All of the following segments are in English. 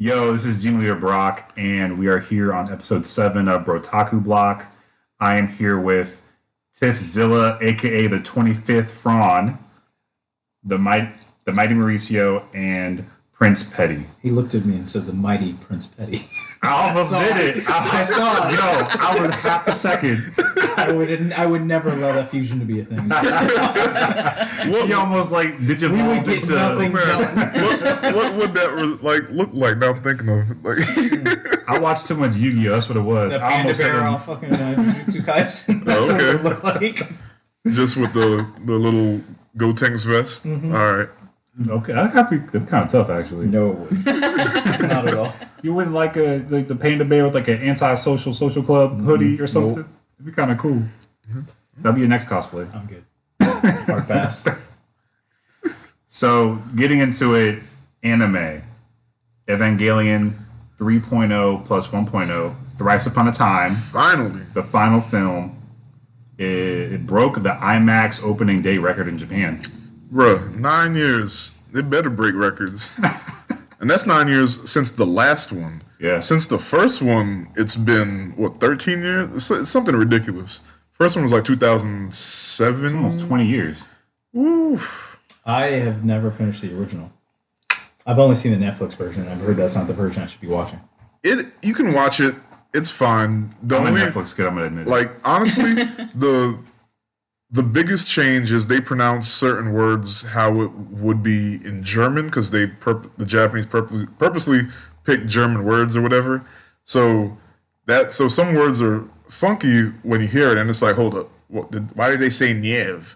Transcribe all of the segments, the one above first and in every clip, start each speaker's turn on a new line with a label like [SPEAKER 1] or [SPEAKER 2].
[SPEAKER 1] Yo, this is Jim Leader Brock, and we are here on episode 7 of Brotaku Block. I am here with Tiff Zilla, aka the 25th Fraun, the Mighty Mauricio, and Prince Petty.
[SPEAKER 2] He looked at me and said, "The mighty Prince Petty."
[SPEAKER 1] I almost did it.
[SPEAKER 2] I saw it.
[SPEAKER 1] Yo, I was half a second.
[SPEAKER 2] I would never allow that fusion to be a thing.
[SPEAKER 1] You almost did you?
[SPEAKER 2] We would get nothing done.
[SPEAKER 3] What would that look like? Now I'm thinking of it.
[SPEAKER 1] I watched too much Yu-Gi-Oh. That's what it was.
[SPEAKER 2] The panda bear off fucking Jujutsu Kaisen. That's what it would look like.
[SPEAKER 3] Just with the little Gotenks vest.
[SPEAKER 2] Mm-hmm.
[SPEAKER 3] All right.
[SPEAKER 1] Okay, that could be kind of tough, actually.
[SPEAKER 2] No, not at all.
[SPEAKER 1] You wouldn't like the panda bear with an anti-social social club hoodie or something?
[SPEAKER 2] Nope.
[SPEAKER 1] It'd be kind of cool. That'd be your next cosplay.
[SPEAKER 2] I'm good. Hard pass.
[SPEAKER 1] So, getting into it, anime. Evangelion 3.0 plus 1.0, Thrice Upon a Time.
[SPEAKER 3] Finally.
[SPEAKER 1] The final film. It broke the IMAX opening day record in Japan.
[SPEAKER 3] Bruh, 9 years. They better break records. And that's 9 years since the last one.
[SPEAKER 1] Yeah.
[SPEAKER 3] Since the first one, it's been, 13 years? It's something ridiculous. First one was 2007.
[SPEAKER 1] It's almost 20 years.
[SPEAKER 3] Woo.
[SPEAKER 2] I have never finished the original. I've only seen the Netflix version. I've heard that's not the version I should be watching.
[SPEAKER 3] You can watch it. It's fine.
[SPEAKER 1] I'm a Netflix kid, I'm going to admit it.
[SPEAKER 3] Honestly, the biggest change is they pronounce certain words how it would be in German because the Japanese purposely pick German words or whatever. So some words are funky when you hear it, and it's like, hold up, why did they say "niev"?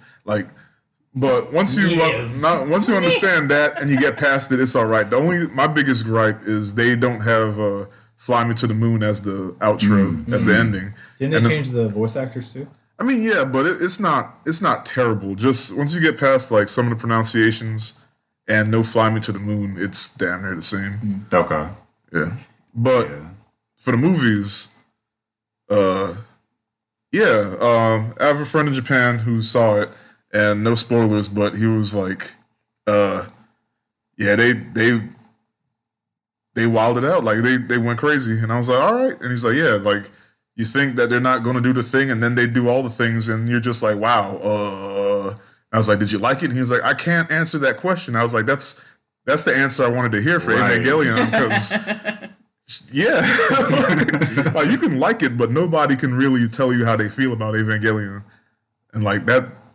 [SPEAKER 3] But once you understand that and you get past it, it's all right. My biggest gripe is they don't have "Fly Me to the Moon" as the outro, as the ending.
[SPEAKER 2] Didn't they change the voice actors too?
[SPEAKER 3] I mean, yeah, but it's not terrible. Just once you get past some of the pronunciations and no "Fly Me to the Moon," it's damn near the same.
[SPEAKER 1] Okay.
[SPEAKER 3] Yeah, but for the movies, I have a friend in Japan who saw it, and no spoilers, but he was like, they wilded out, they went crazy, and I was like, all right, and he's like, yeah, you think that they're not going to do the thing, and then they do all the things, and you're just like, wow. I was like, did you like it? And he was like, I can't answer that question. I was like, that's the answer I wanted to hear for Evangelion, because, yeah. You can like it, but nobody can really tell you how they feel about Evangelion. And,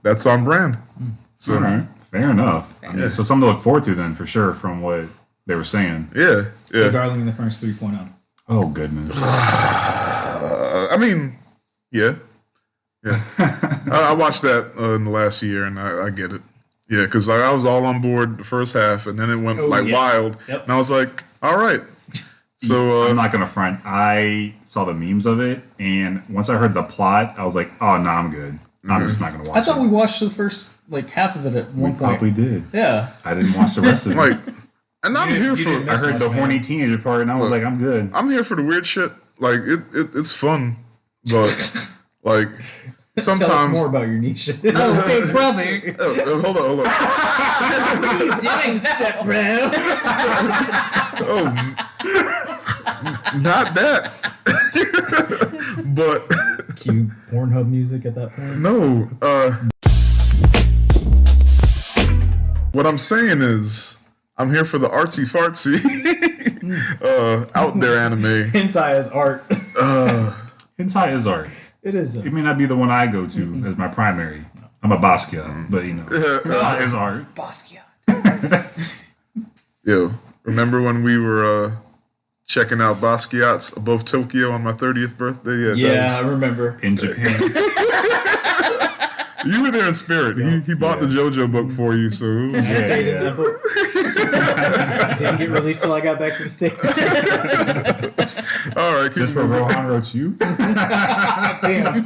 [SPEAKER 3] that's on brand. So,
[SPEAKER 1] all right. Fair enough. So something to look forward to then, for sure, from what they were saying.
[SPEAKER 3] Yeah.
[SPEAKER 2] So Darling in the Franxx 3.0.
[SPEAKER 1] Oh, goodness.
[SPEAKER 3] I mean, yeah. I watched that in the last year, and I get it. Yeah, because I was all on board the first half, and then it went wild, and I was like, all right. So
[SPEAKER 1] I'm not gonna front. I saw the memes of it, and once I heard the plot, I was like, oh no, I'm good. I'm just not gonna watch it.
[SPEAKER 2] I thought we watched the first half of it at one point.
[SPEAKER 1] We did.
[SPEAKER 2] Yeah.
[SPEAKER 1] I didn't watch the rest of it.
[SPEAKER 3] And I'm here for.
[SPEAKER 1] I heard the horny teenager part, and I was like, I'm good.
[SPEAKER 3] I'm here for the weird shit. It's fun, but sometimes.
[SPEAKER 2] Tell us more about your niche.
[SPEAKER 1] Oh, big brother.
[SPEAKER 3] Hold on.
[SPEAKER 2] What are you doing, step bro?
[SPEAKER 3] Not that. But
[SPEAKER 2] Cue Pornhub music at that point.
[SPEAKER 3] No. What I'm saying is, I'm here for the artsy fartsy out there anime.
[SPEAKER 2] Hentai is art.
[SPEAKER 1] Hentai is art.
[SPEAKER 2] It is.
[SPEAKER 1] It may not be the one I go to as my primary. I'm a Basquiat, but hentai is art.
[SPEAKER 2] Basquiat.
[SPEAKER 3] Yo, remember when we were checking out Basquiat's above Tokyo on my 30th birthday?
[SPEAKER 2] Yeah, I remember.
[SPEAKER 1] In Japan.
[SPEAKER 3] You were there in spirit. He bought the JoJo book for you, so it was
[SPEAKER 2] That book. Didn't get released till I got back to the States.
[SPEAKER 3] All right,
[SPEAKER 1] just for Rohan wrote you.
[SPEAKER 2] Damn.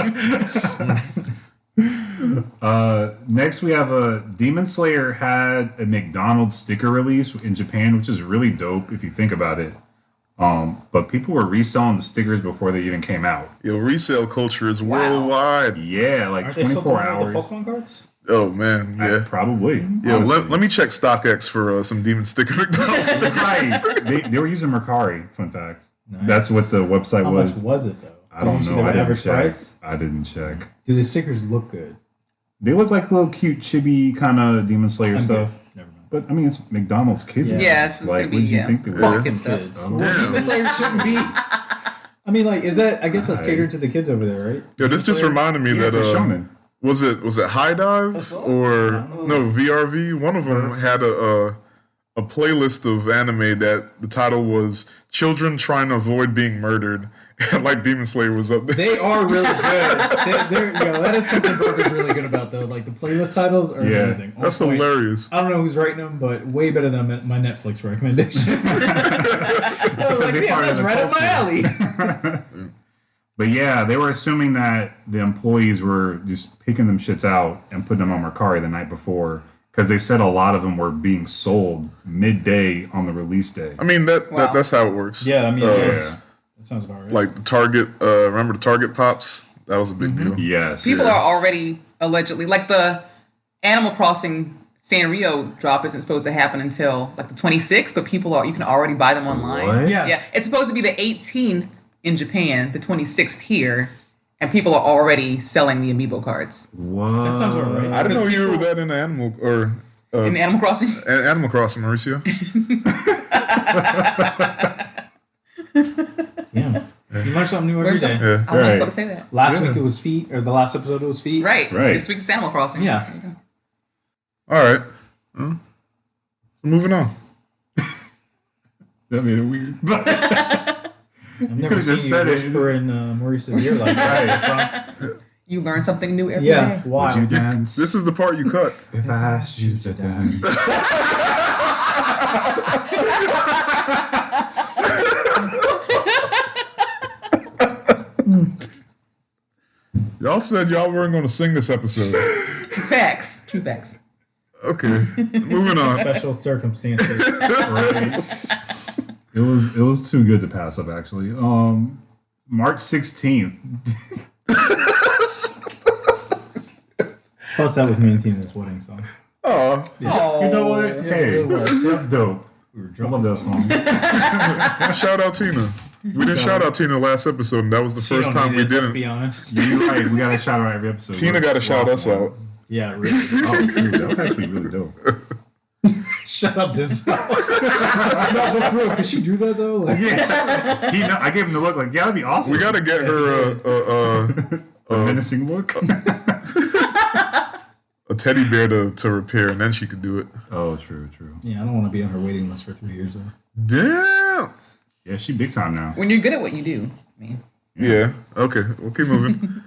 [SPEAKER 1] Next, we have Demon Slayer had a McDonald's sticker release in Japan, which is really dope if you think about it. But people were reselling the stickers before they even came out.
[SPEAKER 3] Yo, resale culture is worldwide.
[SPEAKER 1] Yeah,
[SPEAKER 2] Aren't they still
[SPEAKER 1] 24
[SPEAKER 2] doing
[SPEAKER 1] hours.
[SPEAKER 2] the Pokemon cards?
[SPEAKER 3] Oh man, yeah.
[SPEAKER 1] Probably.
[SPEAKER 3] Yeah,
[SPEAKER 1] honestly.
[SPEAKER 3] let me check StockX for some demon sticker McDonald's.
[SPEAKER 1] Right. They were using Mercari, fun fact.
[SPEAKER 2] Nice.
[SPEAKER 1] That's what the website
[SPEAKER 2] How
[SPEAKER 1] was.
[SPEAKER 2] much was it though?
[SPEAKER 1] I don't
[SPEAKER 2] Did you see
[SPEAKER 1] know.
[SPEAKER 2] the
[SPEAKER 1] I didn't
[SPEAKER 2] average
[SPEAKER 1] check.
[SPEAKER 2] price?
[SPEAKER 1] I didn't check.
[SPEAKER 2] Do the stickers look good?
[SPEAKER 1] They look like little cute chibi kind of Demon Slayer
[SPEAKER 2] I'm
[SPEAKER 1] stuff.
[SPEAKER 2] good. Never mind.
[SPEAKER 1] But I mean, it's McDonald's kids.
[SPEAKER 2] Yeah.
[SPEAKER 1] movies.
[SPEAKER 4] Yeah, it's
[SPEAKER 1] like,
[SPEAKER 4] gonna
[SPEAKER 1] what
[SPEAKER 4] be
[SPEAKER 1] did you think they were?
[SPEAKER 4] fun kid stuff.
[SPEAKER 2] Kids.
[SPEAKER 1] Oh.
[SPEAKER 3] Damn.
[SPEAKER 2] Demon Slayer shouldn't be. I mean, like, is that? I guess that's catered to the kids over there, right?
[SPEAKER 3] Yeah, this just reminded me
[SPEAKER 1] Yeah,
[SPEAKER 3] that
[SPEAKER 1] it's a shonen.
[SPEAKER 3] was it High Dive or no VRV? One of them had a playlist of anime that the title was "Children Trying to Avoid Being Murdered." Like Demon Slayer was up there.
[SPEAKER 2] They are really good. That is something Broke is really good about though. Like the playlist titles are
[SPEAKER 1] Yeah.
[SPEAKER 2] amazing. On
[SPEAKER 3] That's
[SPEAKER 2] point.
[SPEAKER 3] hilarious.
[SPEAKER 2] I don't know who's writing them, but way better than my Netflix recommendations. I was like,
[SPEAKER 1] they
[SPEAKER 2] yeah,
[SPEAKER 1] part of
[SPEAKER 2] that's
[SPEAKER 1] the
[SPEAKER 2] right up my
[SPEAKER 1] culture.
[SPEAKER 2] alley.
[SPEAKER 1] But yeah, they were assuming that the employees were just picking them shits out and putting them on Mercari the night before because they said a lot of them were being sold midday on the release day.
[SPEAKER 3] I mean
[SPEAKER 4] Wow.
[SPEAKER 3] that's how it works.
[SPEAKER 2] Yeah, I mean,
[SPEAKER 1] Yeah.
[SPEAKER 2] that sounds about right.
[SPEAKER 3] Like the Target. Remember the Target pops? That was a big deal.
[SPEAKER 1] Yes.
[SPEAKER 4] People are already allegedly like the Animal Crossing Sanrio drop isn't supposed to happen until like the 26th, but you can already buy them online.
[SPEAKER 1] What?
[SPEAKER 2] Yeah.
[SPEAKER 4] Yeah, it's supposed to be the 18th in Japan, the 26th here, and people are already selling the amiibo cards
[SPEAKER 1] What?
[SPEAKER 2] That sounds about right.
[SPEAKER 3] I didn't know you were
[SPEAKER 4] people-
[SPEAKER 3] that into Animal or
[SPEAKER 4] in Animal Crossing.
[SPEAKER 3] Animal Crossing, Mauricio.
[SPEAKER 2] Yeah. You learn something new every
[SPEAKER 4] Learn
[SPEAKER 2] day.
[SPEAKER 4] something.
[SPEAKER 3] Yeah.
[SPEAKER 4] I was
[SPEAKER 1] Right.
[SPEAKER 4] about to say that.
[SPEAKER 2] Last
[SPEAKER 1] Yeah.
[SPEAKER 2] week it was feet, or the last episode it was feet.
[SPEAKER 4] Right.
[SPEAKER 1] Right.
[SPEAKER 4] This week's Animal Crossing.
[SPEAKER 2] Yeah.
[SPEAKER 4] There you go.
[SPEAKER 3] All right. So moving on.
[SPEAKER 1] That made it weird.
[SPEAKER 2] I've never
[SPEAKER 1] could've
[SPEAKER 2] seen
[SPEAKER 1] just
[SPEAKER 2] you
[SPEAKER 1] said it.
[SPEAKER 2] whisper in Maurice's ear like that.
[SPEAKER 4] You learn something new every day.
[SPEAKER 2] Yeah.
[SPEAKER 1] Would you
[SPEAKER 2] Wow.
[SPEAKER 1] dance?
[SPEAKER 3] This is the part you cut.
[SPEAKER 1] if I asked you to dance.
[SPEAKER 3] Y'all said y'all weren't going to sing this episode.
[SPEAKER 4] Facts. True facts.
[SPEAKER 3] Okay. Moving on.
[SPEAKER 2] Special circumstances.
[SPEAKER 1] Right. It was too good to pass up actually. March 16th.
[SPEAKER 2] Plus, that was me and Tina's wedding song.
[SPEAKER 3] Oh,
[SPEAKER 4] Oh.
[SPEAKER 1] You know what?
[SPEAKER 2] it
[SPEAKER 1] Hey,
[SPEAKER 2] really was.
[SPEAKER 1] that's dope.
[SPEAKER 2] We were
[SPEAKER 1] I
[SPEAKER 2] drunk.
[SPEAKER 1] love that song.
[SPEAKER 3] shout out Tina. We didn't shout out Tina last episode, and that was the
[SPEAKER 2] She
[SPEAKER 3] first
[SPEAKER 2] don't
[SPEAKER 3] time
[SPEAKER 2] need
[SPEAKER 3] we
[SPEAKER 2] it, let's
[SPEAKER 3] didn't.
[SPEAKER 2] be honest.
[SPEAKER 1] You're right. We got to shout out every episode.
[SPEAKER 3] Tina got to shout us out.
[SPEAKER 2] Yeah, really.
[SPEAKER 1] Oh, true. That was actually really dope.
[SPEAKER 2] Shut up, Denzel. No, but for real, could she do that though? Like,
[SPEAKER 1] Yeah. I gave him the look like, yeah, that'd be awesome.
[SPEAKER 3] We got to get her
[SPEAKER 1] a menacing look.
[SPEAKER 3] a teddy bear to repair, and then she could do it.
[SPEAKER 1] Oh, true.
[SPEAKER 2] yeah, I don't want to be on her waiting list for 3 years though.
[SPEAKER 3] Damn.
[SPEAKER 1] Yeah, she big time now.
[SPEAKER 4] When you're good at what you do. I mean,
[SPEAKER 3] Yeah. Okay. We'll keep moving.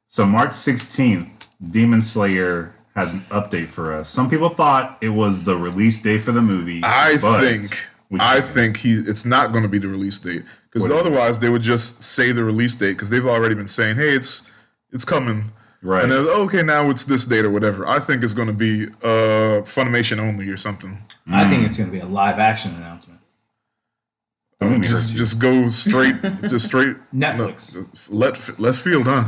[SPEAKER 1] So March 16th, Demon Slayer has an update for us. Some people thought it was the release date for the movie.
[SPEAKER 3] I
[SPEAKER 1] but
[SPEAKER 3] think it's not going to be the release date because
[SPEAKER 1] What?
[SPEAKER 3] otherwise they would just say the release date because they've already been saying, hey, it's coming.
[SPEAKER 1] Right.
[SPEAKER 3] And then, okay, now it's this date or whatever. I think it's going to be Funimation only or something.
[SPEAKER 2] I think it's going to be a live action announcement.
[SPEAKER 1] Don't let me hurt you.
[SPEAKER 3] Just go straight, just straight.
[SPEAKER 2] Netflix.
[SPEAKER 3] Left field, huh?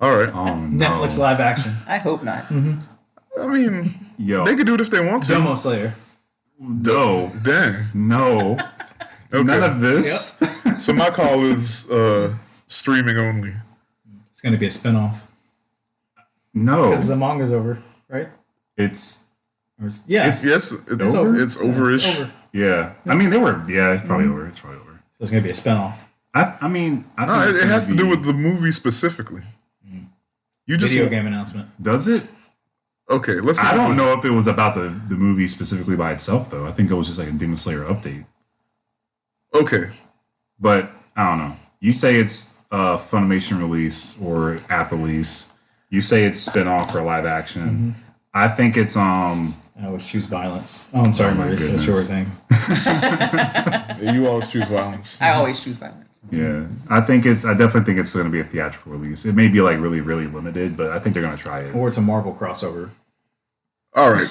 [SPEAKER 3] All right.
[SPEAKER 1] Oh, no.
[SPEAKER 2] Netflix live action.
[SPEAKER 4] I hope not.
[SPEAKER 3] I mean,
[SPEAKER 1] Yo.
[SPEAKER 3] they could do it if they want to.
[SPEAKER 2] Demo Slayer.
[SPEAKER 1] No.
[SPEAKER 3] Dang.
[SPEAKER 1] No.
[SPEAKER 3] Okay.
[SPEAKER 1] None of this.
[SPEAKER 3] So my call is streaming only.
[SPEAKER 2] It's going to be a spinoff
[SPEAKER 1] No.
[SPEAKER 2] because the manga's over, right?
[SPEAKER 1] It's
[SPEAKER 2] Yes.
[SPEAKER 3] Yes,
[SPEAKER 2] It's over.
[SPEAKER 3] It's overish.
[SPEAKER 2] It's over.
[SPEAKER 1] yeah. I mean, they were. Yeah, it's probably over. It's probably over.
[SPEAKER 2] So it's going to be a spinoff.
[SPEAKER 1] I mean, I think
[SPEAKER 3] No,
[SPEAKER 1] it's
[SPEAKER 3] it
[SPEAKER 1] gonna
[SPEAKER 3] has to
[SPEAKER 1] be-
[SPEAKER 3] do with the movie specifically. You just
[SPEAKER 2] Video game announcement.
[SPEAKER 1] Does it?
[SPEAKER 3] okay. Let's.
[SPEAKER 1] I
[SPEAKER 3] keep
[SPEAKER 1] don't
[SPEAKER 3] moving.
[SPEAKER 1] know if it was about the movie specifically by itself, though. I think it was just like a Demon Slayer update.
[SPEAKER 3] Okay.
[SPEAKER 1] But I don't know. You say it's a Funimation release or app release. You say it's spin-off or live action. I think it's
[SPEAKER 2] I always choose violence. Oh, I'm sorry,
[SPEAKER 1] Oh, my
[SPEAKER 2] Maurice. That's your
[SPEAKER 1] goodness.
[SPEAKER 2] thing.
[SPEAKER 3] You always choose violence.
[SPEAKER 4] I always choose violence.
[SPEAKER 1] yeah. I definitely think it's going to be a theatrical release. It may be like really really limited, but I think they're going to try it.
[SPEAKER 2] Or it's a Marvel crossover.
[SPEAKER 3] All right.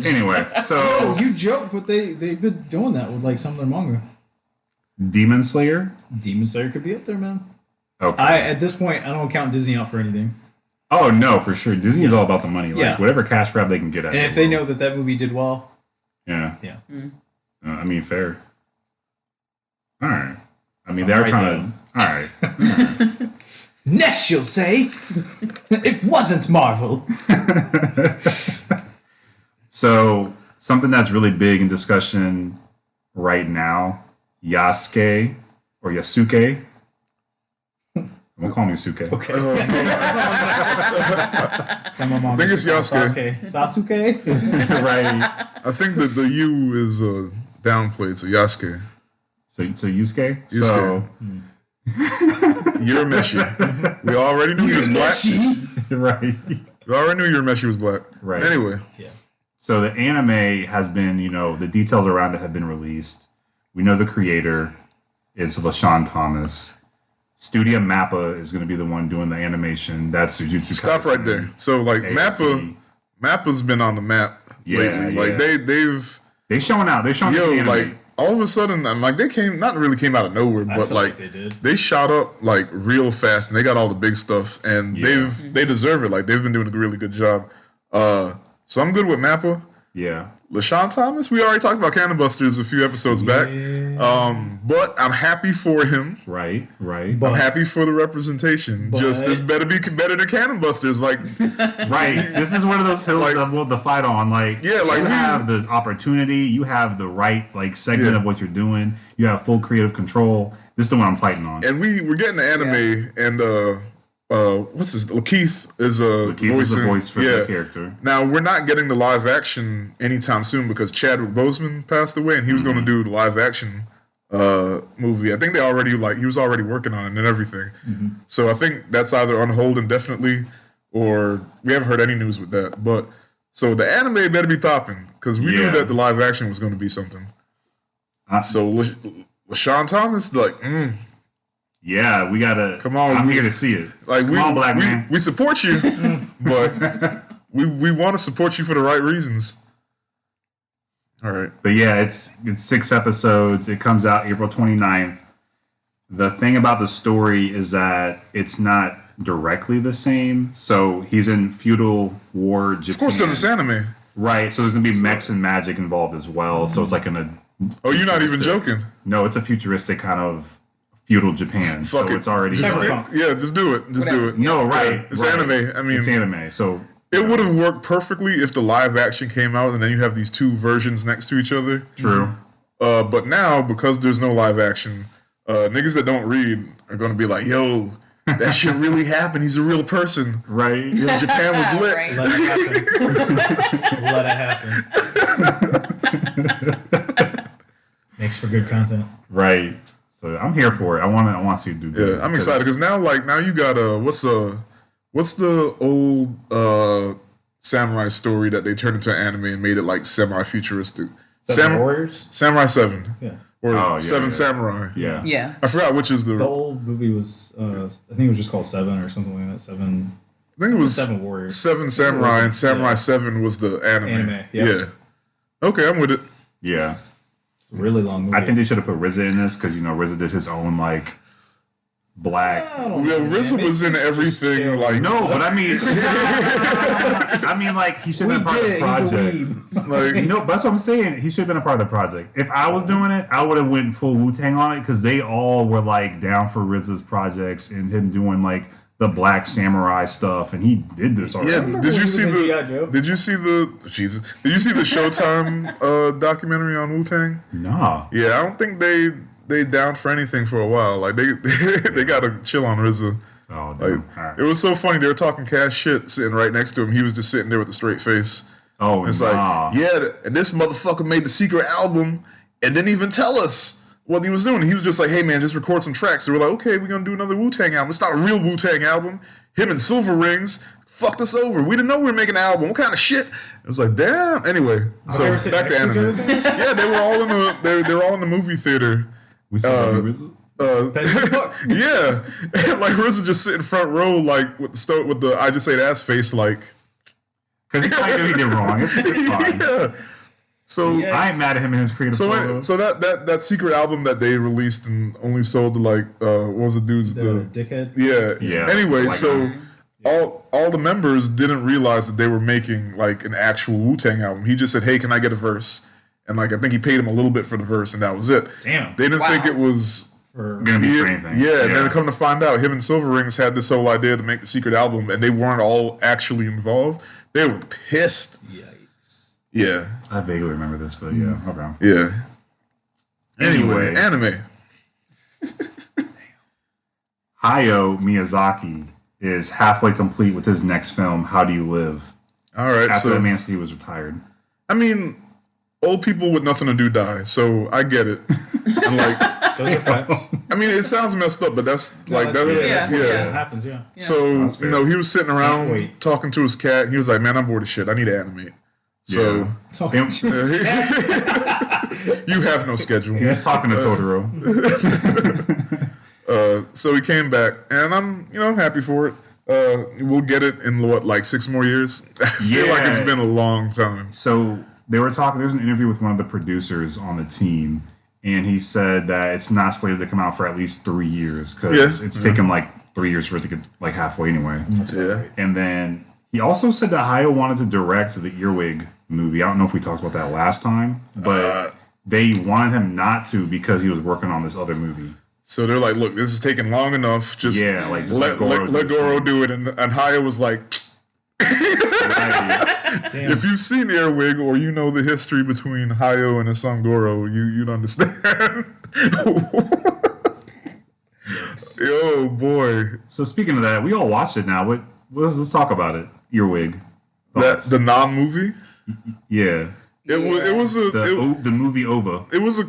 [SPEAKER 1] Anyway,
[SPEAKER 2] Oh,
[SPEAKER 1] so
[SPEAKER 2] you joke, but they've been doing that with like some of their manga.
[SPEAKER 1] Demon Slayer.
[SPEAKER 2] Demon Slayer could be up there, man.
[SPEAKER 1] Okay.
[SPEAKER 2] At this point, I don't count Disney out for anything.
[SPEAKER 1] Oh no, for sure. Disney is all about the money. Like
[SPEAKER 2] Yeah.
[SPEAKER 1] whatever cash grab they can get at.
[SPEAKER 2] And if they know that that movie did well,
[SPEAKER 1] yeah,
[SPEAKER 2] yeah.
[SPEAKER 1] I mean, fair. All right. I mean,
[SPEAKER 2] I'm
[SPEAKER 1] they're
[SPEAKER 2] right
[SPEAKER 1] trying to. All right.
[SPEAKER 2] Next, you'll say, it wasn't Marvel.
[SPEAKER 1] So something that's really big in discussion right now, Yasuke or Yasuke. I'm gonna call him Yasuke.
[SPEAKER 2] Okay.
[SPEAKER 3] I
[SPEAKER 2] I
[SPEAKER 3] think it's Yasuke.
[SPEAKER 2] Sasuke?
[SPEAKER 1] Right.
[SPEAKER 3] I think that the U is downplayed, so Yasuke.
[SPEAKER 1] So Yusuke.
[SPEAKER 3] Yusuke.
[SPEAKER 1] So
[SPEAKER 3] Urameshi. We already knew he was black.
[SPEAKER 1] right.
[SPEAKER 3] We already knew Urameshi was black.
[SPEAKER 1] Right.
[SPEAKER 3] Anyway,
[SPEAKER 2] Yeah.
[SPEAKER 1] So the anime has been, the details around it have been released. We know the creator is LaShawn Thomas. Studio Mappa is going to be the one doing the animation. That's Jujutsu
[SPEAKER 3] stop
[SPEAKER 1] Kaisen.
[SPEAKER 3] right there. So like
[SPEAKER 1] AOT.
[SPEAKER 3] Mappa's been on the map lately.
[SPEAKER 1] Yeah.
[SPEAKER 3] Like they've
[SPEAKER 1] They showing out. They showing out the anime.
[SPEAKER 3] like all of a sudden, and like they not really came out of nowhere,
[SPEAKER 2] I
[SPEAKER 3] but
[SPEAKER 2] feel
[SPEAKER 3] like
[SPEAKER 2] they did.
[SPEAKER 3] they shot up like real fast, and they got all the big stuff, and
[SPEAKER 1] Yeah.
[SPEAKER 3] they deserve it. Like they've been doing a really good job. So I'm good with Mappa.
[SPEAKER 1] Yeah.
[SPEAKER 3] LaShawn Thomas, we already talked about Cannon Busters a few episodes back. But I'm happy for him.
[SPEAKER 1] Right.
[SPEAKER 3] I'm happy for the representation. Just this better be better than Cannon Busters. Like,
[SPEAKER 1] Right. This is one of those hills
[SPEAKER 3] Like-
[SPEAKER 1] that we'll the fight on. Like,
[SPEAKER 3] Yeah, like
[SPEAKER 1] you
[SPEAKER 3] we-
[SPEAKER 1] have the opportunity, you have the right segment
[SPEAKER 3] Yeah.
[SPEAKER 1] of what you're doing, you have full creative control. This is the one I'm fighting on.
[SPEAKER 3] and we're getting the anime, and what's his? Lakeith is
[SPEAKER 1] Lakeith is the
[SPEAKER 3] voicing-
[SPEAKER 1] voice for the character.
[SPEAKER 3] Now we're not getting the live action anytime soon because Chadwick Boseman passed away, and he was going to do the live action movie. I think they already he was already working on it and everything. So I think that's either on hold indefinitely, or we haven't heard any news with that. But so the anime better be popping because we knew
[SPEAKER 1] Yeah.
[SPEAKER 3] that the live action was going to be something. So LaShawn Thomas,
[SPEAKER 1] Yeah, we gotta.
[SPEAKER 3] Come on,
[SPEAKER 1] I'm
[SPEAKER 3] we-
[SPEAKER 1] here to see it.
[SPEAKER 3] like
[SPEAKER 1] Come on, black man.
[SPEAKER 3] we support you, but we want to support you for the right reasons. All right.
[SPEAKER 1] But yeah, it's 6 episodes. It comes out April 29th. The thing about the story is that it's not directly the same. So he's in feudal war Japan.
[SPEAKER 3] Of course, because it's anime.
[SPEAKER 1] Right. So there's gonna be mechs and magic involved as well. So it's like
[SPEAKER 3] Oh, you're not even
[SPEAKER 1] futuristic-
[SPEAKER 3] joking.
[SPEAKER 1] No, it's a futuristic kind of feudal Japan.
[SPEAKER 3] Fuck
[SPEAKER 1] so
[SPEAKER 3] it.
[SPEAKER 1] it's already
[SPEAKER 3] Just,
[SPEAKER 2] Cyberpunk.
[SPEAKER 3] yeah, just do it. Just do it.
[SPEAKER 1] no right.
[SPEAKER 3] It's
[SPEAKER 1] right.
[SPEAKER 3] anime. I mean,
[SPEAKER 1] It's anime. So
[SPEAKER 3] it would have worked perfectly if the live action came out and then you have these two versions next to each other.
[SPEAKER 1] true.
[SPEAKER 3] But now, because there's no live action, niggas that don't read are going to be like, yo, that shit really happened. He's a real person.
[SPEAKER 1] Right.
[SPEAKER 3] Yo, Japan was lit.
[SPEAKER 4] Right.
[SPEAKER 2] Let it happen. Makes for good content.
[SPEAKER 1] Right. So I'm here for it. I want to see it do good.
[SPEAKER 3] Yeah, I'm excited because now you got what's the old samurai story that they turned into anime and made it like semi-futuristic?
[SPEAKER 2] Seven Warriors?
[SPEAKER 3] Samurai 7
[SPEAKER 2] Yeah.
[SPEAKER 3] or
[SPEAKER 1] Oh, yeah,
[SPEAKER 3] Seven
[SPEAKER 1] yeah.
[SPEAKER 3] Samurai.
[SPEAKER 1] Yeah.
[SPEAKER 4] Yeah.
[SPEAKER 3] I forgot which is
[SPEAKER 2] The
[SPEAKER 3] the.
[SPEAKER 2] old movie was, I think it was just called Seven or something like that. Seven.
[SPEAKER 3] I think it was
[SPEAKER 2] Seven Warriors.
[SPEAKER 3] Seven Samurai, and Samurai
[SPEAKER 2] Yeah.
[SPEAKER 3] 7 was the anime.
[SPEAKER 2] Anime, yeah.
[SPEAKER 3] Yeah. Okay, I'm with it.
[SPEAKER 1] Yeah.
[SPEAKER 2] It's a really long movie.
[SPEAKER 1] I think they should have put RZA in this because RZA did his own black.
[SPEAKER 2] Oh,
[SPEAKER 3] Well, RZA was in everything. Like
[SPEAKER 1] No, but I mean, he should have been part of the project.
[SPEAKER 3] like
[SPEAKER 1] But that's what I'm saying. He should have been a part of the project. If I was doing it, I would have went full Wu-Tang on it because they all were down for RZA's projects and him doing the Black Samurai stuff, and he did this already.
[SPEAKER 3] yeah.
[SPEAKER 2] remember
[SPEAKER 3] Did
[SPEAKER 2] when
[SPEAKER 3] you
[SPEAKER 2] he was
[SPEAKER 3] see
[SPEAKER 2] in
[SPEAKER 3] the?
[SPEAKER 2] G.I. Joe?
[SPEAKER 3] Did you see the? Jesus. Did you see the Showtime documentary on Wu Tang?
[SPEAKER 1] Nah.
[SPEAKER 3] Yeah, I don't think they down for anything for a while. Like they gotta chill on RZA.
[SPEAKER 1] Oh,
[SPEAKER 3] Like,
[SPEAKER 1] damn. All right.
[SPEAKER 3] it was so funny. They were talking cash shit, sitting right next to him. He was just sitting there with a straight face.
[SPEAKER 1] Oh,
[SPEAKER 3] It's
[SPEAKER 1] nah.
[SPEAKER 3] like, yeah, and this motherfucker made the secret album and didn't even tell us what he was doing. He was just like, hey man, just record some tracks. So we're like, okay, we're gonna do another Wu-Tang album. It's not a real Wu-Tang album. Him and Silver Rings fucked us over. We didn't know we were making an album. What kind of shit? It was like, damn. Anyway, so
[SPEAKER 2] they were sitting
[SPEAKER 3] back to
[SPEAKER 2] next to each
[SPEAKER 3] anime. Yeah, they were all in the they were all in the movie theater.
[SPEAKER 1] We saw RZA?
[SPEAKER 2] Petty as fuck.
[SPEAKER 3] Yeah, like RZA just sitting front row, with the I just ate ass face, like.
[SPEAKER 1] Because he probably knew he did wrong. It's fine.
[SPEAKER 3] Yeah. So
[SPEAKER 2] Yeah.
[SPEAKER 1] I ain't mad at him and his creative photos.
[SPEAKER 3] So that secret album that they released and only sold to what was the dude's
[SPEAKER 2] The dickhead.
[SPEAKER 3] yeah.
[SPEAKER 1] Yeah.
[SPEAKER 3] Anyway,
[SPEAKER 1] Like,
[SPEAKER 3] so all the members didn't realize that they were making like an actual Wu-Tang album. He just said, "Hey, can I get a verse?" And like I think he paid him a little bit for the verse, and that was it.
[SPEAKER 2] Damn.
[SPEAKER 3] They didn't think it was
[SPEAKER 1] gonna be for anything.
[SPEAKER 3] Yeah, and then come to find out, him and Silver Rings had this whole idea to make the secret album, and they weren't all actually involved. They were pissed.
[SPEAKER 2] Yikes.
[SPEAKER 3] Yeah.
[SPEAKER 1] I vaguely remember this, but yeah, okay.
[SPEAKER 3] Yeah. Anyway, anime.
[SPEAKER 1] Hayao Miyazaki is halfway complete with his next film, How Do You Live?
[SPEAKER 3] All right,
[SPEAKER 1] After
[SPEAKER 3] so
[SPEAKER 1] that man said he was retired.
[SPEAKER 3] I mean, old people with nothing to do die, so I get it. And like,
[SPEAKER 2] Those are facts.
[SPEAKER 3] I mean, it sounds messed up, but that's like that.
[SPEAKER 2] That's what
[SPEAKER 3] Yeah.
[SPEAKER 2] happens. Yeah.
[SPEAKER 3] So
[SPEAKER 1] That's fair.
[SPEAKER 3] he was sitting around
[SPEAKER 2] wait.
[SPEAKER 3] talking to his cat. And he was like, "Man, I'm bored of shit. I need to animate." So
[SPEAKER 2] Talking to his cat.
[SPEAKER 3] you have no schedule.
[SPEAKER 1] He was talking to Totoro.
[SPEAKER 3] So he came back, and I'm happy for it. We'll get it in what, like 6 more years? I feel like it's
[SPEAKER 1] Yeah.
[SPEAKER 3] been a long time.
[SPEAKER 1] So they were talking. There was an interview with one of the producers on the team, and he said that it's not slated to come out for at least 3 years because it's taken like 3 years for it to get like halfway anyway.
[SPEAKER 3] Yeah.
[SPEAKER 1] And then he also said that Hayao wanted to direct the Earwig movie. I don't know if we talked about that last time, but they wanted him not to because he was working on this other movie.
[SPEAKER 3] So they're like, "Look, this is taking long enough. Just let Goro do it." And Hayao was like,
[SPEAKER 2] Damn.
[SPEAKER 3] "If you've seen Earwig or you know the history between Hayao and his son Goro, you'd understand." Oh boy,
[SPEAKER 1] So speaking of that, we all watched it now. Let's talk about it. Earwig.
[SPEAKER 3] that's the non-movie.
[SPEAKER 1] Yeah.
[SPEAKER 3] It was a
[SPEAKER 1] The movie OVA.
[SPEAKER 3] it was a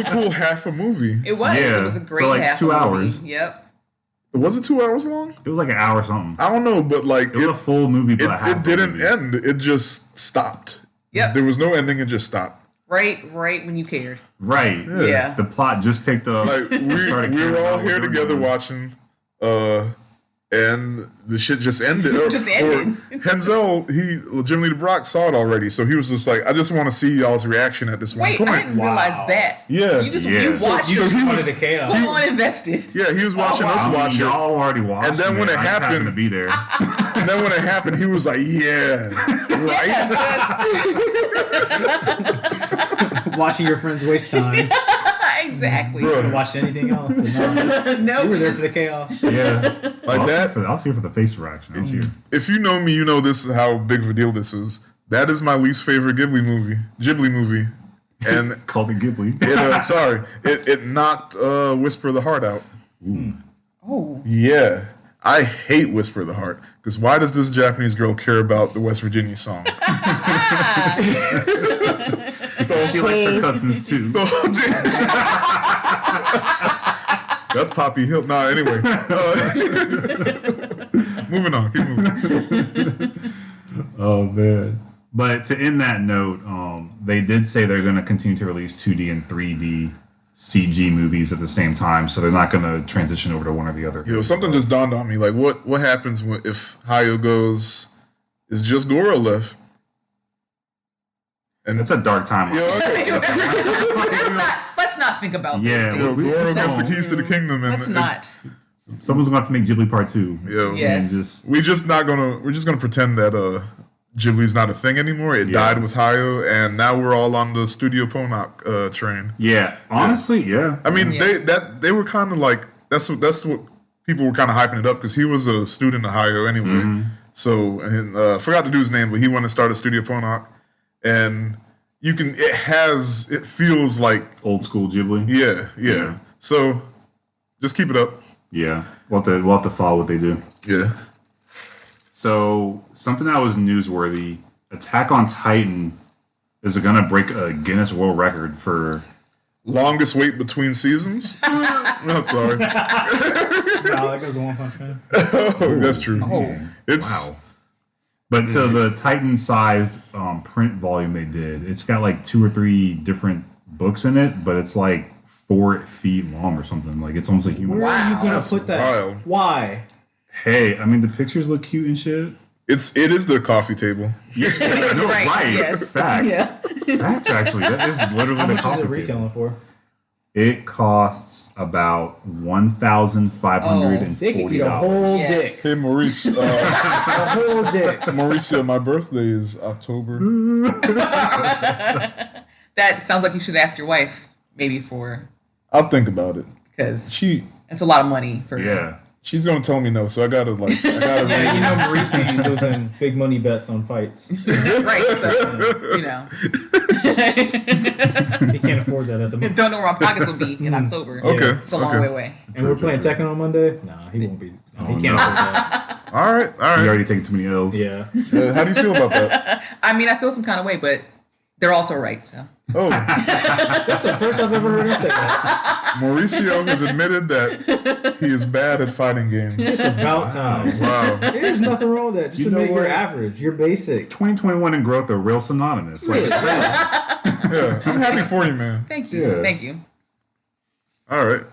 [SPEAKER 3] cool half a movie.
[SPEAKER 4] It was.
[SPEAKER 1] Yeah,
[SPEAKER 4] It was a great
[SPEAKER 1] for like
[SPEAKER 4] half
[SPEAKER 1] 2
[SPEAKER 4] of a movie.
[SPEAKER 1] hours.
[SPEAKER 4] Yep.
[SPEAKER 3] Was it 2 hours long?
[SPEAKER 1] It was like an hour or something.
[SPEAKER 3] I don't know, but like
[SPEAKER 1] It was a full movie, but half
[SPEAKER 3] it
[SPEAKER 1] a
[SPEAKER 3] didn't
[SPEAKER 1] movie.
[SPEAKER 3] end. It just stopped.
[SPEAKER 4] Yep.
[SPEAKER 3] There was no ending. It just stopped.
[SPEAKER 4] Right when you cared.
[SPEAKER 1] Right.
[SPEAKER 4] Yeah.
[SPEAKER 1] The plot just picked up.
[SPEAKER 3] Like we
[SPEAKER 1] started
[SPEAKER 3] were
[SPEAKER 1] caring
[SPEAKER 3] all
[SPEAKER 1] about what
[SPEAKER 3] here
[SPEAKER 1] they were
[SPEAKER 3] together
[SPEAKER 1] doing.
[SPEAKER 3] watching, and the shit just ended.
[SPEAKER 4] Just ended.
[SPEAKER 3] Henzel, Jim Lee Brock saw it already, so he was just like, "I just want to see y'all's reaction at this one
[SPEAKER 4] Wait,
[SPEAKER 3] point."
[SPEAKER 4] I didn't realize that.
[SPEAKER 3] Yeah.
[SPEAKER 4] You just
[SPEAKER 1] Yeah.
[SPEAKER 4] you
[SPEAKER 1] So-
[SPEAKER 4] watched
[SPEAKER 3] so
[SPEAKER 4] it
[SPEAKER 3] he
[SPEAKER 2] Wanted
[SPEAKER 3] was-
[SPEAKER 2] the chaos.
[SPEAKER 4] full on invested.
[SPEAKER 3] Yeah, he was watching us
[SPEAKER 1] I mean,
[SPEAKER 3] watch it.
[SPEAKER 1] y'all already watched
[SPEAKER 3] And then when it
[SPEAKER 1] I just happened
[SPEAKER 3] happened-
[SPEAKER 1] to be there.
[SPEAKER 3] And then when it happened, he was like, "Yeah, right."
[SPEAKER 2] Watching your friends waste time.
[SPEAKER 4] Exactly.
[SPEAKER 3] Bro.
[SPEAKER 2] Could have watched anything else. But no,
[SPEAKER 4] No,
[SPEAKER 2] you were there for the chaos.
[SPEAKER 1] Yeah.
[SPEAKER 3] Like that.
[SPEAKER 1] I was here for the face reaction. I was here.
[SPEAKER 3] If you know me, you know this is how big of a deal this is. That is my least favorite Ghibli movie, and
[SPEAKER 1] Called it Ghibli.
[SPEAKER 3] it knocked Whisper of the Heart out.
[SPEAKER 4] Oh.
[SPEAKER 3] Yeah, I hate Whisper of the Heart because why does this Japanese girl care about the West Virginia song?
[SPEAKER 1] She likes her cousins too.
[SPEAKER 3] That's Poppy Hill. Nah, anyway. Moving on. Keep moving.
[SPEAKER 1] Oh man! But to end that note, they did say they're going to continue to release 2D and 3D CG movies at the same time, so they're not going to transition over to one or the other.
[SPEAKER 3] Yo, something just dawned on me. Like, what happens if Hayao goes? Is just Goro left? And
[SPEAKER 1] It's a dark time.
[SPEAKER 4] Let's not think about
[SPEAKER 1] Yeah,
[SPEAKER 4] those
[SPEAKER 3] Yo,
[SPEAKER 4] things.
[SPEAKER 3] Goro gets the
[SPEAKER 1] don't.
[SPEAKER 3] keys to the kingdom, and
[SPEAKER 4] Let's not.
[SPEAKER 1] Someone's going to have to make Ghibli Part 2.
[SPEAKER 3] Yo,
[SPEAKER 4] Yes.
[SPEAKER 1] And just
[SPEAKER 3] we're just gonna pretend that Ghibli's not a thing anymore. It died with Hayao, and now we're all on the Studio Ponok train.
[SPEAKER 1] yeah, honestly, yeah.
[SPEAKER 3] I mean,
[SPEAKER 4] Yeah.
[SPEAKER 3] they were kind of like that's what people were kind of hyping it up because he was a student of Hayao anyway. So and forgot the dude's name, but he wanted to start a Studio Ponok, and it feels like
[SPEAKER 1] Old school Ghibli.
[SPEAKER 3] yeah. So just keep it up.
[SPEAKER 1] Yeah, we'll have to follow what they do.
[SPEAKER 3] Yeah.
[SPEAKER 1] So something that was newsworthy: Attack on Titan is going to break a Guinness World Record for
[SPEAKER 3] Longest wait between seasons? No, sorry.
[SPEAKER 2] No, that goes to One Punch Man.
[SPEAKER 3] Oh, that's true. It's
[SPEAKER 1] wow. But to the Titan-sized print volume they did, it's got like 2 or 3 different books in it, but it's like 4 feet long or something. Like it's almost like human.
[SPEAKER 2] Where are you gonna
[SPEAKER 3] That's
[SPEAKER 2] put that?
[SPEAKER 3] wild.
[SPEAKER 2] Why?
[SPEAKER 1] Hey, I mean the pictures look cute and shit.
[SPEAKER 3] it is the coffee table.
[SPEAKER 1] Yeah, no,
[SPEAKER 4] Right,
[SPEAKER 1] right.
[SPEAKER 4] yes.
[SPEAKER 1] Facts.
[SPEAKER 4] Yeah.
[SPEAKER 1] Facts. Actually, that is literally
[SPEAKER 2] How
[SPEAKER 1] the
[SPEAKER 2] much is
[SPEAKER 1] coffee
[SPEAKER 2] it
[SPEAKER 1] table.
[SPEAKER 2] retailing for?
[SPEAKER 1] It costs about $1,540.
[SPEAKER 2] They could eat a whole
[SPEAKER 4] Yes.
[SPEAKER 2] dick.
[SPEAKER 3] Hey, Maurice.
[SPEAKER 2] A whole dick.
[SPEAKER 3] Mauricio, my birthday is October.
[SPEAKER 4] That sounds like you should ask your wife maybe for
[SPEAKER 3] I'll think about it.
[SPEAKER 4] because
[SPEAKER 3] She
[SPEAKER 4] it's a lot of money for
[SPEAKER 1] Yeah.
[SPEAKER 3] she's gonna tell me no, so I gotta
[SPEAKER 2] Yeah,
[SPEAKER 3] really.
[SPEAKER 2] you know Maurice usually goes in big money bets on fights. So
[SPEAKER 4] right. So you know,
[SPEAKER 2] he can't afford that at the moment.
[SPEAKER 4] don't know where my pockets will be in October.
[SPEAKER 3] Okay.
[SPEAKER 4] It's a long
[SPEAKER 3] okay.
[SPEAKER 4] way away.
[SPEAKER 2] And we're playing Tekken on Monday? No, he won't be. No, he
[SPEAKER 1] Oh,
[SPEAKER 2] can't
[SPEAKER 1] no.
[SPEAKER 2] afford that.
[SPEAKER 3] All right.
[SPEAKER 1] You already taking too many L's.
[SPEAKER 2] Yeah.
[SPEAKER 3] How do you feel about that?
[SPEAKER 4] I mean, I feel some kind of way, but they're also right. So
[SPEAKER 3] Oh,
[SPEAKER 2] That's the first I've ever heard him say that.
[SPEAKER 3] Mauricio has admitted that he is bad at fighting games.
[SPEAKER 2] It's about time.
[SPEAKER 3] Wow.
[SPEAKER 2] There's nothing wrong with that. Just
[SPEAKER 1] You know
[SPEAKER 2] admit you're
[SPEAKER 1] what?
[SPEAKER 2] average. You're basic.
[SPEAKER 1] 2021 and growth are real synonymous. Like,
[SPEAKER 3] Yeah, I'm happy for you, man.
[SPEAKER 4] thank you,
[SPEAKER 1] Yeah.
[SPEAKER 4] thank you.
[SPEAKER 3] All right.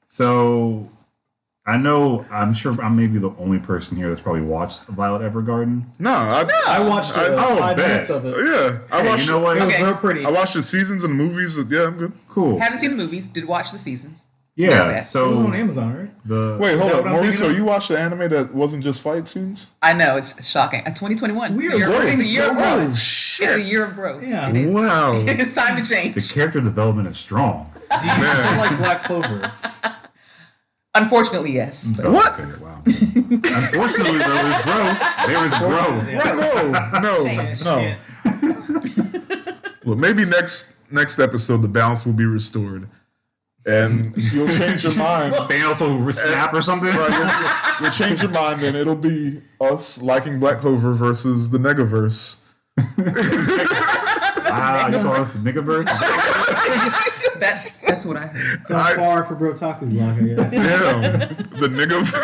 [SPEAKER 1] so I'm sure I'm maybe the only person here that's probably watched Violet Evergarden.
[SPEAKER 3] No,
[SPEAKER 2] I watched
[SPEAKER 1] oh,
[SPEAKER 2] 5
[SPEAKER 1] bet.
[SPEAKER 2] minutes of it.
[SPEAKER 3] Yeah, I
[SPEAKER 1] Hey,
[SPEAKER 3] watched.
[SPEAKER 1] you know what?
[SPEAKER 2] It was
[SPEAKER 4] Okay.
[SPEAKER 2] real pretty.
[SPEAKER 3] I watched the seasons and movies. Yeah, I'm good.
[SPEAKER 1] Cool.
[SPEAKER 4] Haven't seen the movies. Did watch the seasons. So there's
[SPEAKER 1] Yeah.
[SPEAKER 4] that.
[SPEAKER 2] It was on
[SPEAKER 1] So
[SPEAKER 2] Amazon, right?
[SPEAKER 1] the
[SPEAKER 3] Wait, hold
[SPEAKER 2] that
[SPEAKER 3] up,
[SPEAKER 2] what I'm thinking
[SPEAKER 3] Mauricio.
[SPEAKER 2] of?
[SPEAKER 3] You watched the anime that wasn't just fight scenes?
[SPEAKER 4] I know it's shocking. 2021.
[SPEAKER 2] We
[SPEAKER 4] It's
[SPEAKER 2] are
[SPEAKER 4] a year,
[SPEAKER 2] growing
[SPEAKER 4] it's a year
[SPEAKER 2] so
[SPEAKER 4] of growth.
[SPEAKER 2] much.
[SPEAKER 4] It's a year of growth.
[SPEAKER 2] Yeah.
[SPEAKER 4] It is.
[SPEAKER 3] Wow.
[SPEAKER 4] It's time to
[SPEAKER 1] the
[SPEAKER 4] change.
[SPEAKER 1] character development is strong.
[SPEAKER 2] Do you still like Black Clover?
[SPEAKER 4] Unfortunately, yes. But
[SPEAKER 3] What?
[SPEAKER 1] Okay, wow. Unfortunately, there was growth. There was growth.
[SPEAKER 2] Yeah.
[SPEAKER 3] No,
[SPEAKER 4] Change.
[SPEAKER 3] no. Well, maybe next episode the balance will be restored, and you'll change your mind.
[SPEAKER 1] Thanos will snap or something.
[SPEAKER 3] Right, you'll change your mind, and it'll be us liking Black Clover versus the Negaverse.
[SPEAKER 1] Wow, you call us the niggaverse?
[SPEAKER 4] that's what I heard.
[SPEAKER 2] It's on par for Brotaku Block, I guess.
[SPEAKER 3] Damn, the Negaverse.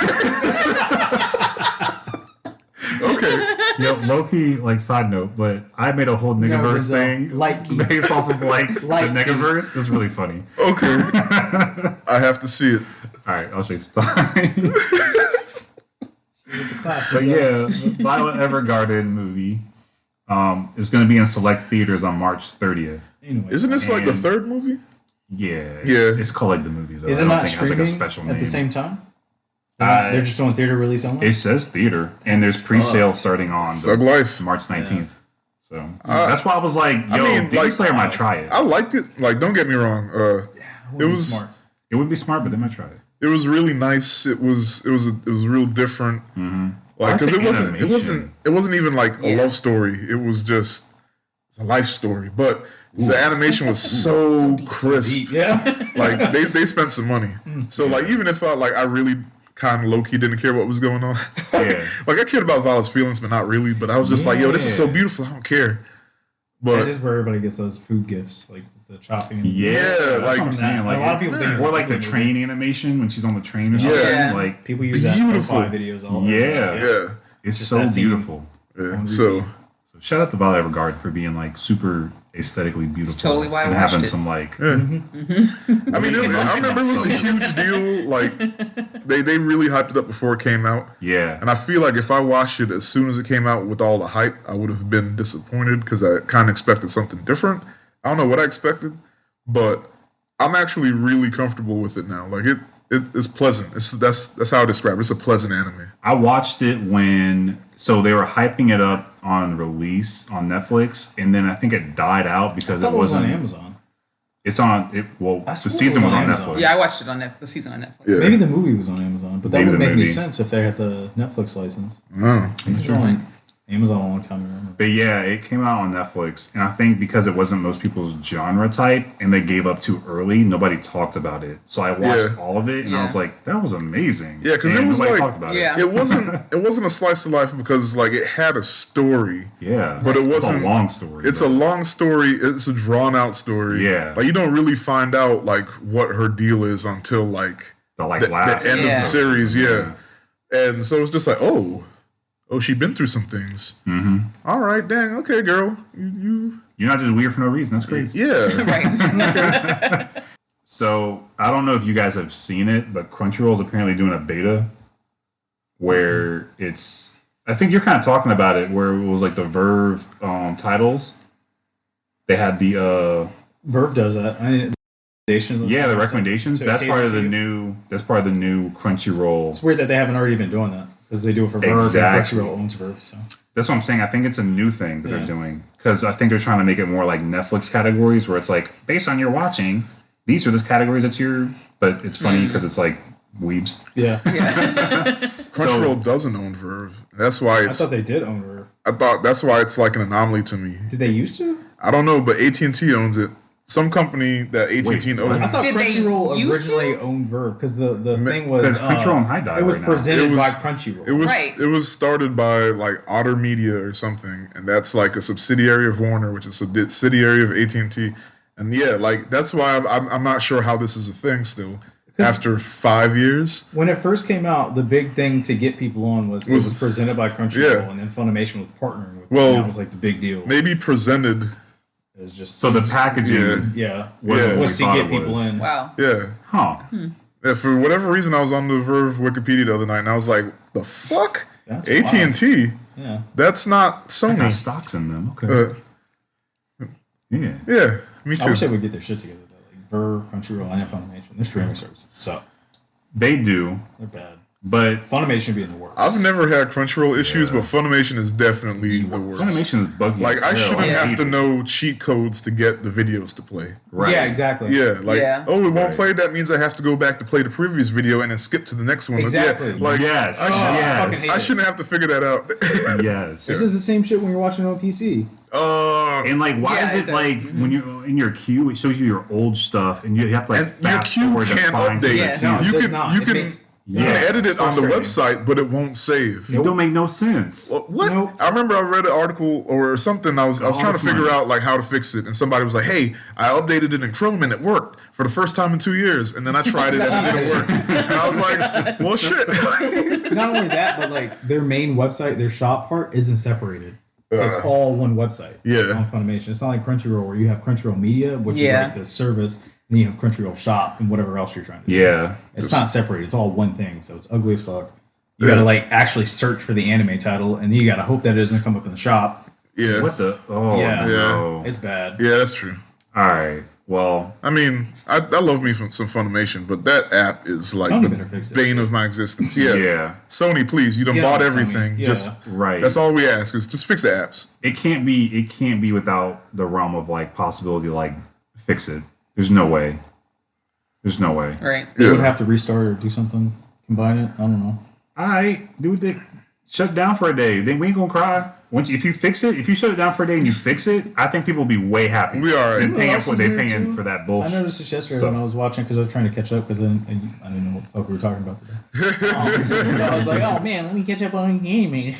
[SPEAKER 3] Okay.
[SPEAKER 1] Yo, low-key, like, side note, but I made a whole niggaverse thing
[SPEAKER 2] Light key.
[SPEAKER 1] based off of, like, the
[SPEAKER 2] Light key.
[SPEAKER 1] niggaverse. It's really funny.
[SPEAKER 3] Okay. I have to see it.
[SPEAKER 1] All right, I'll show you some time. But yeah, the Violet Evergarden movie is going to be in select theaters on March 30th.
[SPEAKER 2] Anyway,
[SPEAKER 3] Isn't this like the
[SPEAKER 1] And-
[SPEAKER 3] third movie?
[SPEAKER 1] Yeah,
[SPEAKER 3] Yeah.
[SPEAKER 1] it's called like the movie though.
[SPEAKER 2] is
[SPEAKER 1] I
[SPEAKER 2] it
[SPEAKER 1] don't
[SPEAKER 2] not
[SPEAKER 1] think it has,
[SPEAKER 2] streaming
[SPEAKER 1] like, a special
[SPEAKER 2] at
[SPEAKER 1] name.
[SPEAKER 2] the same time?
[SPEAKER 1] Uh,
[SPEAKER 2] They're just doing theater release only?
[SPEAKER 1] It says theater, and there's pre-sale starting on
[SPEAKER 3] Thug Life.
[SPEAKER 1] March 19th. So that's why I was like, yo, Demon
[SPEAKER 3] like,
[SPEAKER 1] Slayer might try it.
[SPEAKER 3] I liked it. Like, don't get me wrong. It was
[SPEAKER 2] smart.
[SPEAKER 1] It would be smart, but they might try it.
[SPEAKER 3] It was really nice. It was real different.
[SPEAKER 1] Mm-hmm.
[SPEAKER 3] Like, because
[SPEAKER 1] I like the
[SPEAKER 3] it wasn't even like a
[SPEAKER 4] Yeah.
[SPEAKER 3] love story. It was just a life story. But the animation was so crisp.
[SPEAKER 2] Yeah.
[SPEAKER 3] Like they spent some money. So like even if I really kind of low key didn't care what was going on.
[SPEAKER 1] Yeah.
[SPEAKER 3] Like I cared about Violet's feelings, but not really. But I was just like, yo, this is so
[SPEAKER 1] Yeah.
[SPEAKER 3] beautiful. I don't care.
[SPEAKER 2] That
[SPEAKER 3] But
[SPEAKER 2] is where everybody gets those food gifts, like the chopping. And
[SPEAKER 1] Yeah,
[SPEAKER 3] Yeah,
[SPEAKER 1] that's
[SPEAKER 3] like-
[SPEAKER 1] what I'm saying. Like,
[SPEAKER 2] a lot of people think it's
[SPEAKER 1] or
[SPEAKER 2] a
[SPEAKER 1] like the
[SPEAKER 2] movie.
[SPEAKER 1] train animation when she's on the train or something.
[SPEAKER 3] Yeah.
[SPEAKER 1] Like,
[SPEAKER 2] People use that
[SPEAKER 3] Beautiful.
[SPEAKER 2] for videos all the
[SPEAKER 1] Yeah.
[SPEAKER 2] time.
[SPEAKER 3] yeah,
[SPEAKER 1] it's
[SPEAKER 2] Just
[SPEAKER 1] so
[SPEAKER 2] that scene.
[SPEAKER 1] beautiful.
[SPEAKER 3] yeah. So
[SPEAKER 1] So shout out to Violet Evergarden for being like super aesthetically beautiful.
[SPEAKER 4] totally why I
[SPEAKER 1] and
[SPEAKER 4] watched
[SPEAKER 1] having
[SPEAKER 4] it.
[SPEAKER 1] some like
[SPEAKER 3] I mean, I remember it was a huge deal. Like they really hyped it up before it came out.
[SPEAKER 1] yeah.
[SPEAKER 3] And I feel like if I watched it as soon as it came out with all the hype, I would have been disappointed because I kind of expected something different. I don't know what I expected, but I'm actually really comfortable with it now. Like it's pleasant. That's how I describe it. It's a pleasant anime.
[SPEAKER 1] I watched it when they were hyping it up on release on Netflix, and then I think it died out because
[SPEAKER 2] I
[SPEAKER 1] it
[SPEAKER 2] thought it was
[SPEAKER 1] wasn't.
[SPEAKER 2] on Amazon.
[SPEAKER 1] It's on it. Well,
[SPEAKER 2] I
[SPEAKER 1] the
[SPEAKER 2] swore it
[SPEAKER 1] season
[SPEAKER 2] was
[SPEAKER 1] was
[SPEAKER 2] on
[SPEAKER 1] on
[SPEAKER 2] Amazon.
[SPEAKER 1] Netflix.
[SPEAKER 4] Yeah, I watched it on the season on Netflix.
[SPEAKER 3] Yeah.
[SPEAKER 2] Maybe the movie was on Amazon, but that
[SPEAKER 1] Maybe
[SPEAKER 2] wouldn't
[SPEAKER 1] the
[SPEAKER 2] make any
[SPEAKER 1] movie.
[SPEAKER 2] sense if they had the Netflix license.
[SPEAKER 3] Oh.
[SPEAKER 2] It was on Amazon a long time ago.
[SPEAKER 1] But yeah, it came out on Netflix, and I think because it wasn't most people's genre type, and they gave up too early, nobody talked about it. So I watched
[SPEAKER 3] Yeah.
[SPEAKER 1] all of it, and I
[SPEAKER 4] Yeah.
[SPEAKER 1] was like, "That was amazing."
[SPEAKER 3] Yeah, 'cause
[SPEAKER 1] And
[SPEAKER 3] it was
[SPEAKER 1] nobody
[SPEAKER 3] like-
[SPEAKER 1] talked about
[SPEAKER 4] Yeah.
[SPEAKER 3] It wasn't a slice of life because like it had a story.
[SPEAKER 1] it. Yeah,
[SPEAKER 3] But it
[SPEAKER 1] It's
[SPEAKER 3] wasn't
[SPEAKER 1] a long story.
[SPEAKER 3] It's
[SPEAKER 1] but-
[SPEAKER 3] a long story. It's a drawn out story.
[SPEAKER 1] Yeah.
[SPEAKER 3] Like you don't really find out like what her deal is until like
[SPEAKER 1] the like
[SPEAKER 3] the
[SPEAKER 1] last
[SPEAKER 3] end of
[SPEAKER 4] Yeah.
[SPEAKER 3] the series. Yeah. And so it's just like, oh, she been through some things.
[SPEAKER 1] Mm-hmm.
[SPEAKER 3] All right, dang, okay, girl, you
[SPEAKER 1] You're not just weird for no reason. That's crazy.
[SPEAKER 3] yeah.
[SPEAKER 4] Right.
[SPEAKER 1] So I don't know if you guys have seen it, but Crunchyroll is apparently doing a beta where it's. I think you're kind of talking about it, where it was like the Verve titles. They had the
[SPEAKER 2] Verve does that. recommendations.
[SPEAKER 1] Yeah, the recommendations.
[SPEAKER 2] So
[SPEAKER 1] That's part of the
[SPEAKER 2] you.
[SPEAKER 1] new. That's part of the new Crunchyroll.
[SPEAKER 2] It's weird that they haven't already been doing that because they do it for Verve
[SPEAKER 1] Exactly.
[SPEAKER 2] and Crunchyroll owns Verve. So
[SPEAKER 1] That's what I'm saying. I think it's a new thing that
[SPEAKER 2] Yeah.
[SPEAKER 1] they're doing because I think they're trying to make it more like Netflix categories, where it's like based on your watching, these are the categories that you're. But it's funny because it's like weebs.
[SPEAKER 2] yeah,
[SPEAKER 3] Crunchyroll doesn't own Verve. That's why
[SPEAKER 2] I
[SPEAKER 3] it's.
[SPEAKER 2] thought they did own Verve.
[SPEAKER 3] I thought that's why it's like an anomaly to me.
[SPEAKER 2] Did they used to?
[SPEAKER 3] I don't know, but AT&T owns it. Some company that AT&T
[SPEAKER 1] Wait,
[SPEAKER 3] owns.
[SPEAKER 1] what?
[SPEAKER 2] I thought
[SPEAKER 4] Did they
[SPEAKER 2] Crunchyroll
[SPEAKER 4] used to?
[SPEAKER 2] originally owned Verve because the thing was
[SPEAKER 1] Because Crunchyroll and High Dive
[SPEAKER 2] it was
[SPEAKER 1] right now.
[SPEAKER 2] presented
[SPEAKER 3] It was-
[SPEAKER 2] by Crunchyroll.
[SPEAKER 3] It was
[SPEAKER 4] Right.
[SPEAKER 3] started by like Otter Media or something, and that's like a subsidiary of Warner, which is a subsidiary of AT&T. And yeah, like that's why I'm not sure how this is a thing still after 5 years.
[SPEAKER 2] When it first came out, the big thing to get people on was it was presented by Crunchyroll,
[SPEAKER 3] Yeah.
[SPEAKER 2] and then Funimation was partnering with.
[SPEAKER 3] Well,
[SPEAKER 2] them. That was like the big deal.
[SPEAKER 3] Maybe presented.
[SPEAKER 2] It was just
[SPEAKER 1] So the packaging.
[SPEAKER 2] yeah
[SPEAKER 1] wasn't what we
[SPEAKER 2] was to
[SPEAKER 1] thought
[SPEAKER 2] get
[SPEAKER 1] it
[SPEAKER 2] people
[SPEAKER 1] was.
[SPEAKER 2] in.
[SPEAKER 4] Wow.
[SPEAKER 3] Yeah.
[SPEAKER 1] Huh.
[SPEAKER 3] Yeah, for whatever reason, I was on the Verve Wikipedia the other night, and I was like, "The fuck,
[SPEAKER 2] That's
[SPEAKER 3] AT&T?
[SPEAKER 2] Yeah,
[SPEAKER 3] That's not
[SPEAKER 1] They got
[SPEAKER 3] Sony."
[SPEAKER 1] stocks in them. Okay. Yeah.
[SPEAKER 3] Yeah, me
[SPEAKER 2] I wish they
[SPEAKER 3] too.
[SPEAKER 2] would get their shit together though. Like Verve, Crunchyroll, and Funimation. Their streaming services suck.
[SPEAKER 1] They do,
[SPEAKER 2] They're bad.
[SPEAKER 1] but
[SPEAKER 2] Funimation should be in the worst.
[SPEAKER 3] I've never had Crunchyroll issues,
[SPEAKER 1] Yeah.
[SPEAKER 3] but Funimation is definitely the worst.
[SPEAKER 1] Funimation is buggy.
[SPEAKER 3] Like
[SPEAKER 1] as
[SPEAKER 3] I
[SPEAKER 1] hell.
[SPEAKER 3] shouldn't
[SPEAKER 1] hate
[SPEAKER 3] have to
[SPEAKER 1] it.
[SPEAKER 3] know cheat codes to get the videos to play.
[SPEAKER 1] Right.
[SPEAKER 2] Yeah, exactly.
[SPEAKER 3] Yeah, like
[SPEAKER 4] Yeah.
[SPEAKER 3] oh, it won't
[SPEAKER 1] Right.
[SPEAKER 3] play. That means I have to go back to play the previous video and then skip to the next one.
[SPEAKER 2] Exactly.
[SPEAKER 3] Yeah, like
[SPEAKER 1] Yes.
[SPEAKER 2] I fucking
[SPEAKER 1] yes.
[SPEAKER 2] hate
[SPEAKER 3] I
[SPEAKER 2] it.
[SPEAKER 3] shouldn't have to figure that out.
[SPEAKER 1] Yes.
[SPEAKER 2] This is the same shit when you're watching it on PC.
[SPEAKER 1] And like, why
[SPEAKER 4] Yeah,
[SPEAKER 1] is
[SPEAKER 4] it
[SPEAKER 1] it
[SPEAKER 4] does.
[SPEAKER 1] like when you're in your queue, it shows you your old stuff, and you have to like
[SPEAKER 3] And your
[SPEAKER 1] fast
[SPEAKER 3] queue
[SPEAKER 1] forward to
[SPEAKER 3] can't
[SPEAKER 1] find
[SPEAKER 3] update.
[SPEAKER 4] Yes.
[SPEAKER 2] No, it
[SPEAKER 3] you
[SPEAKER 2] does
[SPEAKER 3] can
[SPEAKER 2] not.
[SPEAKER 3] you
[SPEAKER 2] It
[SPEAKER 3] can
[SPEAKER 2] makes-
[SPEAKER 3] you can
[SPEAKER 1] Yeah.
[SPEAKER 3] edit it on the
[SPEAKER 2] Frustrating.
[SPEAKER 3] website, but it won't save.
[SPEAKER 1] It don't make no sense.
[SPEAKER 3] What?
[SPEAKER 2] Nope.
[SPEAKER 3] I remember I read an article or something. I was trying to
[SPEAKER 1] Honestly.
[SPEAKER 3] figure out like how to fix it, and somebody was like, "Hey, I updated it in Chrome and it worked for the first time in 2 years." And then I tried it and it didn't work. And I was like, "Well, shit."
[SPEAKER 2] Not only that, but like their main website, their shop part isn't separated. So it's all one website.
[SPEAKER 3] Yeah.
[SPEAKER 2] On Funimation. It's not like Crunchyroll where you have Crunchyroll Media, which
[SPEAKER 4] Yeah.
[SPEAKER 2] is like the service, and then you have Crunchyroll Shop and whatever else you're trying to do.
[SPEAKER 1] Yeah.
[SPEAKER 2] It's not separated. It's all one thing. So it's ugly as fuck. You gotta like actually search for the anime title, and then you gotta hope that it doesn't come up in the shop.
[SPEAKER 3] Yeah.
[SPEAKER 1] What the? Oh
[SPEAKER 2] Yeah.
[SPEAKER 1] no.
[SPEAKER 2] It's bad.
[SPEAKER 3] Yeah, that's true.
[SPEAKER 1] All right. Well,
[SPEAKER 3] I mean, I love me some Funimation, but that app is like
[SPEAKER 2] Sony better fix
[SPEAKER 3] the
[SPEAKER 2] it.
[SPEAKER 3] bane of my existence. Yeah.
[SPEAKER 1] yeah.
[SPEAKER 3] Sony, please, you done
[SPEAKER 2] Get
[SPEAKER 3] bought
[SPEAKER 2] on it,
[SPEAKER 3] everything.
[SPEAKER 2] Sony. Yeah.
[SPEAKER 3] Just
[SPEAKER 1] Right.
[SPEAKER 3] that's all we ask is just fix the apps.
[SPEAKER 1] It can't be. It can't be without the realm of like possibility. To, like fix it. There's no way. There's no way.
[SPEAKER 4] Right.
[SPEAKER 2] They would
[SPEAKER 3] Yeah.
[SPEAKER 2] have to restart or do something, combine it. I don't know.
[SPEAKER 1] All right, dude. They shut down for a day. Then we ain't gonna cry. Once if you fix it, if you shut it down for a day and you fix it, I think people will be way happy.
[SPEAKER 3] We are.
[SPEAKER 1] Than
[SPEAKER 3] You know
[SPEAKER 1] paying
[SPEAKER 2] what else
[SPEAKER 1] for
[SPEAKER 2] is
[SPEAKER 1] they
[SPEAKER 2] weird,
[SPEAKER 1] paying
[SPEAKER 2] too?
[SPEAKER 1] for that
[SPEAKER 2] I
[SPEAKER 1] bullshit.
[SPEAKER 2] noticed this yesterday
[SPEAKER 1] stuff.
[SPEAKER 2] when I was watching because I was trying to catch up because I didn't know what the fuck we were talking about today. So I was like, oh man, let me catch up on anime.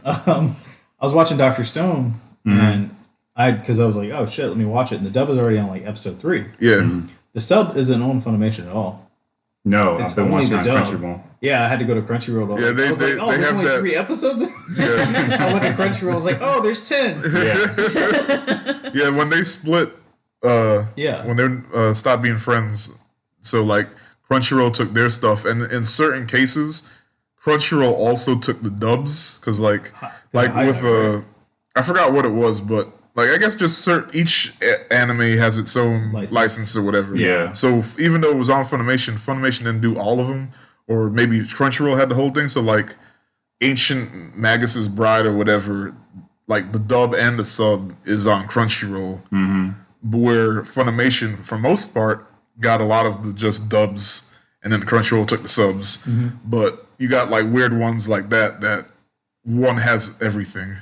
[SPEAKER 2] I was watching Dr. Stone and because I was like, oh shit, let me watch it. And the dub is already on like episode 3.
[SPEAKER 3] Yeah.
[SPEAKER 2] The sub isn't on Funimation at all.
[SPEAKER 1] No,
[SPEAKER 2] It's
[SPEAKER 1] I've been
[SPEAKER 2] only
[SPEAKER 1] watching
[SPEAKER 2] the
[SPEAKER 1] on
[SPEAKER 2] dub.
[SPEAKER 1] Crunchyroll.
[SPEAKER 2] Yeah, I had to go to Crunchyroll.
[SPEAKER 3] Yeah,
[SPEAKER 2] I was
[SPEAKER 3] they
[SPEAKER 2] like, oh,
[SPEAKER 3] have
[SPEAKER 2] there's only
[SPEAKER 3] that-
[SPEAKER 2] 3 episodes?
[SPEAKER 3] Yeah.
[SPEAKER 2] I went to Crunchyroll. I was like, oh, there's 10.
[SPEAKER 1] Yeah,
[SPEAKER 3] Yeah, when they split,
[SPEAKER 2] Yeah.
[SPEAKER 3] when they stopped being friends, so like Crunchyroll took their stuff, and in certain cases, Crunchyroll also took the dubs because like
[SPEAKER 2] High
[SPEAKER 3] with
[SPEAKER 2] Dive, right?
[SPEAKER 3] I forgot what it was, but like I guess just each anime has its own
[SPEAKER 2] License.
[SPEAKER 3] license or whatever.
[SPEAKER 1] Yeah.
[SPEAKER 3] So even though it was on Funimation, Funimation didn't do all of them, or maybe Crunchyroll had the whole thing. So like Ancient Magus's Bride or whatever, like the dub and the sub is on Crunchyroll, where Funimation, for most part, got a lot of the just dubs, and then Crunchyroll took the subs. But you got like weird ones like that one has everything.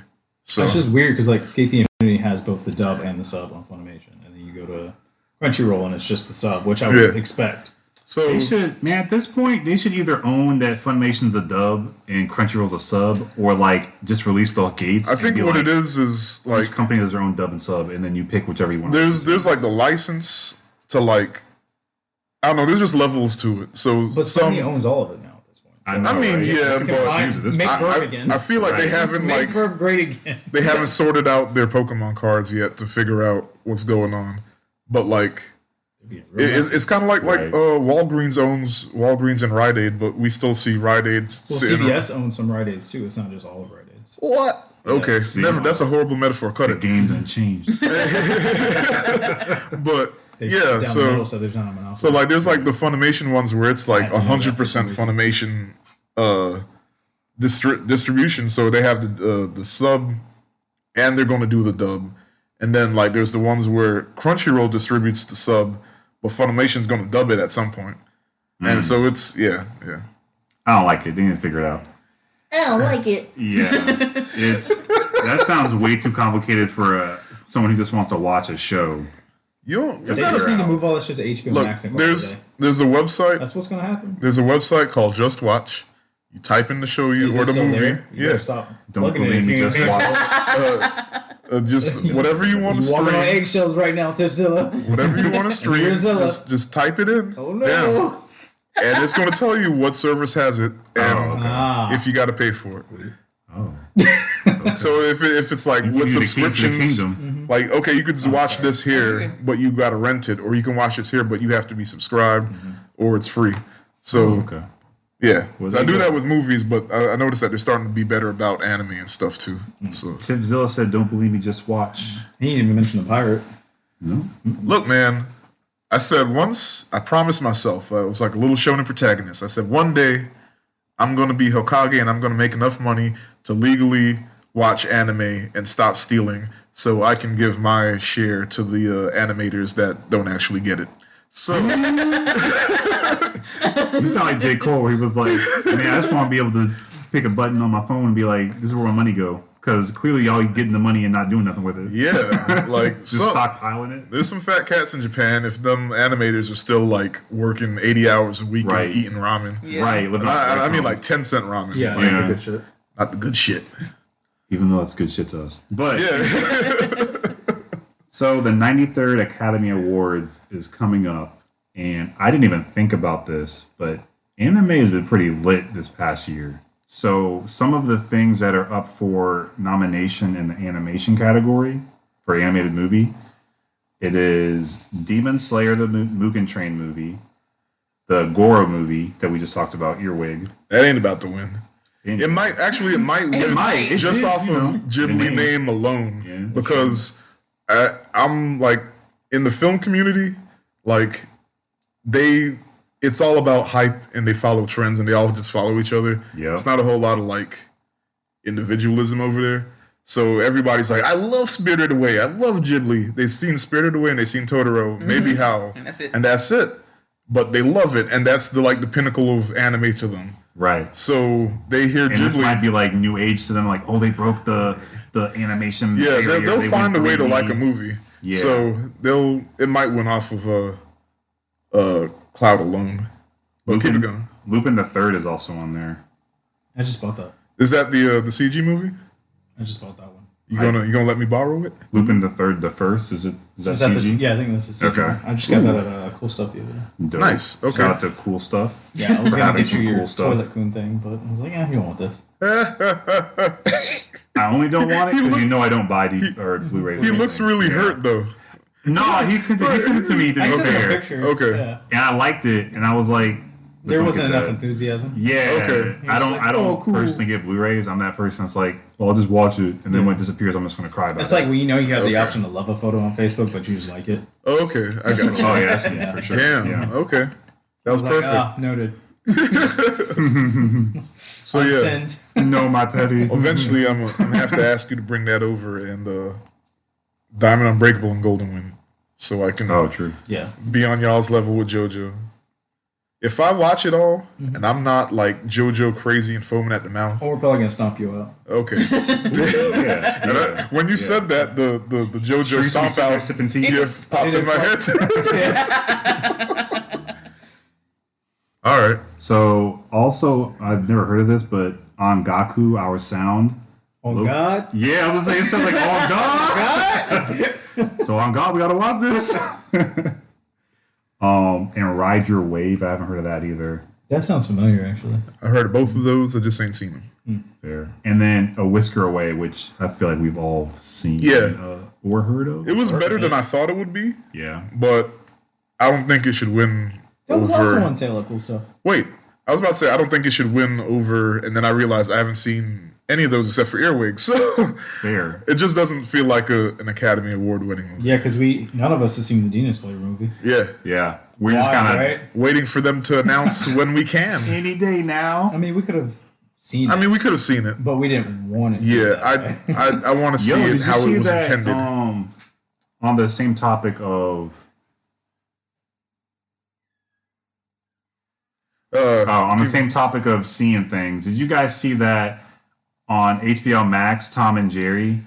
[SPEAKER 3] So
[SPEAKER 2] It's just weird because like Skate the Infinity has both the dub and the sub on Funimation, and then you go to Crunchyroll and it's just the sub, which I would
[SPEAKER 3] Yeah.
[SPEAKER 2] expect.
[SPEAKER 3] so
[SPEAKER 1] they should. Man, at this point, they should either own that Funimation's a dub and Crunchyroll's a sub, or like just release the gates.
[SPEAKER 3] I think
[SPEAKER 1] and be
[SPEAKER 3] what
[SPEAKER 1] like,
[SPEAKER 3] it is
[SPEAKER 1] each
[SPEAKER 3] like
[SPEAKER 1] company has their own dub and sub, and then you pick whichever you want. to listen
[SPEAKER 3] there's like the license to like I don't know. There's just levels to it. So
[SPEAKER 2] But
[SPEAKER 3] some
[SPEAKER 2] Sony owns all of it now at this point.
[SPEAKER 1] I
[SPEAKER 2] So
[SPEAKER 1] know,
[SPEAKER 3] I mean,
[SPEAKER 1] right?
[SPEAKER 3] yeah,
[SPEAKER 1] You
[SPEAKER 3] but
[SPEAKER 1] can choose at this
[SPEAKER 2] make
[SPEAKER 1] point.
[SPEAKER 2] Verve again.
[SPEAKER 3] I feel like they
[SPEAKER 1] Right.
[SPEAKER 3] haven't
[SPEAKER 2] Make
[SPEAKER 3] like
[SPEAKER 2] Verve great again.
[SPEAKER 3] they haven't sorted out their Pokemon cards yet to figure out what's going on. But like it's kind of like
[SPEAKER 1] Right.
[SPEAKER 3] Walgreens owns Walgreens and Rite Aid, but we still see Rite Aid
[SPEAKER 2] Well,
[SPEAKER 3] sitting
[SPEAKER 2] CVS owns some Rite Aids too. It's not just all of Rite Aids.
[SPEAKER 3] What? Okay,
[SPEAKER 1] see,
[SPEAKER 3] never. That's a horrible metaphor. Cut
[SPEAKER 1] The
[SPEAKER 3] it.
[SPEAKER 1] game done changed.
[SPEAKER 3] But Yeah,
[SPEAKER 2] down
[SPEAKER 3] so-
[SPEAKER 2] the middle, so there's not a monopoly.
[SPEAKER 3] So like there's like the Funimation ones where it's like
[SPEAKER 2] I had to know that
[SPEAKER 3] 100%
[SPEAKER 2] for some reason.
[SPEAKER 3] Funimation distribution. So they have the sub, and they're going to do the dub. And then like there's the ones where Crunchyroll distributes the sub, but Funimation's going to dub it at some point. And so it's yeah.
[SPEAKER 1] I don't like it. They need to figure it out.
[SPEAKER 5] I don't like it.
[SPEAKER 1] Yeah, that sounds way too complicated for someone who just wants to watch a show.
[SPEAKER 3] You don't.
[SPEAKER 2] They
[SPEAKER 1] figure
[SPEAKER 2] just need to
[SPEAKER 1] out.
[SPEAKER 2] move all this shit to HBO
[SPEAKER 3] Look,
[SPEAKER 2] Max and call it a
[SPEAKER 3] there's
[SPEAKER 2] day.
[SPEAKER 3] there's a website.
[SPEAKER 2] That's what's gonna happen.
[SPEAKER 3] There's a website called Just Watch. You type in the show
[SPEAKER 2] Is
[SPEAKER 3] or
[SPEAKER 2] it
[SPEAKER 3] the
[SPEAKER 2] still
[SPEAKER 3] movie.
[SPEAKER 2] there? You better
[SPEAKER 3] Yeah.
[SPEAKER 2] stop
[SPEAKER 1] Don't
[SPEAKER 2] plugging it
[SPEAKER 1] believe
[SPEAKER 2] if
[SPEAKER 1] me,
[SPEAKER 2] you
[SPEAKER 1] just
[SPEAKER 2] ain't
[SPEAKER 1] watch.
[SPEAKER 3] Just whatever you want to
[SPEAKER 2] You walking on
[SPEAKER 3] stream.
[SPEAKER 2] eggshells right now, Tipzilla.
[SPEAKER 3] Whatever you want to stream.
[SPEAKER 2] You're Zilla.
[SPEAKER 3] Just type it in.
[SPEAKER 2] Oh no.
[SPEAKER 3] Down. And it's going to tell you what service has it and
[SPEAKER 1] Oh, okay.
[SPEAKER 2] Ah.
[SPEAKER 3] if you got to pay for it.
[SPEAKER 1] Oh,
[SPEAKER 3] So if it's like
[SPEAKER 1] give
[SPEAKER 3] with
[SPEAKER 1] you the keys to the
[SPEAKER 3] subscriptions,
[SPEAKER 1] kingdom.
[SPEAKER 3] like okay, you could just watch
[SPEAKER 4] sorry.
[SPEAKER 3] this here,
[SPEAKER 4] Okay.
[SPEAKER 3] but you got to rent it, or you can watch this here, but you have to be subscribed, or it's free. So
[SPEAKER 1] Oh, okay.
[SPEAKER 3] yeah,
[SPEAKER 1] Well,
[SPEAKER 3] so I
[SPEAKER 1] there
[SPEAKER 3] do
[SPEAKER 1] you go.
[SPEAKER 3] that with movies, but I noticed that they're starting to be better about anime and stuff too. So
[SPEAKER 1] Tipzilla said, "Don't believe me, just watch."
[SPEAKER 2] He didn't even mention the pirate.
[SPEAKER 1] No,
[SPEAKER 3] look, man, I said once, I promised myself, I was like a little shonen protagonist. I said one day I'm going to be Hokage and I'm going to make enough money to legally watch anime and stop stealing so I can give my share to the animators that don't actually get it. So,
[SPEAKER 1] you sound like J. Cole, where he was like, "Man, I just want to be able to pick a button on my phone and be like, this is where my money go." Because clearly, y'all getting the money and not doing nothing with it.
[SPEAKER 3] yeah, like
[SPEAKER 1] Just
[SPEAKER 3] so,
[SPEAKER 1] stockpiling it.
[SPEAKER 3] there's some fat cats in Japan if them animators are still like working 80 hours a week
[SPEAKER 1] Right.
[SPEAKER 3] and eating ramen.
[SPEAKER 4] Yeah.
[SPEAKER 1] Right. living off
[SPEAKER 3] I mean
[SPEAKER 1] breadcrumbs.
[SPEAKER 3] like 10-cent ramen.
[SPEAKER 2] Yeah,
[SPEAKER 3] Like,
[SPEAKER 1] Yeah.
[SPEAKER 2] like the good shit.
[SPEAKER 3] not the good shit.
[SPEAKER 1] even though that's good shit to us. But
[SPEAKER 3] Yeah.
[SPEAKER 1] so the 93rd Academy Awards is coming up, and I didn't even think about this, but anime has been pretty lit this past year. So some of the things that are up for nomination in the animation category for animated movie, it is Demon Slayer, the Mugen Train movie, the Goro movie that we just talked about, Earwig.
[SPEAKER 3] That ain't about to win. It might win
[SPEAKER 4] might. It
[SPEAKER 3] just
[SPEAKER 1] did,
[SPEAKER 3] off
[SPEAKER 1] you know,
[SPEAKER 3] of Ghibli
[SPEAKER 1] the name.
[SPEAKER 3] name alone.
[SPEAKER 1] Yeah,
[SPEAKER 3] Because I'm like in the film community, like it's all about hype and they follow trends and they all just follow each other.
[SPEAKER 1] Yeah.
[SPEAKER 3] It's not a whole lot of like individualism over there. So everybody's like, I love Spirited Away. I love Ghibli. They've seen Spirited Away and they've seen Totoro, maybe Howl.
[SPEAKER 4] And that's it.
[SPEAKER 3] And that's it. But they love it, and that's the pinnacle of anime to them.
[SPEAKER 1] Right.
[SPEAKER 3] So they hear
[SPEAKER 1] And this
[SPEAKER 3] Ghibli.
[SPEAKER 1] might be like new age to them, like, oh, they broke the animation.
[SPEAKER 3] Yeah,
[SPEAKER 1] barrier.
[SPEAKER 3] they'll
[SPEAKER 1] They
[SPEAKER 3] find a
[SPEAKER 1] went
[SPEAKER 3] way to
[SPEAKER 1] 3D.
[SPEAKER 3] like a movie.
[SPEAKER 1] Yeah.
[SPEAKER 3] So it might win off of Cloud alone. But keep it going.
[SPEAKER 1] Lupin the Third is also on there.
[SPEAKER 2] I just bought that.
[SPEAKER 3] Is that the CG movie?
[SPEAKER 2] I just bought that one.
[SPEAKER 3] You gonna let me borrow it?
[SPEAKER 1] Lupin the Third, the first, is that
[SPEAKER 2] Is that
[SPEAKER 1] CG?
[SPEAKER 2] yeah, I think this is CG.
[SPEAKER 1] Okay.
[SPEAKER 2] I just got that at Cool Stuff the other day.
[SPEAKER 1] Dope.
[SPEAKER 3] Nice, okay.
[SPEAKER 1] Shout out to Cool Stuff.
[SPEAKER 2] Yeah, I was
[SPEAKER 1] For
[SPEAKER 2] gonna
[SPEAKER 1] having
[SPEAKER 2] get you
[SPEAKER 1] some
[SPEAKER 2] your
[SPEAKER 1] cool stuff.
[SPEAKER 2] toilet coon thing, but I was like, yeah, you don't want this.
[SPEAKER 1] I only don't want it because you know I don't buy or Blu-ray.
[SPEAKER 3] He looks really hurt though.
[SPEAKER 1] No, he sent it to me to
[SPEAKER 2] I
[SPEAKER 1] be
[SPEAKER 2] sent him a
[SPEAKER 1] fair,
[SPEAKER 2] picture.
[SPEAKER 3] Okay.
[SPEAKER 2] Yeah.
[SPEAKER 1] and I liked it, and I was like,
[SPEAKER 2] There
[SPEAKER 1] "Don't
[SPEAKER 2] wasn't
[SPEAKER 1] get
[SPEAKER 2] enough
[SPEAKER 1] that."
[SPEAKER 2] enthusiasm.
[SPEAKER 1] Yeah.
[SPEAKER 3] Okay.
[SPEAKER 1] I don't.
[SPEAKER 2] like,
[SPEAKER 1] I don't
[SPEAKER 2] "Oh, cool."
[SPEAKER 1] personally get Blu-rays. I'm that person that's like, well, I'll just watch it, and then when it disappears, I'm just gonna cry about
[SPEAKER 2] It's
[SPEAKER 1] it.
[SPEAKER 2] like when you know you have the
[SPEAKER 3] Okay.
[SPEAKER 2] option to love a photo on Facebook, but you just like it.
[SPEAKER 3] Okay, I got you.
[SPEAKER 1] Oh yeah, that's me
[SPEAKER 2] Yeah.
[SPEAKER 1] for sure.
[SPEAKER 3] Damn.
[SPEAKER 1] Yeah.
[SPEAKER 3] Okay, that was
[SPEAKER 2] Like,
[SPEAKER 3] perfect.
[SPEAKER 2] ah, noted.
[SPEAKER 3] So yeah,
[SPEAKER 2] Unsend.
[SPEAKER 1] No, my petty.
[SPEAKER 3] eventually I'm gonna have to ask you to bring that over and Diamond Unbreakable and Golden Wind, so I can
[SPEAKER 1] Oh, true.
[SPEAKER 2] Yeah.
[SPEAKER 3] be on y'all's level with JoJo. If I watch it all and I'm not like JoJo crazy and foaming at the mouth,
[SPEAKER 2] Or we're probably gonna stomp you out.
[SPEAKER 3] okay.
[SPEAKER 1] Yeah.
[SPEAKER 3] And when you said that, the JoJo stomp out
[SPEAKER 1] sipping tea.
[SPEAKER 3] gift popped in my head.
[SPEAKER 2] Yeah.
[SPEAKER 3] All right.
[SPEAKER 1] So also, I've never heard of this, but on Gaku, Our Sound.
[SPEAKER 2] Oh
[SPEAKER 1] Look.
[SPEAKER 2] God.
[SPEAKER 1] Yeah, I was gonna say it sounds like on God. So on God, we gotta watch this. And Ride Your Wave. I haven't heard of that either.
[SPEAKER 2] That sounds familiar, actually.
[SPEAKER 3] I heard of both of those. I just ain't seen them.
[SPEAKER 1] Fair. And then A Whisker Away, which I feel like we've all seen or heard of.
[SPEAKER 3] It was better than I thought it would be,
[SPEAKER 1] Yeah.
[SPEAKER 3] but I don't think it should win
[SPEAKER 2] That was also
[SPEAKER 3] over.
[SPEAKER 2] on sale at Cool Stuff.
[SPEAKER 3] Wait, I was about to say I don't think it should win over, and then I realized I haven't seen any of those except for Earwig. So
[SPEAKER 1] Fair.
[SPEAKER 3] it just doesn't feel like an Academy Award winning movie.
[SPEAKER 2] Yeah, because none of us have seen the Demon Slayer movie.
[SPEAKER 3] Yeah.
[SPEAKER 1] Yeah. We're just kind of
[SPEAKER 2] right?
[SPEAKER 3] Waiting for them to announce when we can.
[SPEAKER 1] any day now.
[SPEAKER 2] I mean, we could have seen it.
[SPEAKER 3] I mean, we could have seen it.
[SPEAKER 2] But we didn't want to see it.
[SPEAKER 3] Yeah, I want to see
[SPEAKER 1] Yo,
[SPEAKER 3] it
[SPEAKER 1] did you
[SPEAKER 3] how
[SPEAKER 1] see
[SPEAKER 3] it was
[SPEAKER 1] that,
[SPEAKER 3] intended.
[SPEAKER 1] On the same topic of on the same topic of seeing things, did you guys see that on HBO Max, Tom and Jerry?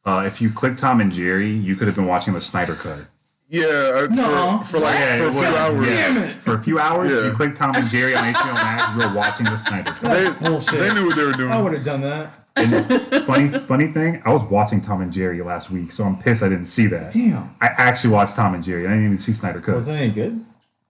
[SPEAKER 1] If you click Tom and Jerry, you could have been watching the Snyder Cut.
[SPEAKER 3] Yeah,
[SPEAKER 2] No.
[SPEAKER 3] for like for a few hours.
[SPEAKER 1] Yes, for a few hours,
[SPEAKER 3] Yeah.
[SPEAKER 1] you click Tom and Jerry on HBO Max, you were watching the Snyder Cut.
[SPEAKER 2] That's bullshit.
[SPEAKER 3] They knew what they were doing.
[SPEAKER 2] I would have done that.
[SPEAKER 1] And funny thing, I was watching Tom and Jerry last week, so I'm pissed I didn't see that.
[SPEAKER 2] Damn.
[SPEAKER 1] I actually watched Tom and Jerry. I didn't even see Snyder Cut.
[SPEAKER 2] Was it any good?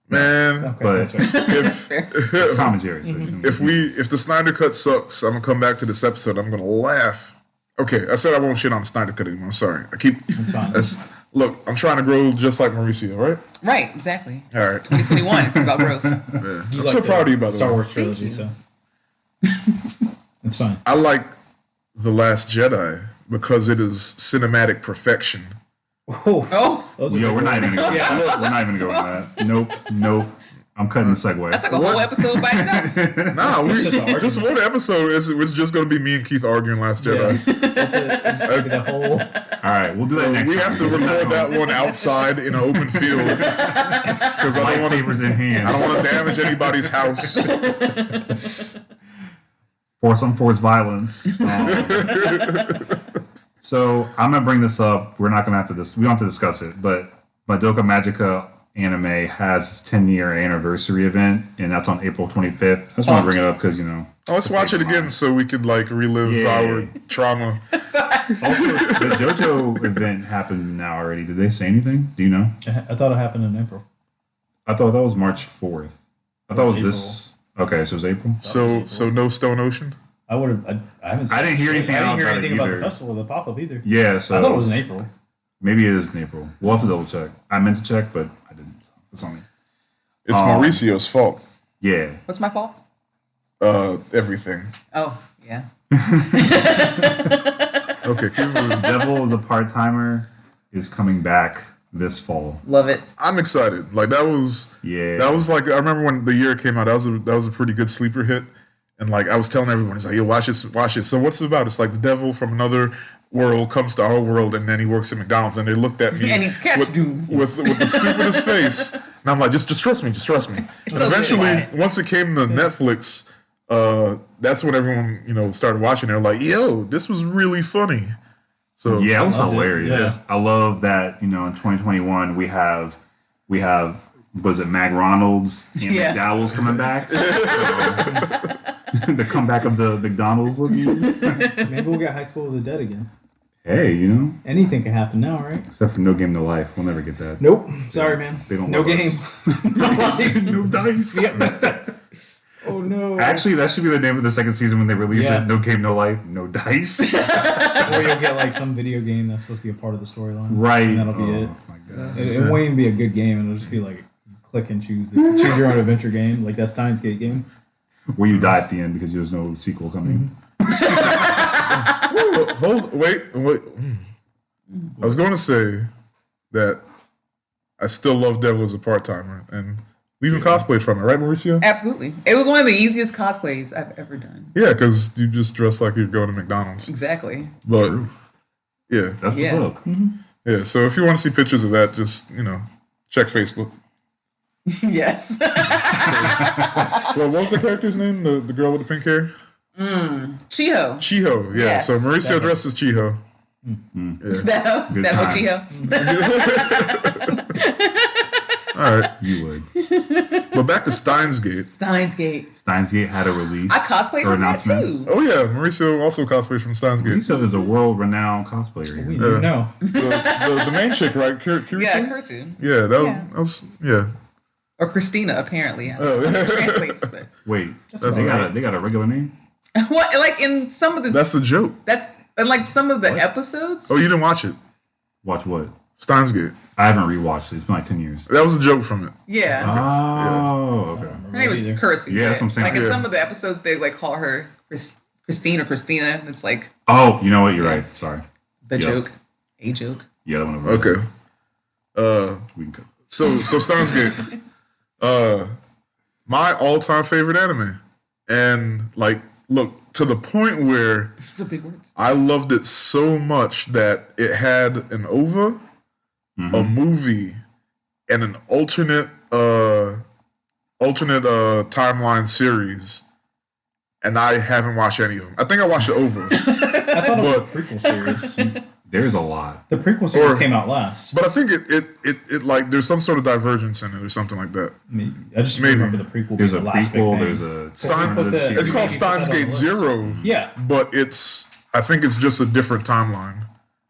[SPEAKER 3] Man,
[SPEAKER 2] Okay,
[SPEAKER 1] But-
[SPEAKER 2] that's right.
[SPEAKER 3] if
[SPEAKER 1] It's Tom and Jerry. So you know.
[SPEAKER 3] if the Snyder Cut sucks, I'm gonna come back to this episode. I'm gonna laugh. Okay, I said I won't shit on the Snyder Cut anymore. Sorry,
[SPEAKER 2] That's fine.
[SPEAKER 3] Look. I'm trying to grow just like Mauricio, right?
[SPEAKER 4] Right, exactly.
[SPEAKER 3] All right.
[SPEAKER 4] 2021. It's about growth.
[SPEAKER 3] Yeah.
[SPEAKER 2] You
[SPEAKER 3] I'm
[SPEAKER 2] like
[SPEAKER 3] so
[SPEAKER 2] the
[SPEAKER 3] proud of you, by the
[SPEAKER 2] Star
[SPEAKER 3] way.
[SPEAKER 2] Wars trilogy, so it's fine.
[SPEAKER 3] I like The Last Jedi because it is cinematic perfection.
[SPEAKER 2] Oh,
[SPEAKER 4] Oh,
[SPEAKER 2] those are
[SPEAKER 1] Yo,
[SPEAKER 2] big
[SPEAKER 1] we're not even
[SPEAKER 2] words.
[SPEAKER 1] gonna go.
[SPEAKER 2] Yeah.
[SPEAKER 1] We're not even gonna go into that. Nope. I'm cutting the segue.
[SPEAKER 4] that's like a whole episode by itself.
[SPEAKER 3] Nah,
[SPEAKER 2] It's just an
[SPEAKER 3] this
[SPEAKER 2] argument.
[SPEAKER 3] one episode was just going to be me and Keith arguing Last
[SPEAKER 2] Yeah.
[SPEAKER 3] Jedi.
[SPEAKER 2] That's it. Just give me the whole.
[SPEAKER 1] All right, we'll do that next
[SPEAKER 3] We
[SPEAKER 1] time.
[SPEAKER 3] have to record that one outside in an open field because I don't want
[SPEAKER 1] Lightsabers in hand.
[SPEAKER 3] I don't want to damage anybody's house.
[SPEAKER 1] Force on force violence. So I'm gonna bring this up. We're not gonna have to we don't have to discuss it, but Madoka Magica Anime has its 10-year anniversary event, and that's on April 25th. I just want to bring it up because
[SPEAKER 3] Let's watch it again so we could like relive
[SPEAKER 1] Yeah.
[SPEAKER 3] our trauma.
[SPEAKER 1] Also, the JoJo event happened now already. Did they say anything? Do you know?
[SPEAKER 2] I thought it happened in April.
[SPEAKER 1] I thought that was March 4th. I thought it was
[SPEAKER 2] April.
[SPEAKER 1] this. Okay, so it was April.
[SPEAKER 3] So no Stone Ocean.
[SPEAKER 2] I would have. I haven't.
[SPEAKER 1] I didn't hear anything
[SPEAKER 2] I didn't hear
[SPEAKER 1] about it
[SPEAKER 2] anything about
[SPEAKER 1] either.
[SPEAKER 2] the festival, the pop up either.
[SPEAKER 1] Yeah, so
[SPEAKER 2] I thought it was in April.
[SPEAKER 1] maybe it is in April. We'll have to double check. I meant to check, but I didn't. So it's on me.
[SPEAKER 3] It's Mauricio's fault.
[SPEAKER 1] Yeah.
[SPEAKER 4] What's my fault?
[SPEAKER 3] Everything.
[SPEAKER 4] Oh, yeah.
[SPEAKER 3] Okay, keep moving.
[SPEAKER 1] Devil is a part timer is coming back this fall.
[SPEAKER 4] Love it.
[SPEAKER 3] I'm excited. Like that was like I remember when the year came out. That was a pretty good sleeper hit. And like I was telling everyone, it's like, yo, watch this. So what's it about? It's like the devil from another world comes to our world, and then he works at McDonald's. And they looked at me
[SPEAKER 4] And eats cat
[SPEAKER 3] with,
[SPEAKER 4] stew.
[SPEAKER 3] with the stupidest face, and I'm like, just trust me, just trust me. And
[SPEAKER 4] okay,
[SPEAKER 3] eventually,
[SPEAKER 4] Wyatt.
[SPEAKER 3] once it came to Netflix, that's when everyone started watching. They're like, yo, this was really funny. So
[SPEAKER 1] Yeah, it was
[SPEAKER 2] loved it.
[SPEAKER 1] hilarious.
[SPEAKER 2] Yeah.
[SPEAKER 1] I love that, in 2021 we have was it McDonald's and
[SPEAKER 4] Yeah.
[SPEAKER 1] McDowell's coming back? So, the comeback of the McDonald's reviews.
[SPEAKER 2] Maybe we'll get High School of the Dead again.
[SPEAKER 1] Hey,
[SPEAKER 2] Anything can happen now, right?
[SPEAKER 1] except for No Game No Life. We'll never get that.
[SPEAKER 2] Nope. Sorry, man.
[SPEAKER 1] They don't
[SPEAKER 2] No
[SPEAKER 1] love
[SPEAKER 2] game.
[SPEAKER 1] us. No dice.
[SPEAKER 2] Oh no.
[SPEAKER 1] Actually, that should be the name of the second season when they release
[SPEAKER 2] Yeah.
[SPEAKER 1] it. No Game No Life, No Dice.
[SPEAKER 2] Or you'll get like some video game that's supposed to be a part of the storyline.
[SPEAKER 1] Right.
[SPEAKER 2] And that'll be it.
[SPEAKER 1] Oh my god.
[SPEAKER 2] It won't even be a good game. It'll just be like click and choose. Choose your own adventure game, like that Steins Gate game.
[SPEAKER 1] Where you die at the end because there's no sequel coming.
[SPEAKER 3] wait. I was going to say that I still love Devil as a part timer, and we even cosplayed from it, right, Mauricio?
[SPEAKER 4] Absolutely. It was one of the easiest cosplays I've ever done.
[SPEAKER 3] Yeah, because you just dress like you're going to McDonald's.
[SPEAKER 4] Exactly.
[SPEAKER 3] But yeah,
[SPEAKER 1] That's
[SPEAKER 4] Yeah.
[SPEAKER 1] what's up.
[SPEAKER 3] yeah. So if you want to see pictures of that, just check Facebook.
[SPEAKER 4] Yes.
[SPEAKER 3] Well, what was the character's name? The girl with the pink hair?
[SPEAKER 4] Chiho.
[SPEAKER 3] Chiho. Yeah.
[SPEAKER 4] Yes.
[SPEAKER 3] So Mauricio
[SPEAKER 2] Definitely.
[SPEAKER 3] dresses Chiho.
[SPEAKER 4] That
[SPEAKER 1] Good
[SPEAKER 4] Chiho.
[SPEAKER 3] All right.
[SPEAKER 1] You would.
[SPEAKER 3] But back to Steins Gate.
[SPEAKER 4] Steins Gate.
[SPEAKER 1] Steins Gate had a release.
[SPEAKER 4] I cosplayed
[SPEAKER 1] or
[SPEAKER 4] from that
[SPEAKER 1] announcements.
[SPEAKER 4] too.
[SPEAKER 3] Oh yeah, Mauricio also cosplays from Steins Gate.
[SPEAKER 1] Lisa is a world-renowned cosplayer.
[SPEAKER 2] We
[SPEAKER 1] Here.
[SPEAKER 2] do know.
[SPEAKER 3] The main chick, right? Kirsten?
[SPEAKER 4] Yeah, Kursu.
[SPEAKER 3] Yeah, that
[SPEAKER 4] Yeah.
[SPEAKER 3] was yeah.
[SPEAKER 4] Or Christina, apparently.
[SPEAKER 3] Oh.
[SPEAKER 4] It translates, but
[SPEAKER 1] Wait,
[SPEAKER 2] That's
[SPEAKER 1] they got
[SPEAKER 2] alright.
[SPEAKER 1] they got a regular name?
[SPEAKER 4] what? Like in some of the
[SPEAKER 3] That's the joke.
[SPEAKER 4] in like some of the episodes.
[SPEAKER 3] Oh, you didn't watch it?
[SPEAKER 1] Watch what?
[SPEAKER 3] Steins Gate.
[SPEAKER 1] I haven't rewatched it. It's been like 10 years.
[SPEAKER 3] That was a joke from it.
[SPEAKER 4] Yeah.
[SPEAKER 1] Oh, okay.
[SPEAKER 4] Her name was
[SPEAKER 2] Either.
[SPEAKER 4] Kursu.
[SPEAKER 1] Yeah, that's what I'm saying.
[SPEAKER 4] Like in
[SPEAKER 3] Yeah.
[SPEAKER 4] some of the episodes, they like call her Christine or Christina. It's like
[SPEAKER 1] Oh, you know what? You're right. Sorry.
[SPEAKER 4] the
[SPEAKER 1] Yep.
[SPEAKER 4] joke, a joke.
[SPEAKER 1] Yeah, that one over.
[SPEAKER 3] Okay.
[SPEAKER 1] We can go.
[SPEAKER 3] So Steins Gate. My all-time favorite anime, and like, look to the point where
[SPEAKER 4] It's a big word.
[SPEAKER 3] I loved it so much that it had an OVA, a movie, and an alternate timeline series, and I haven't watched any of them. I think I watched the OVA,
[SPEAKER 2] I thought it was a prequel series.
[SPEAKER 1] There's a lot.
[SPEAKER 2] The prequel series came out last.
[SPEAKER 3] but I think it like there's some sort of divergence in it or something like that.
[SPEAKER 2] I just
[SPEAKER 3] Maybe.
[SPEAKER 2] remember the prequel.
[SPEAKER 1] There's
[SPEAKER 2] being
[SPEAKER 1] a
[SPEAKER 2] the last big
[SPEAKER 1] prequel.
[SPEAKER 2] thing.
[SPEAKER 1] There's a
[SPEAKER 3] Stein-
[SPEAKER 1] alternative
[SPEAKER 2] It's
[SPEAKER 3] It's
[SPEAKER 1] series.
[SPEAKER 3] called
[SPEAKER 2] Maybe put that
[SPEAKER 3] Steins
[SPEAKER 2] on the
[SPEAKER 3] Gate
[SPEAKER 2] list.
[SPEAKER 3] Zero,
[SPEAKER 2] Yeah,
[SPEAKER 3] but I think it's just a different timeline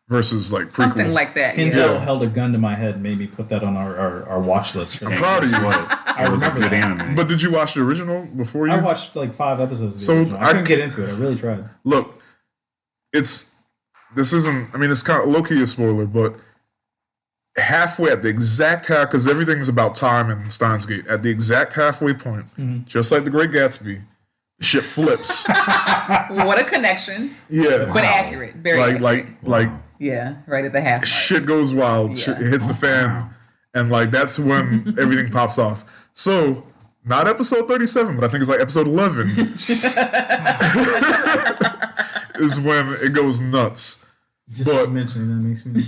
[SPEAKER 3] versus like prequel.
[SPEAKER 4] Something like that.
[SPEAKER 2] Kenzo
[SPEAKER 4] Yeah.
[SPEAKER 3] Yeah.
[SPEAKER 2] held a gun to my head, and made me put that on our watch list. For
[SPEAKER 3] I'm proud of
[SPEAKER 1] Guess
[SPEAKER 3] you.
[SPEAKER 1] what?
[SPEAKER 2] I
[SPEAKER 1] It was a
[SPEAKER 2] remember
[SPEAKER 1] good
[SPEAKER 2] that.
[SPEAKER 1] anime.
[SPEAKER 3] But did you watch the original before you?
[SPEAKER 2] I watched like 5 episodes of the
[SPEAKER 3] So
[SPEAKER 2] original. I
[SPEAKER 3] I-
[SPEAKER 2] couldn't get into it. I really tried.
[SPEAKER 3] Look, this isn't. I mean, it's kind of low key a spoiler, but halfway at the exact half, because everything's about time in Steins Gate. At the exact halfway point, just like The Great Gatsby, shit flips.
[SPEAKER 4] What a connection,
[SPEAKER 3] Yeah,
[SPEAKER 4] but accurate. Very
[SPEAKER 3] like
[SPEAKER 4] accurate. Yeah, right at the half mark.
[SPEAKER 3] shit goes wild.
[SPEAKER 4] Yeah.
[SPEAKER 3] Shit hits the fan, and like that's when everything pops off. So. Not episode 37, but I think it's like episode 11 is when it goes nuts.
[SPEAKER 2] Just
[SPEAKER 3] But-
[SPEAKER 2] mentioning that makes me.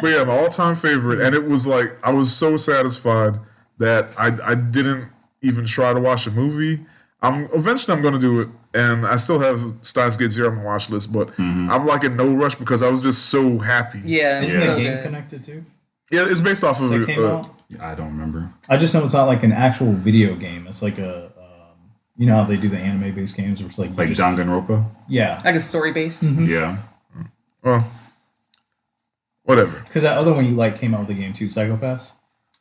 [SPEAKER 3] But yeah, my all-time favorite, and it was like I was so satisfied that I didn't even try to watch the movie. Eventually I'm gonna do it, and I still have Steins Gate Zero on my watch list, but I'm like in no rush because I was just so happy.
[SPEAKER 4] Yeah,
[SPEAKER 2] Isn't
[SPEAKER 4] so
[SPEAKER 2] the game
[SPEAKER 4] good.
[SPEAKER 2] connected too?
[SPEAKER 3] Yeah, it's based off of
[SPEAKER 2] That came out.
[SPEAKER 1] I don't remember.
[SPEAKER 2] I just know it's not like an actual video game. It's like a, you know how they do the anime-based games, where it's like you
[SPEAKER 1] Like
[SPEAKER 2] just,
[SPEAKER 1] Danganronpa.
[SPEAKER 2] yeah,
[SPEAKER 4] Like a story based.
[SPEAKER 1] Yeah.
[SPEAKER 3] Well, whatever.
[SPEAKER 2] because that other one you like came out with the game too, Psychopaths.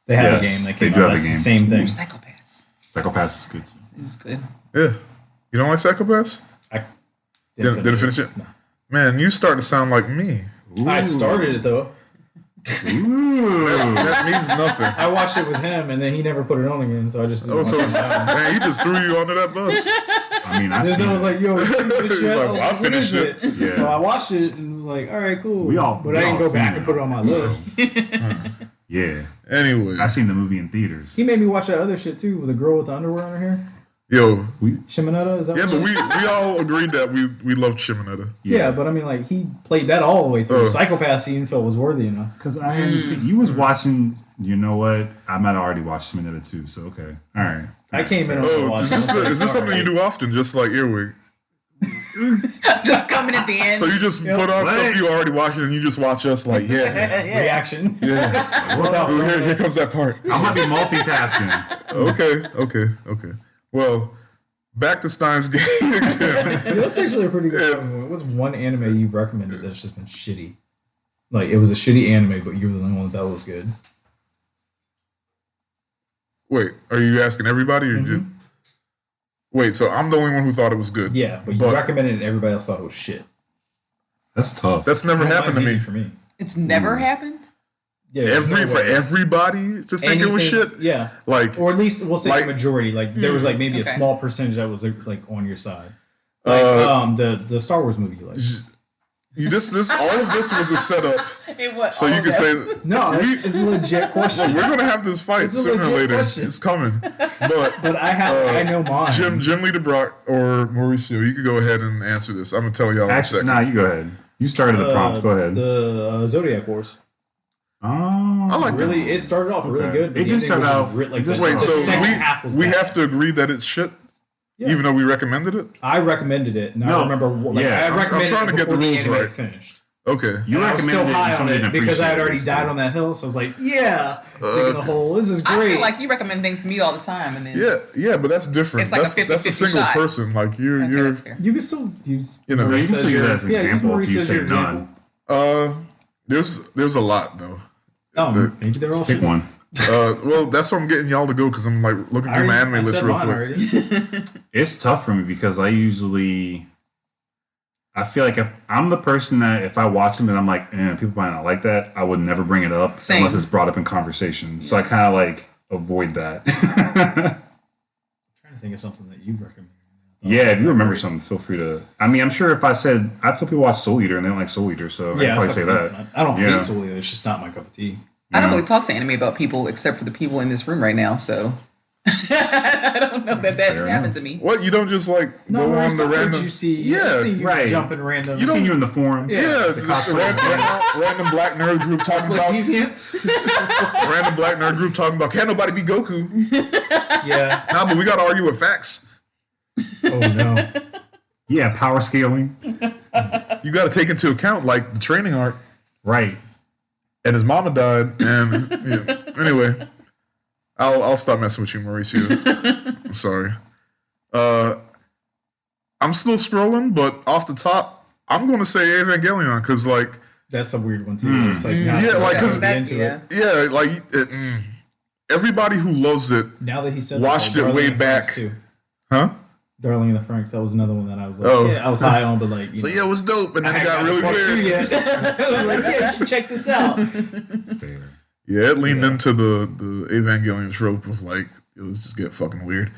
[SPEAKER 2] They have a
[SPEAKER 1] Yes,
[SPEAKER 2] game that
[SPEAKER 1] they
[SPEAKER 2] came
[SPEAKER 1] do
[SPEAKER 2] out.
[SPEAKER 1] have a
[SPEAKER 2] That's the
[SPEAKER 1] game.
[SPEAKER 2] same
[SPEAKER 4] Ooh,
[SPEAKER 2] thing.
[SPEAKER 4] Psychopaths.
[SPEAKER 1] Psychopaths is good too.
[SPEAKER 4] It's good.
[SPEAKER 3] Yeah, you don't like Psychopaths?
[SPEAKER 2] I
[SPEAKER 3] Didn't finish it. Man, you start to sound like me.
[SPEAKER 2] I started it though.
[SPEAKER 1] Ooh.
[SPEAKER 3] That means nothing.
[SPEAKER 2] I watched it with him, and then he never put it on again. So I just didn't
[SPEAKER 3] Oh, so
[SPEAKER 2] watch it.
[SPEAKER 3] man, he just threw you under that bus.
[SPEAKER 1] I mean, I
[SPEAKER 2] Then
[SPEAKER 1] see.
[SPEAKER 2] I was like, "Yo, you finished
[SPEAKER 3] He's
[SPEAKER 2] it?"
[SPEAKER 3] like,
[SPEAKER 2] I was
[SPEAKER 3] "Well, I
[SPEAKER 2] like, "What is
[SPEAKER 3] finished
[SPEAKER 2] it?"
[SPEAKER 1] Yeah.
[SPEAKER 2] So I watched it and was like, "All right, cool."
[SPEAKER 1] We all-
[SPEAKER 2] but
[SPEAKER 1] we
[SPEAKER 2] I didn't
[SPEAKER 1] all
[SPEAKER 2] go back
[SPEAKER 1] seen
[SPEAKER 2] and put it on my list.
[SPEAKER 1] Yeah.
[SPEAKER 3] Anyway,
[SPEAKER 1] I seen the movie in theaters.
[SPEAKER 2] He made me watch that other shit too, with the girl with the underwear on her hair.
[SPEAKER 3] yo,
[SPEAKER 2] Shimonetta, is that?
[SPEAKER 3] yeah,
[SPEAKER 2] what
[SPEAKER 3] but
[SPEAKER 2] it is?
[SPEAKER 3] we all agreed that we loved Shimonetta.
[SPEAKER 2] Yeah, but I mean, like he played that all the way through.
[SPEAKER 3] Oh.
[SPEAKER 2] Psychopaths, he didn't feel was worthy enough.
[SPEAKER 1] Because I hadn't seen. You was watching. You know what? I might have already watched Minetta too. So okay. All right.
[SPEAKER 2] I came in on the
[SPEAKER 3] Oh,
[SPEAKER 2] watch.
[SPEAKER 3] is this something you do often, just like Earwig?
[SPEAKER 4] Just coming at the end.
[SPEAKER 3] So you just put on
[SPEAKER 1] What?
[SPEAKER 3] stuff you already watched and you just watch us like, yeah,
[SPEAKER 4] Yeah.
[SPEAKER 2] reaction.
[SPEAKER 3] yeah.
[SPEAKER 2] Without
[SPEAKER 3] Ooh,
[SPEAKER 2] throwing
[SPEAKER 3] here
[SPEAKER 2] it.
[SPEAKER 3] comes that part.
[SPEAKER 1] I might be multitasking.
[SPEAKER 3] Okay. Well, back to Steins Gate again.
[SPEAKER 2] Yeah, that's actually a pretty good one. What's one anime you've recommended that's just been shitty? Like it was a shitty anime, but you were the only one that was good.
[SPEAKER 3] Wait, are you asking everybody or just? Wait, so I'm the only one who thought it was good.
[SPEAKER 2] Yeah, but you
[SPEAKER 3] But-
[SPEAKER 2] recommended it and everybody else thought it was shit.
[SPEAKER 1] That's tough.
[SPEAKER 3] That's never
[SPEAKER 2] Well,
[SPEAKER 3] happened to
[SPEAKER 2] mine's
[SPEAKER 3] me.
[SPEAKER 2] easy for me.
[SPEAKER 4] It's never happened.
[SPEAKER 2] Yeah, there's no
[SPEAKER 3] For
[SPEAKER 2] way.
[SPEAKER 3] everybody to think it was
[SPEAKER 2] Anything-
[SPEAKER 3] shit.
[SPEAKER 2] Yeah,
[SPEAKER 3] Like,
[SPEAKER 2] or at least we'll say
[SPEAKER 3] Like-
[SPEAKER 2] the majority. Like there was like maybe
[SPEAKER 4] okay.
[SPEAKER 2] a small percentage that was like on your side. Like the Star Wars movie. Like
[SPEAKER 3] you just all of this was a setup,
[SPEAKER 4] It was.
[SPEAKER 3] so you can say
[SPEAKER 2] no, it's a legit
[SPEAKER 3] Look,
[SPEAKER 2] question.
[SPEAKER 3] we're gonna have this fight
[SPEAKER 2] It's a
[SPEAKER 3] sooner or
[SPEAKER 2] legit
[SPEAKER 3] later.
[SPEAKER 2] question.
[SPEAKER 3] It's coming.
[SPEAKER 2] But I know mine.
[SPEAKER 3] Jim Lee DeBrock or Mauricio, you could go ahead and answer this. I'm gonna tell y'all in a
[SPEAKER 1] Actually,
[SPEAKER 3] second.
[SPEAKER 1] nah. You go ahead. You started the prompt. Go ahead.
[SPEAKER 2] The Zodiac Wars.
[SPEAKER 1] Oh,
[SPEAKER 3] I like that.
[SPEAKER 2] Really, it started off really
[SPEAKER 1] Okay.
[SPEAKER 2] good. But
[SPEAKER 1] It
[SPEAKER 2] the
[SPEAKER 1] did
[SPEAKER 2] ending
[SPEAKER 1] start
[SPEAKER 2] was
[SPEAKER 1] out-
[SPEAKER 2] like
[SPEAKER 1] it did
[SPEAKER 2] the
[SPEAKER 3] Wait,
[SPEAKER 1] start
[SPEAKER 3] so
[SPEAKER 2] second half was
[SPEAKER 3] we
[SPEAKER 2] bad.
[SPEAKER 3] have to agree that it's shit,
[SPEAKER 2] Yeah.
[SPEAKER 3] even though we recommended it.
[SPEAKER 2] I recommended it, and
[SPEAKER 1] No,
[SPEAKER 2] I remember. Like,
[SPEAKER 1] yeah.
[SPEAKER 2] I
[SPEAKER 1] I'm
[SPEAKER 2] recommended
[SPEAKER 3] trying
[SPEAKER 2] it
[SPEAKER 3] to get the
[SPEAKER 2] before
[SPEAKER 3] rules
[SPEAKER 2] anime
[SPEAKER 3] right.
[SPEAKER 2] finished.
[SPEAKER 3] Okay.
[SPEAKER 1] You
[SPEAKER 2] And I was still
[SPEAKER 1] recommended it
[SPEAKER 2] high
[SPEAKER 1] and
[SPEAKER 2] on
[SPEAKER 1] somebody
[SPEAKER 2] it
[SPEAKER 1] didn't
[SPEAKER 2] because I had
[SPEAKER 1] appreciate it,
[SPEAKER 2] already died
[SPEAKER 1] basically.
[SPEAKER 2] on that hill. So I was like, yeah, digging the hole. This is
[SPEAKER 4] I
[SPEAKER 2] great.
[SPEAKER 4] feel like you recommend things to me all the time, and then
[SPEAKER 3] Yeah, but that's different.
[SPEAKER 4] It's like a
[SPEAKER 3] that's a
[SPEAKER 4] 50-50
[SPEAKER 3] single
[SPEAKER 4] shot.
[SPEAKER 3] person. Like you're
[SPEAKER 4] Okay,
[SPEAKER 3] you're
[SPEAKER 4] that's fair.
[SPEAKER 2] You can still use.
[SPEAKER 3] You know,
[SPEAKER 1] No, you can still use that as an
[SPEAKER 2] Yeah, use
[SPEAKER 1] example if you
[SPEAKER 2] Mauricio's
[SPEAKER 1] say
[SPEAKER 2] your
[SPEAKER 1] none.
[SPEAKER 3] there's a lot though.
[SPEAKER 2] Oh, maybe they're all
[SPEAKER 1] Pick
[SPEAKER 2] shit.
[SPEAKER 1] one.
[SPEAKER 3] Well, that's what I'm getting y'all to go because I'm like looking through my anime
[SPEAKER 2] I
[SPEAKER 3] list
[SPEAKER 2] said
[SPEAKER 3] real
[SPEAKER 2] mine
[SPEAKER 3] quick.
[SPEAKER 2] already.
[SPEAKER 1] It's tough for me because I feel like if I'm the person that if I watch them and I'm like, people might not like that, I would never bring it up
[SPEAKER 4] Same.
[SPEAKER 1] unless it's brought up in conversation. So I kind of like avoid that.
[SPEAKER 2] I'm trying to think of something that you recommend.
[SPEAKER 1] Yeah, if you remember something, feel free to. I mean, I'm sure if I said I've told people watch Soul Eater and they don't like Soul Eater, so I'd probably say that.
[SPEAKER 2] I don't
[SPEAKER 1] Yeah.
[SPEAKER 2] hate Soul Eater. It's just not my cup of tea.
[SPEAKER 4] I don't really talk to anime about people except for the people in this room right now, so I don't know that that's happened to me.
[SPEAKER 3] What, you don't just like go on the random?
[SPEAKER 2] You see,
[SPEAKER 3] Yeah,
[SPEAKER 2] I see you
[SPEAKER 1] right.
[SPEAKER 2] jumping random.
[SPEAKER 1] I've seen you in the forums.
[SPEAKER 3] Yeah,
[SPEAKER 1] The
[SPEAKER 3] just
[SPEAKER 1] cosplay.
[SPEAKER 3] random black nerd group talking about random black nerd group talking about can't nobody be Goku.
[SPEAKER 2] Yeah.
[SPEAKER 3] Nah, but we gotta argue with facts.
[SPEAKER 2] Oh no.
[SPEAKER 1] Yeah, power scaling.
[SPEAKER 3] You gotta take into account like the training arc.
[SPEAKER 1] Right.
[SPEAKER 3] And his mama died. And yeah. Anyway, I'll stop messing with you, Mauricio. I'm sorry. I'm still scrolling, but off the top, I'm going to say Evangelion because, like,
[SPEAKER 2] That's a weird one too. It's like
[SPEAKER 3] Yeah, like, 'cause-
[SPEAKER 2] into it.
[SPEAKER 3] yeah, like everybody who loves it,
[SPEAKER 2] Now that he said
[SPEAKER 3] Watched
[SPEAKER 2] that,
[SPEAKER 3] it
[SPEAKER 2] Darling
[SPEAKER 3] way
[SPEAKER 2] in the Franxx,
[SPEAKER 3] back.
[SPEAKER 2] too.
[SPEAKER 3] huh?
[SPEAKER 2] Darling in the Franxx, that was another one that I was like,
[SPEAKER 3] Oh.
[SPEAKER 2] yeah, I was high on, but like, you
[SPEAKER 3] So
[SPEAKER 2] know,
[SPEAKER 3] yeah, it was dope, and then
[SPEAKER 2] I
[SPEAKER 3] it got
[SPEAKER 2] haven't
[SPEAKER 3] really
[SPEAKER 2] part two
[SPEAKER 3] weird.
[SPEAKER 2] yet. I was like, yeah, you should check this out.
[SPEAKER 1] Fair.
[SPEAKER 3] Yeah, it leaned into the Evangelion trope of like it was just get fucking weird.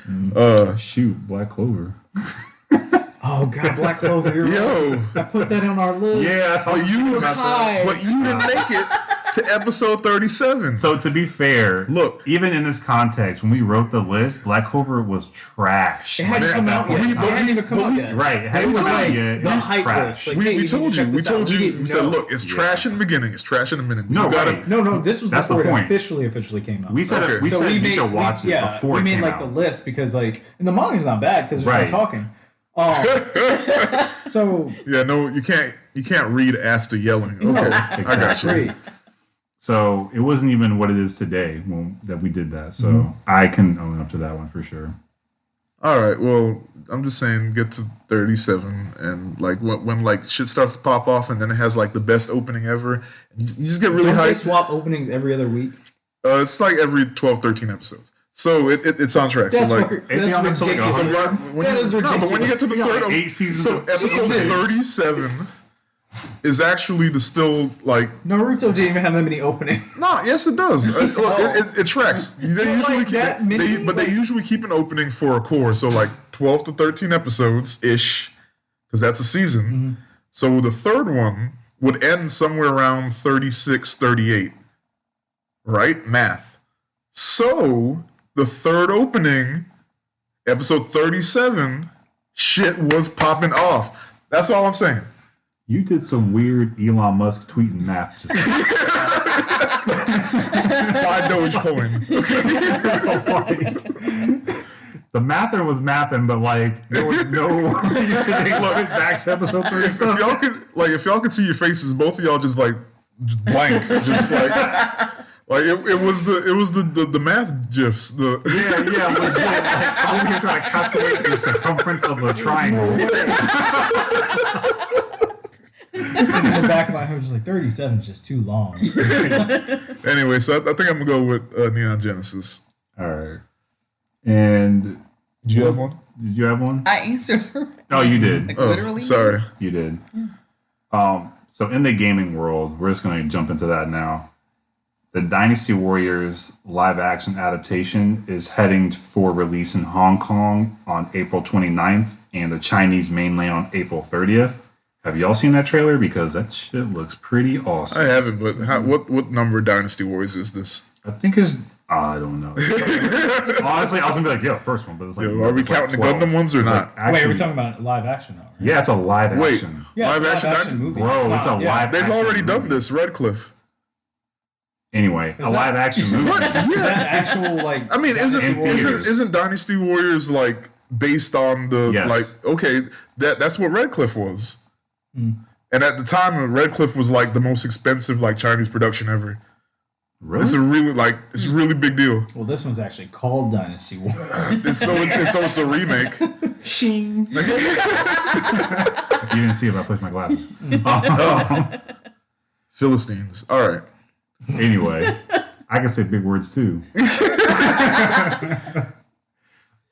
[SPEAKER 1] Shoot, Black Clover.
[SPEAKER 2] Oh god, Black Clover, you're right.
[SPEAKER 3] Yo,
[SPEAKER 2] I put that on our list.
[SPEAKER 1] Yeah, that's
[SPEAKER 3] but you was
[SPEAKER 2] high.
[SPEAKER 3] but you didn't make it to episode 37.
[SPEAKER 1] So to be fair,
[SPEAKER 3] Look.
[SPEAKER 1] even in this context, when we wrote the list, Black Clover was trash.
[SPEAKER 2] It hadn't
[SPEAKER 3] Man,
[SPEAKER 2] come out yet. It
[SPEAKER 3] but
[SPEAKER 2] hadn't even come out yet.
[SPEAKER 1] Right, it hadn't
[SPEAKER 2] It was
[SPEAKER 1] come out
[SPEAKER 2] like
[SPEAKER 1] yet.
[SPEAKER 2] the
[SPEAKER 1] It was
[SPEAKER 2] hype
[SPEAKER 1] trash.
[SPEAKER 2] list. Like, hey,
[SPEAKER 3] we
[SPEAKER 2] you
[SPEAKER 3] told
[SPEAKER 2] need to
[SPEAKER 3] you,
[SPEAKER 2] check
[SPEAKER 3] we
[SPEAKER 2] this out.
[SPEAKER 3] told you,
[SPEAKER 2] didn't
[SPEAKER 3] we said,
[SPEAKER 2] know.
[SPEAKER 3] look, it's trash in the beginning, it's trash in the minute.
[SPEAKER 1] No,
[SPEAKER 3] You gotta-
[SPEAKER 1] right.
[SPEAKER 2] No, this was
[SPEAKER 1] That's the
[SPEAKER 2] before it
[SPEAKER 1] point.
[SPEAKER 2] officially came out.
[SPEAKER 1] We said
[SPEAKER 3] Okay.
[SPEAKER 1] we
[SPEAKER 3] So
[SPEAKER 1] said you could watch it before
[SPEAKER 2] we
[SPEAKER 1] it
[SPEAKER 2] made
[SPEAKER 1] came
[SPEAKER 2] like
[SPEAKER 1] out.
[SPEAKER 2] the list because like, and the manga's not bad because there's
[SPEAKER 1] Right.
[SPEAKER 2] no talking. So
[SPEAKER 3] Yeah, no, you can't read Asta yelling. Okay,
[SPEAKER 2] no,
[SPEAKER 3] I got
[SPEAKER 2] that's
[SPEAKER 3] you.
[SPEAKER 2] great.
[SPEAKER 1] So it wasn't even what it is today that we did that. So I can own up to that one for sure.
[SPEAKER 3] All right, well, I'm just saying, get to 37, and like when like shit starts to pop off, and then it has like the best opening ever, and you just get really
[SPEAKER 2] Don't they
[SPEAKER 3] hyped.
[SPEAKER 2] swap openings every other week?
[SPEAKER 3] It's like every 12, 13 episodes, so it's on track.
[SPEAKER 2] That's,
[SPEAKER 3] So like,
[SPEAKER 2] that's
[SPEAKER 1] on until, like,
[SPEAKER 2] ridiculous.
[SPEAKER 1] 100.
[SPEAKER 3] when
[SPEAKER 2] That
[SPEAKER 3] you,
[SPEAKER 2] is
[SPEAKER 3] no, but when you
[SPEAKER 2] ridiculous.
[SPEAKER 3] get to the
[SPEAKER 1] We got
[SPEAKER 3] third,
[SPEAKER 1] like 8 seasons
[SPEAKER 3] so
[SPEAKER 1] of
[SPEAKER 3] episode
[SPEAKER 1] Jesus.
[SPEAKER 3] 37 is actually the still like
[SPEAKER 2] Naruto didn't even have that many openings.
[SPEAKER 3] no, yes it does. Look, it tracks. They usually
[SPEAKER 2] like that many?
[SPEAKER 3] they usually keep an opening for a core, so like 12 to 13 episodes ish, because that's a season.
[SPEAKER 2] Mm-hmm.
[SPEAKER 3] So the third one would end somewhere around 36, 38. Right? Math. So the third opening, episode 37, shit was popping off. That's all I'm saying.
[SPEAKER 1] You did some weird Elon Musk tweeting math. Just
[SPEAKER 3] Buy Dogecoin.
[SPEAKER 1] the mather was mathing, but like there was no reason to look back to episode
[SPEAKER 3] If
[SPEAKER 1] 37.
[SPEAKER 3] y'all could see your faces, both of y'all just like just blank, just like it was the math gifs. The
[SPEAKER 1] Yeah, legit. Like, I'm over here trying to calculate the circumference of a triangle.
[SPEAKER 2] In the back of my head, I was just like, 37 is just too long.
[SPEAKER 3] Anyway, so I think I'm gonna go with Neon Genesis.
[SPEAKER 1] All right. And
[SPEAKER 3] Do you have one?
[SPEAKER 1] did you have one?
[SPEAKER 4] I answered her.
[SPEAKER 1] Oh, you did.
[SPEAKER 4] Like,
[SPEAKER 3] Oh,
[SPEAKER 4] literally.
[SPEAKER 3] sorry.
[SPEAKER 1] You did. So in the gaming world, we're just going to jump into that now. The Dynasty Warriors live action adaptation is heading for release in Hong Kong on April 29th and the Chinese mainland on April 30th. Have y'all seen that trailer? Because that shit looks pretty
[SPEAKER 3] I
[SPEAKER 1] awesome.
[SPEAKER 3] haven't, but what number Dynasty Warriors is this?
[SPEAKER 1] I think it's, I don't know. Honestly, I was going to be like, yeah, first one, but it's like,
[SPEAKER 3] Yo, are we
[SPEAKER 1] it's like
[SPEAKER 3] counting the
[SPEAKER 1] 12.
[SPEAKER 3] Gundam ones or not?
[SPEAKER 1] Like, actually,
[SPEAKER 2] Wait, we're talking about live action now, right?
[SPEAKER 1] yeah, it's a live
[SPEAKER 3] Wait.
[SPEAKER 1] action.
[SPEAKER 2] Yeah,
[SPEAKER 3] Live
[SPEAKER 2] it's a
[SPEAKER 3] action Dynasty?
[SPEAKER 2] movie.
[SPEAKER 1] Bro, it's a
[SPEAKER 2] not- yeah.
[SPEAKER 1] live
[SPEAKER 3] They've
[SPEAKER 1] action
[SPEAKER 3] already done
[SPEAKER 1] movie.
[SPEAKER 3] this. Redcliffe.
[SPEAKER 1] Anyway, a
[SPEAKER 2] that-
[SPEAKER 1] live action movie.
[SPEAKER 2] Is that actual, like...
[SPEAKER 3] I mean,
[SPEAKER 1] in theaters.
[SPEAKER 3] isn't Dynasty Warriors like based on the
[SPEAKER 1] Yes.
[SPEAKER 3] like? Okay, that's what Redcliffe was. And at the time, Redcliffe was like the most expensive like Chinese production ever.
[SPEAKER 1] Really?
[SPEAKER 3] It's a really big deal.
[SPEAKER 2] Well, this one's actually called Dynasty War.
[SPEAKER 3] So it's a remake.
[SPEAKER 2] Shing.
[SPEAKER 1] You didn't see it, but I pushed my glasses.
[SPEAKER 3] Philistines. All right.
[SPEAKER 1] Anyway, I can say big words too.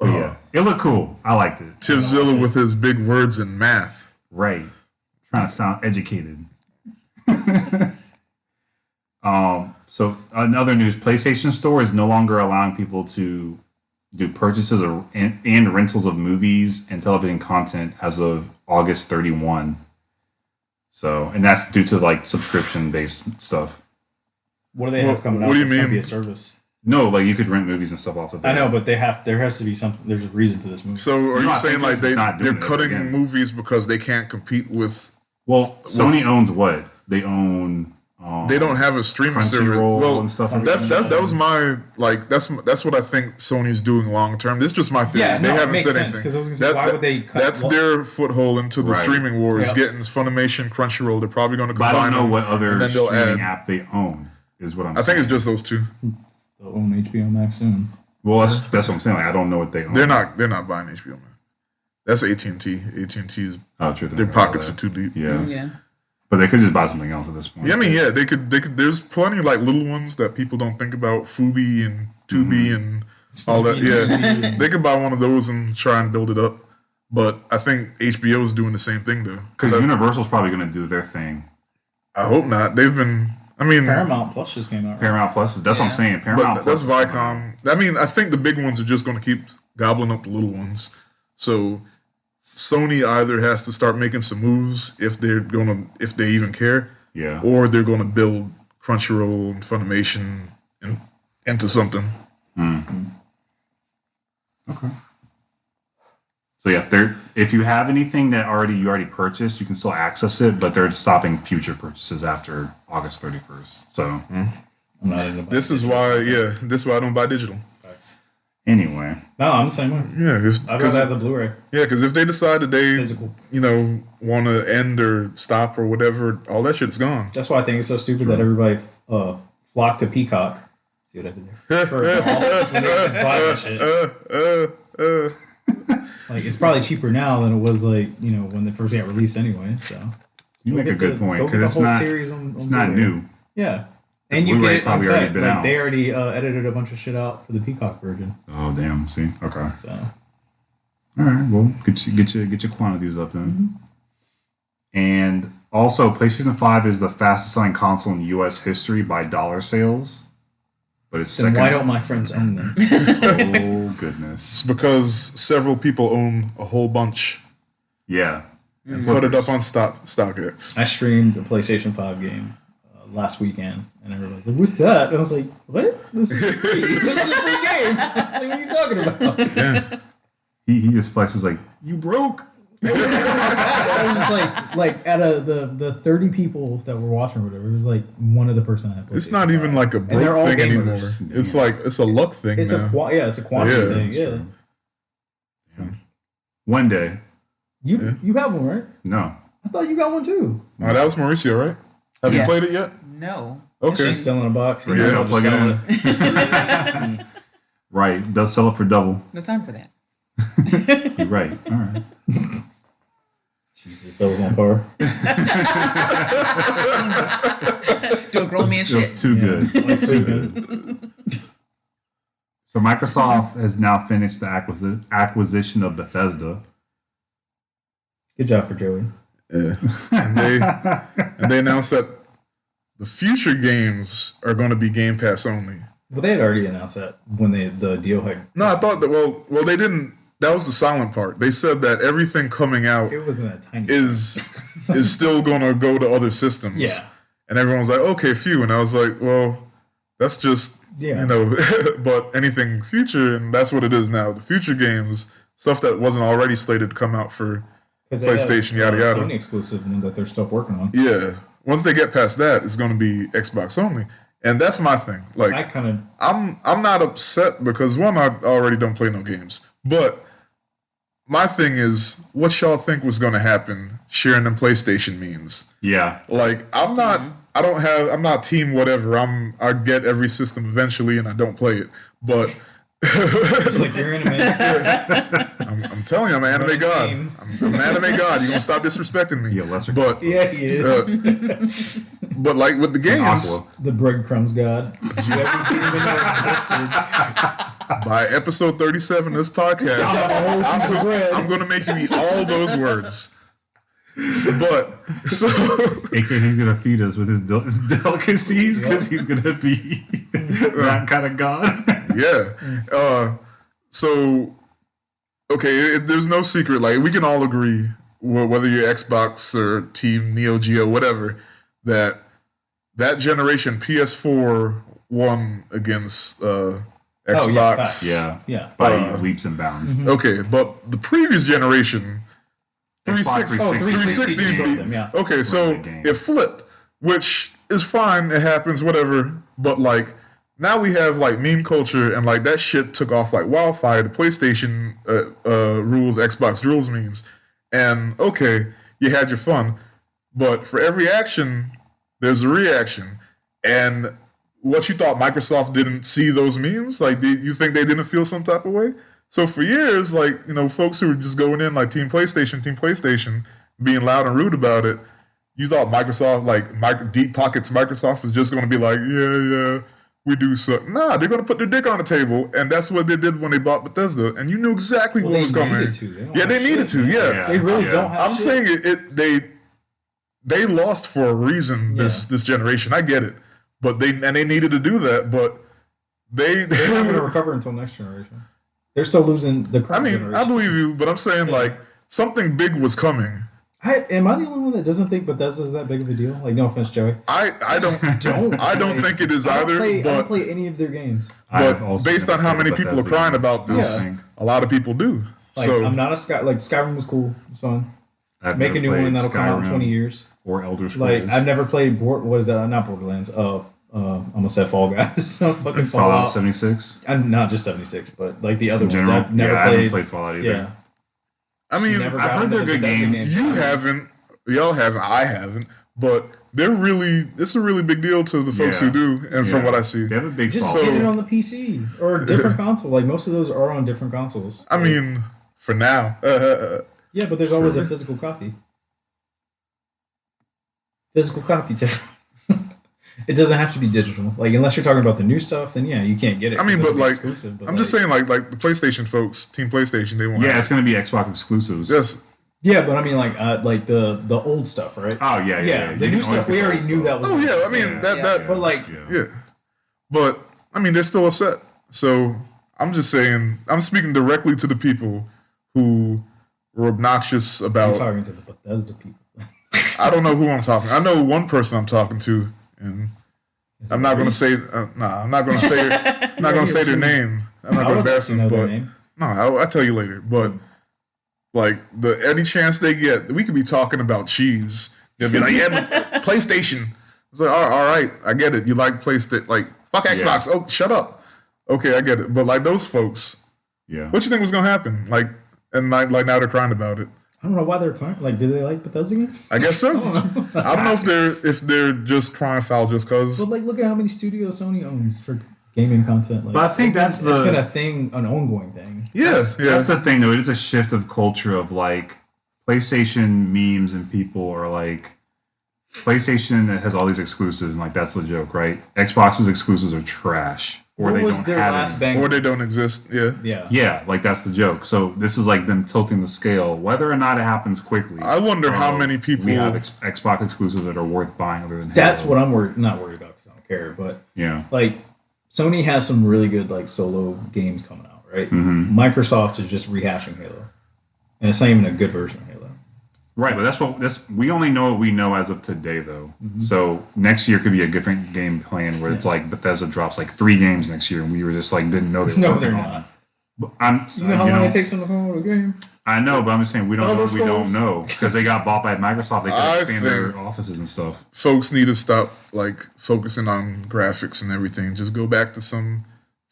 [SPEAKER 1] But yeah, it looked cool. I liked it.
[SPEAKER 3] Tivzilla with his big words and math.
[SPEAKER 1] Right. Trying to sound educated. So in other news, PlayStation Store is no longer allowing people to do purchases and rentals of movies and television content as of August 31. So, and that's due to like subscription based stuff.
[SPEAKER 2] What do they have coming out?
[SPEAKER 3] What do you
[SPEAKER 2] It's gonna
[SPEAKER 3] mean?
[SPEAKER 2] be a service.
[SPEAKER 1] No, like you could rent movies and stuff off of there.
[SPEAKER 2] I know, but there has to be something. There's a reason for this movie.
[SPEAKER 3] So are
[SPEAKER 1] No,
[SPEAKER 3] you
[SPEAKER 1] I
[SPEAKER 3] saying
[SPEAKER 1] think
[SPEAKER 3] like
[SPEAKER 1] this is not
[SPEAKER 3] they're
[SPEAKER 1] doing it
[SPEAKER 3] cutting
[SPEAKER 1] again.
[SPEAKER 3] movies because they can't compete with?
[SPEAKER 1] Well, Sony owns what? They own.
[SPEAKER 3] They don't have a streaming service.
[SPEAKER 1] Crunchyroll
[SPEAKER 3] Well,
[SPEAKER 1] and stuff like
[SPEAKER 3] that was my like that's what I think Sony's doing long term. This is just my theory.
[SPEAKER 2] Yeah,
[SPEAKER 3] They
[SPEAKER 2] no, it
[SPEAKER 3] haven't
[SPEAKER 2] makes
[SPEAKER 3] said
[SPEAKER 2] sense,
[SPEAKER 3] anything.
[SPEAKER 2] 'cause I was gonna say, why would they cut
[SPEAKER 3] That's their foothold into the
[SPEAKER 1] Right.
[SPEAKER 3] streaming wars.
[SPEAKER 2] Yep.
[SPEAKER 3] Getting Funimation, Crunchyroll. They're probably going to
[SPEAKER 1] But I
[SPEAKER 3] combine
[SPEAKER 1] don't know
[SPEAKER 3] them,
[SPEAKER 1] what other
[SPEAKER 3] and then they'll
[SPEAKER 1] streaming
[SPEAKER 3] add.
[SPEAKER 1] app they own. Is what I'm
[SPEAKER 3] I
[SPEAKER 1] saying.
[SPEAKER 3] think it's just those two.
[SPEAKER 2] They'll own HBO Max soon.
[SPEAKER 1] Well, that's what I'm saying. Like, I don't know what they own.
[SPEAKER 3] They're not buying HBO man. That's AT&T. AT&T's
[SPEAKER 1] Oh, true.
[SPEAKER 3] their pockets are too deep.
[SPEAKER 1] Yeah.
[SPEAKER 4] Yeah.
[SPEAKER 1] But they could just buy something else at this point.
[SPEAKER 3] Yeah, I mean, yeah, they could. There's plenty of like little ones that people don't think about, Fubi and Tubi and all that. Yeah, they could buy one of those and try and build it up. But I think HBO is doing the same thing though.
[SPEAKER 1] Because Universal's probably going to do their thing.
[SPEAKER 3] I hope not. They've been. I mean,
[SPEAKER 2] Paramount Plus just came out. Right?
[SPEAKER 1] Paramount Plus. That's what I'm saying. Paramount
[SPEAKER 3] but
[SPEAKER 1] Plus.
[SPEAKER 3] that's
[SPEAKER 1] is coming out.
[SPEAKER 3] Viacom. I mean, I think the big ones are just going to keep gobbling up the little ones. So Sony either has to start making some moves if they even care,
[SPEAKER 1] Yeah.
[SPEAKER 3] or they're going to build Crunchyroll and Funimation into something.
[SPEAKER 1] Okay. So yeah, if you have anything that you already purchased, you can still access it, but they're stopping future purchases after August 31st. So
[SPEAKER 2] I'm not into
[SPEAKER 3] This is why I don't buy digital.
[SPEAKER 2] Facts.
[SPEAKER 1] anyway,
[SPEAKER 2] No, I'm the same way.
[SPEAKER 3] Yeah,
[SPEAKER 2] I'd rather have the Blu-ray
[SPEAKER 3] because if they decide that they
[SPEAKER 2] physical.
[SPEAKER 3] want to end or stop or whatever, all that shit's gone.
[SPEAKER 2] That's why I think it's so stupid that everybody flocked to Peacock. See what I did there? For all, when they just buy that shit. Like it's probably cheaper now than it was like when they first got released anyway. So
[SPEAKER 1] you make a good point because it's not
[SPEAKER 2] Blu-ray.
[SPEAKER 1] new.
[SPEAKER 2] Yeah, and you
[SPEAKER 1] Blu-ray
[SPEAKER 2] get it
[SPEAKER 1] probably
[SPEAKER 2] uncut.
[SPEAKER 1] already been
[SPEAKER 2] like
[SPEAKER 1] out.
[SPEAKER 2] they already edited a bunch of shit out for the Peacock version.
[SPEAKER 1] Oh damn! See, okay,
[SPEAKER 2] So
[SPEAKER 1] all right. Well, get your quantities up then. And also, PlayStation 5 is the fastest selling console in U.S. history by dollar sales. But it's
[SPEAKER 2] then
[SPEAKER 1] second.
[SPEAKER 2] why don't my friends own them?
[SPEAKER 1] Oh goodness!
[SPEAKER 3] It's because several people own a whole bunch
[SPEAKER 1] Yeah.
[SPEAKER 3] and put it up on StockX.
[SPEAKER 2] I streamed a PlayStation 5 game last weekend, and everybody's like, "What's that?" And I was like, "What? This is free. This is a free game." I was like, "What are you talking about?"
[SPEAKER 3] Yeah.
[SPEAKER 1] He just flexes like, you broke.
[SPEAKER 2] I was just like out of the 30 people that were watching or whatever, it was like one of the person that had
[SPEAKER 3] It's not even like a
[SPEAKER 2] they're
[SPEAKER 3] broke
[SPEAKER 2] all
[SPEAKER 3] thing anymore.
[SPEAKER 2] gamers.
[SPEAKER 3] It's like it's a luck thing
[SPEAKER 2] it's
[SPEAKER 3] now.
[SPEAKER 2] it's a quantity
[SPEAKER 3] Yeah,
[SPEAKER 2] thing.
[SPEAKER 1] sure.
[SPEAKER 2] Yeah.
[SPEAKER 1] One day.
[SPEAKER 2] You have one, right?
[SPEAKER 1] No.
[SPEAKER 2] I thought you got one too.
[SPEAKER 3] Oh, that was Mauricio, right? Have you
[SPEAKER 4] Yeah.
[SPEAKER 3] played it yet?
[SPEAKER 4] No.
[SPEAKER 3] Okay.
[SPEAKER 2] She's still in a box.
[SPEAKER 1] Yeah,
[SPEAKER 2] I'll
[SPEAKER 1] I'll
[SPEAKER 2] just
[SPEAKER 1] plug it
[SPEAKER 2] sell
[SPEAKER 1] in. Right. They'll sell it for double.
[SPEAKER 4] No time for that.
[SPEAKER 1] You're right. All right.
[SPEAKER 2] Jesus, that was on par.
[SPEAKER 4] Doing grown man
[SPEAKER 1] It was
[SPEAKER 4] shit.
[SPEAKER 1] too
[SPEAKER 2] Yeah.
[SPEAKER 1] good.
[SPEAKER 2] Like, so
[SPEAKER 1] Too
[SPEAKER 2] good.
[SPEAKER 1] good. So Microsoft has now finished the acquisition of Bethesda.
[SPEAKER 2] Good job for Joey.
[SPEAKER 3] Yeah. And they announced that the future games are going to be Game Pass only.
[SPEAKER 2] Well, they had already announced that when the deal had.
[SPEAKER 3] No, I thought that. Well, they didn't. That was the silent part. They said that everything coming out
[SPEAKER 2] It wasn't that tiny.
[SPEAKER 3] is still going to go to other systems.
[SPEAKER 2] Yeah.
[SPEAKER 3] And everyone was like, "Okay, phew." And I was like, "Well, that's just
[SPEAKER 2] Yeah.
[SPEAKER 3] But anything future, and that's what it is now. The future games, stuff that wasn't already slated to come out for
[SPEAKER 2] 'Cause they have,
[SPEAKER 3] PlayStation, yada, yada.
[SPEAKER 2] Sony exclusive one that they're still working on.
[SPEAKER 3] Yeah. Once they get past that, it's going to be Xbox only, and that's my thing. Like,
[SPEAKER 2] I kind of
[SPEAKER 3] I'm not upset because one, I already don't play no games, but my thing is, what y'all think was going to happen sharing them PlayStation memes?
[SPEAKER 1] Yeah.
[SPEAKER 3] Like, I'm not team whatever. I get every system eventually, and I don't play it, but.
[SPEAKER 2] it's like you're in a minute.
[SPEAKER 3] I'm telling you, I'm an anime god. I'm an anime god. You're gonna stop disrespecting me.
[SPEAKER 1] Yeah, lesser.
[SPEAKER 3] But
[SPEAKER 2] Yeah, he is.
[SPEAKER 3] but like with the games,
[SPEAKER 1] Aqua.
[SPEAKER 2] The breadcrumbs god. You didn't even know it existed.
[SPEAKER 3] by episode 37 of this podcast, I'm gonna make you eat all those words. But so
[SPEAKER 1] AKA he's gonna feed us with his delicacies because he's gonna be that kind of god.
[SPEAKER 3] yeah. So okay, there's no secret. Like we can all agree, whether you're Xbox or Team Neo Geo, whatever, that generation PS4 won against Xbox.
[SPEAKER 2] Yeah.
[SPEAKER 1] By leaps and bounds.
[SPEAKER 3] Okay, but the previous generation,
[SPEAKER 1] Xbox
[SPEAKER 3] 360
[SPEAKER 2] beat them, yeah.
[SPEAKER 3] Okay, so
[SPEAKER 1] the game.
[SPEAKER 3] it flipped, which is fine. It happens, whatever. But like now we have like meme culture, and like that shit took off like wildfire. The PlayStation rules, Xbox rules memes, and okay, you had your fun, but for every action, there's a reaction, and what you thought Microsoft didn't see those memes? Like, you think they didn't feel some type of way? So for years, like, you know, folks who were just going in like Team PlayStation, being loud and rude about it, you thought Microsoft, like Deep Pockets Microsoft was just going to be like, yeah, we do so. Nah, they're going to put their dick on the table, and that's what they did when they bought Bethesda, and you knew exactly what was coming. They needed to. Yeah,
[SPEAKER 2] They really don't have
[SPEAKER 3] I'm saying they lost for a reason this generation. I get it. But they needed to do that, but they're
[SPEAKER 2] not going to recover until next generation. They're still losing the current generation.
[SPEAKER 3] I believe you, but I'm saying like something big was coming.
[SPEAKER 2] Am I the only one that doesn't think Bethesda's that big of a deal? Like, no offense, Joey.
[SPEAKER 3] I don't think it is either.
[SPEAKER 2] I don't play any of their games.
[SPEAKER 3] But based on how many people are crying about this, a lot of people do.
[SPEAKER 2] Like,
[SPEAKER 3] so
[SPEAKER 2] I'm not a Skyrim was cool. It was fun.
[SPEAKER 1] I've
[SPEAKER 2] Make a new one that'll come out in 20 years.
[SPEAKER 1] Or Elder Scrolls.
[SPEAKER 2] Like, I've never played what is that? Not Borderlands. Almost said Fall Guys. Fucking
[SPEAKER 1] Fallout 76.
[SPEAKER 2] I'm not just 76, but like the other
[SPEAKER 1] In
[SPEAKER 2] ones.
[SPEAKER 1] general,
[SPEAKER 2] I've never
[SPEAKER 1] I
[SPEAKER 2] played.
[SPEAKER 1] haven't played Fallout either.
[SPEAKER 2] Yeah.
[SPEAKER 3] I mean,
[SPEAKER 2] Never
[SPEAKER 1] I've
[SPEAKER 2] got
[SPEAKER 1] heard
[SPEAKER 2] into
[SPEAKER 1] they're
[SPEAKER 2] the
[SPEAKER 1] good
[SPEAKER 2] Bethesda
[SPEAKER 1] games.
[SPEAKER 3] you haven't, y'all haven't, I haven't, but it's a really big deal to the folks who do, and from what I see.
[SPEAKER 1] They have a big
[SPEAKER 2] Just
[SPEAKER 1] following.
[SPEAKER 2] get it on the PC or a different console. Like most of those are on different consoles.
[SPEAKER 3] I mean, for now.
[SPEAKER 2] Yeah, but there's always a physical copy. Physical copy, too. It doesn't have to be digital. Like, unless you're talking about the new stuff, then yeah, you can't get it.
[SPEAKER 3] I mean, but like,
[SPEAKER 2] exclusive, but
[SPEAKER 3] I'm just saying, like the PlayStation folks, Team PlayStation, they won't.
[SPEAKER 1] Yeah, it's going to be Xbox exclusives.
[SPEAKER 3] Yes.
[SPEAKER 2] Yeah, but I mean, like the old stuff, right?
[SPEAKER 1] Oh yeah.
[SPEAKER 2] The new stuff we already knew that was.
[SPEAKER 3] Oh yeah, I mean that.
[SPEAKER 2] But like,
[SPEAKER 3] But I mean, they're still upset. So I'm just saying, I'm speaking directly to the people who were obnoxious
[SPEAKER 2] I'm
[SPEAKER 3] about.
[SPEAKER 2] talking to the Bethesda people.
[SPEAKER 3] I don't know who I'm talking. I know one person I'm talking to, and I'm not going to say. I'm not going to say. I'm not going to say their name. I'm not going to embarrass them. But no, I'll tell you later. But like any chance they get, we could be talking about cheese. They'll be like, "Yeah, but PlayStation." It's like, all right, I get it. You like PlayStation? Like, fuck Xbox. Yeah. Oh, shut up. Okay, I get it. But like those folks, what you think was going to happen? Like, and like now they're crying about it.
[SPEAKER 2] I don't know why they're crying. Like, do they like Bethesda games?
[SPEAKER 3] I guess so. I don't know if they're just crying foul just because.
[SPEAKER 2] But like, look at how many studios Sony owns for gaming content. Like,
[SPEAKER 1] but I think it's
[SPEAKER 2] been a thing, an ongoing thing.
[SPEAKER 3] That's
[SPEAKER 1] the thing though. It's a shift of culture of like PlayStation memes and people are like PlayStation has all these exclusives and like that's the joke, right? Xbox's exclusives are trash. Or
[SPEAKER 2] what was their last banger?
[SPEAKER 3] Or they don't exist.
[SPEAKER 1] Yeah, like that's the joke. So this is like them tilting the scale. Whether or not it happens quickly,
[SPEAKER 3] I wonder how many people
[SPEAKER 1] we have Xbox exclusives that are worth buying other than
[SPEAKER 2] that's
[SPEAKER 1] Halo.
[SPEAKER 2] what I'm not worried about because I don't care. But like Sony has some really good like solo games coming out, right? Mm-hmm. Microsoft is just rehashing Halo, and it's not even a good version of Halo.
[SPEAKER 1] Right, but we only know what we know as of today, though. Mm-hmm. So next year could be a different game plan where it's like Bethesda drops like 3 games next year, and we were just like didn't know they were.
[SPEAKER 2] No, they're not.
[SPEAKER 1] You
[SPEAKER 2] know how long it takes them to come out with a game?
[SPEAKER 1] I know, but I'm just saying we don't know what we don't know because they got bought by Microsoft. They could expand their offices and stuff.
[SPEAKER 3] Folks need to stop like focusing on graphics and everything. Just go back to some.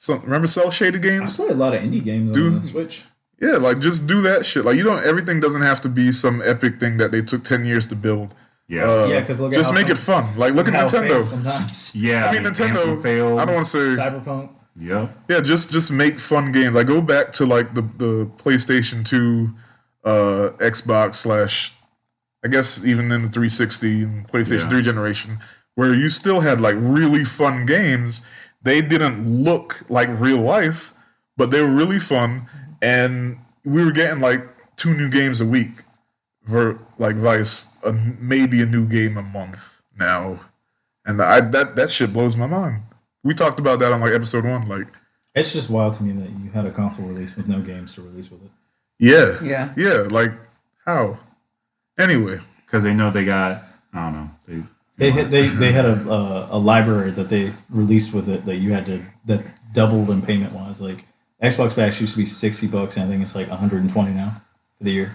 [SPEAKER 3] Remember cell shaded games?
[SPEAKER 2] I play a lot of indie games on the Switch.
[SPEAKER 3] Yeah, like just do that shit. Like everything doesn't have to be some epic thing that they took 10 years to build.
[SPEAKER 2] Because look at
[SPEAKER 3] just make it fun. Like look at Nintendo.
[SPEAKER 2] Sometimes.
[SPEAKER 1] Yeah,
[SPEAKER 3] I mean Nintendo. I don't want to say
[SPEAKER 2] Cyberpunk.
[SPEAKER 1] Yeah.
[SPEAKER 3] Yeah, just make fun games. Like go back to like the PlayStation 2, Xbox / I guess even in the 360 and PlayStation 3 generation, where you still had like really fun games. They didn't look like real life, but they were really fun. And we were getting like 2 new games a week, vice maybe a new game a month now, and that shit blows my mind. We talked about that on like episode 1. Like
[SPEAKER 2] It's just wild to me that you had a console release with no games to release with it.
[SPEAKER 3] Yeah.
[SPEAKER 4] Yeah.
[SPEAKER 3] Like how? Anyway,
[SPEAKER 1] Because they know they got, I don't know.
[SPEAKER 2] They had a library that they released with it that you had to that doubled in payment wise. Like Xbox Pass used to be $60, and I think it's like $120 now for the year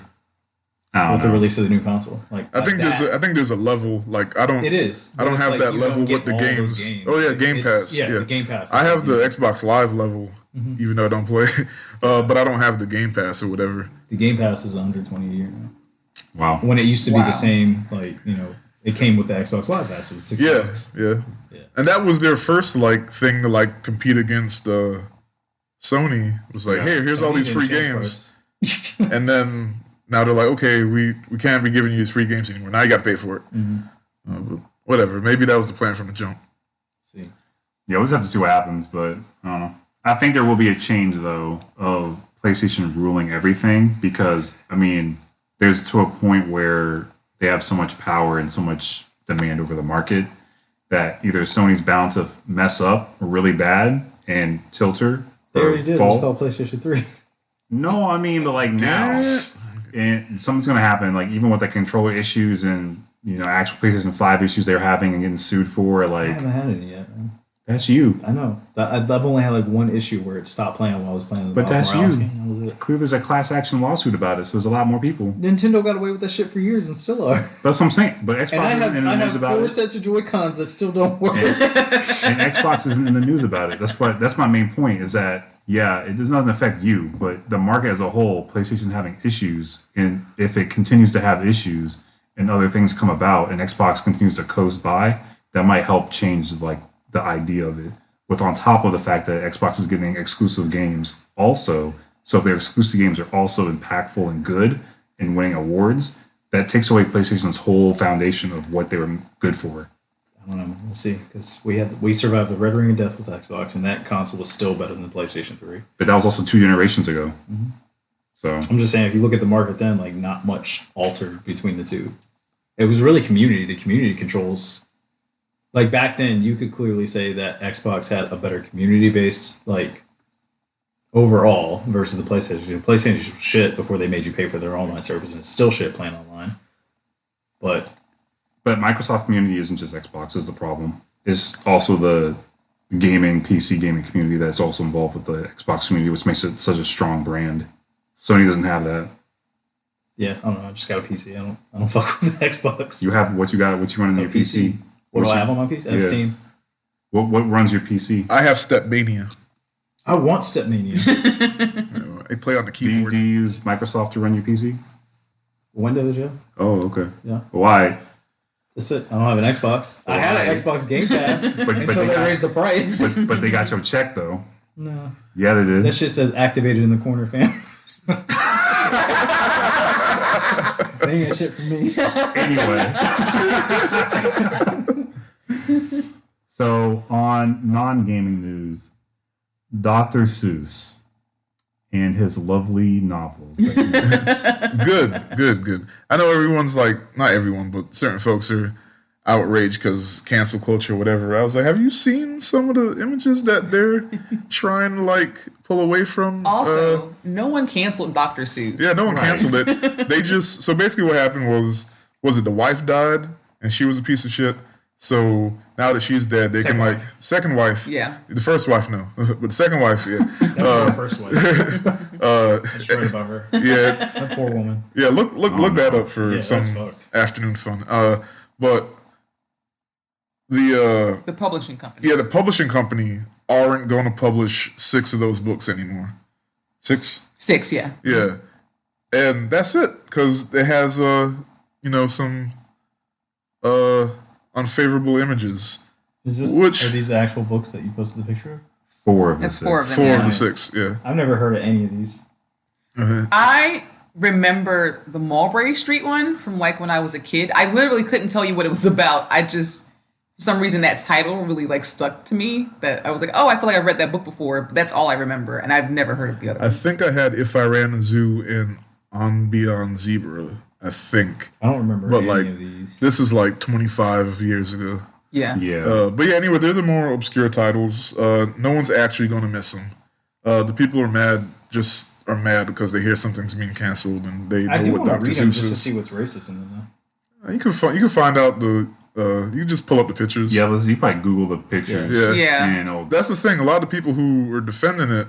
[SPEAKER 1] I don't
[SPEAKER 2] with the
[SPEAKER 1] know.
[SPEAKER 2] release of the new console. Like
[SPEAKER 3] I think
[SPEAKER 2] that.
[SPEAKER 3] there's a level. Like I don't.
[SPEAKER 2] It is.
[SPEAKER 3] I don't
[SPEAKER 2] But it's
[SPEAKER 3] have
[SPEAKER 2] like
[SPEAKER 3] that
[SPEAKER 2] you
[SPEAKER 3] level
[SPEAKER 2] don't get
[SPEAKER 3] with the
[SPEAKER 2] all those
[SPEAKER 3] games. Oh yeah,
[SPEAKER 2] Like,
[SPEAKER 3] Game
[SPEAKER 2] it's-
[SPEAKER 3] Pass.
[SPEAKER 2] Yeah, the Game Pass.
[SPEAKER 3] I have the
[SPEAKER 2] You-
[SPEAKER 3] Xbox Live level, even though I don't play, but I don't have the Game Pass or whatever.
[SPEAKER 2] The Game Pass is $120 a year now.
[SPEAKER 1] Wow.
[SPEAKER 2] When it used to be
[SPEAKER 4] Wow.
[SPEAKER 2] the same, like it came with the Xbox Live Pass. It was $60.
[SPEAKER 3] Yeah. And that was their first like thing to like compete against Sony. It was like,
[SPEAKER 1] Yeah.
[SPEAKER 3] hey, here's all
[SPEAKER 2] Sony
[SPEAKER 3] these
[SPEAKER 2] didn't
[SPEAKER 3] free
[SPEAKER 2] change
[SPEAKER 3] games,
[SPEAKER 2] price.
[SPEAKER 3] and then now they're like, okay, we can't be giving you these free games anymore. Now you got to pay for it. But whatever. Maybe that was the plan from the jump.
[SPEAKER 2] See.
[SPEAKER 1] Yeah, we'll just have to see what happens, but I don't know. I think there will be a change, though, of PlayStation ruling everything because, I mean, there's to a point where they have so much power and so much demand over the market that either Sony's bound to mess up really bad and tilt her.
[SPEAKER 2] They
[SPEAKER 1] or
[SPEAKER 2] already did. It
[SPEAKER 1] fall.
[SPEAKER 2] was called PlayStation 3.
[SPEAKER 1] No, I mean, but like now, and something's going to happen. Like even with the controller issues and actual PlayStation 5 issues they were having and getting sued for.
[SPEAKER 2] I
[SPEAKER 1] Like
[SPEAKER 2] haven't had any yet, man.
[SPEAKER 1] that's you.
[SPEAKER 2] I know. I've only had like one issue where it stopped playing while I was playing the
[SPEAKER 1] But
[SPEAKER 2] Miles
[SPEAKER 1] that's
[SPEAKER 2] Morales
[SPEAKER 1] you.
[SPEAKER 2] game. That was it.
[SPEAKER 1] Clearly, there's a class action lawsuit about it, so there's a lot more people.
[SPEAKER 2] Nintendo got away with that shit for years and still are.
[SPEAKER 1] That's what I'm saying. But Xbox
[SPEAKER 2] And I
[SPEAKER 1] isn't
[SPEAKER 2] have,
[SPEAKER 1] in the
[SPEAKER 2] I
[SPEAKER 1] news
[SPEAKER 2] have
[SPEAKER 1] about
[SPEAKER 2] 4
[SPEAKER 1] it,
[SPEAKER 2] sets of Joy-Cons that still don't work.
[SPEAKER 1] and Xbox isn't in the news about it. That's my main point. Is that it does not affect you, but the market as a whole, PlayStation having issues, and if it continues to have issues and other things come about, and Xbox continues to coast by, that might help change like the idea of it. With on top of the fact that Xbox is getting exclusive games also, so if their exclusive games are also impactful and good and winning awards, that takes away PlayStation's whole foundation of what they were good for.
[SPEAKER 2] I don't know. We'll see. Because we survived the Red Ring of Death with Xbox, and that console was still better than the PlayStation 3.
[SPEAKER 1] But that was also 2 generations ago. So
[SPEAKER 2] I'm just saying, if you look at the market then, like not much altered between the two. It was really community. The community controls. Like back then, you could clearly say that Xbox had a better community base, like overall, versus the PlayStation. The PlayStation was shit before they made you pay for their online service, and it's still shit playing online. But
[SPEAKER 1] Microsoft community isn't just Xbox is the problem. It's also the PC gaming community that's also involved with the Xbox community, which makes it such a strong brand. Sony doesn't have that.
[SPEAKER 2] yeah, I don't know. I just got a PC. I don't fuck with the Xbox.
[SPEAKER 1] You have what you run on
[SPEAKER 2] A
[SPEAKER 1] your PC.
[SPEAKER 2] What do I have on my PC? I have
[SPEAKER 1] Yeah.
[SPEAKER 2] Steam.
[SPEAKER 1] What runs your PC?
[SPEAKER 3] I have Stepmania.
[SPEAKER 2] I want Stepmania.
[SPEAKER 3] I play on the
[SPEAKER 1] Do you
[SPEAKER 3] keyboard.
[SPEAKER 1] use Microsoft to run your PC?
[SPEAKER 2] Windows, yeah.
[SPEAKER 1] Oh, okay.
[SPEAKER 2] Yeah.
[SPEAKER 1] Why?
[SPEAKER 2] That's it. I don't have an Xbox. I had an Xbox Game Pass
[SPEAKER 1] but
[SPEAKER 2] until they
[SPEAKER 1] got-
[SPEAKER 2] raised the price.
[SPEAKER 1] But they got your check though.
[SPEAKER 2] No.
[SPEAKER 1] Yeah, they did.
[SPEAKER 2] That shit says activated in the corner, fam. They ain't got shit for me.
[SPEAKER 1] Anyway. So on non-gaming news, Dr. Seuss and his lovely novels. that he writes.
[SPEAKER 3] Good. I know everyone's like, not everyone, but certain folks are outraged because cancel culture or whatever. I was like, have you seen some of the images that they're trying to like pull away from?
[SPEAKER 4] Also, no one canceled Dr. Seuss.
[SPEAKER 3] Yeah, no one
[SPEAKER 1] Right.
[SPEAKER 3] canceled it. They just, so basically what happened was it the wife died and she was a piece of shit? So now that she's dead, they
[SPEAKER 2] Second
[SPEAKER 3] can like,
[SPEAKER 2] wife.
[SPEAKER 3] second wife.
[SPEAKER 4] Yeah.
[SPEAKER 3] The first wife, no. But the second wife, yeah.
[SPEAKER 2] That was the first one. I just read about her.
[SPEAKER 3] Yeah.
[SPEAKER 2] That poor woman.
[SPEAKER 3] Yeah, look that up for
[SPEAKER 2] Yeah,
[SPEAKER 3] some
[SPEAKER 2] that's fucked.
[SPEAKER 3] afternoon fun. But the
[SPEAKER 4] The publishing company.
[SPEAKER 3] the publishing company aren't going to publish 6 of those books anymore. 6?
[SPEAKER 4] 6, yeah.
[SPEAKER 3] Yeah, and that's it because it has some unfavorable images.
[SPEAKER 2] Is this?
[SPEAKER 3] Which-
[SPEAKER 2] Are these the actual books that you posted the picture of?
[SPEAKER 1] 4 of the
[SPEAKER 4] That's
[SPEAKER 1] 6.
[SPEAKER 4] 4 of them.
[SPEAKER 3] 4
[SPEAKER 4] yeah.
[SPEAKER 3] of the
[SPEAKER 2] Nice.
[SPEAKER 3] 6. Yeah.
[SPEAKER 2] I've never heard of any of these.
[SPEAKER 4] I remember the Mulberry Street one from like when I was a kid. I literally couldn't tell you what it was about. I just, for some reason, that title really like stuck to me. That I was like, oh, I feel like I've read that book before. But that's all I remember, and I've never heard of the other
[SPEAKER 3] I
[SPEAKER 4] one.
[SPEAKER 3] think I had If I Ran a Zoo and On Beyond Zebra. I think.
[SPEAKER 2] I don't remember
[SPEAKER 3] But
[SPEAKER 2] any
[SPEAKER 3] like,
[SPEAKER 2] of these.
[SPEAKER 3] this is like 25 years ago.
[SPEAKER 4] Yeah.
[SPEAKER 1] Yeah.
[SPEAKER 3] But yeah, anyway, they're the more obscure titles. No one's actually going to miss them. The people who are mad just are mad because they hear something's being canceled and they
[SPEAKER 2] I
[SPEAKER 3] know
[SPEAKER 2] do
[SPEAKER 3] what
[SPEAKER 2] want to
[SPEAKER 3] Dr.
[SPEAKER 2] read them
[SPEAKER 3] Seuss
[SPEAKER 2] just to
[SPEAKER 3] is.
[SPEAKER 2] see what's racist in them, though.
[SPEAKER 3] You can find out the. You can just pull up the pictures.
[SPEAKER 1] Yeah, you probably Google the pictures.
[SPEAKER 3] Yeah.
[SPEAKER 4] Yeah.
[SPEAKER 1] And
[SPEAKER 3] That's the thing. A lot of people who are defending it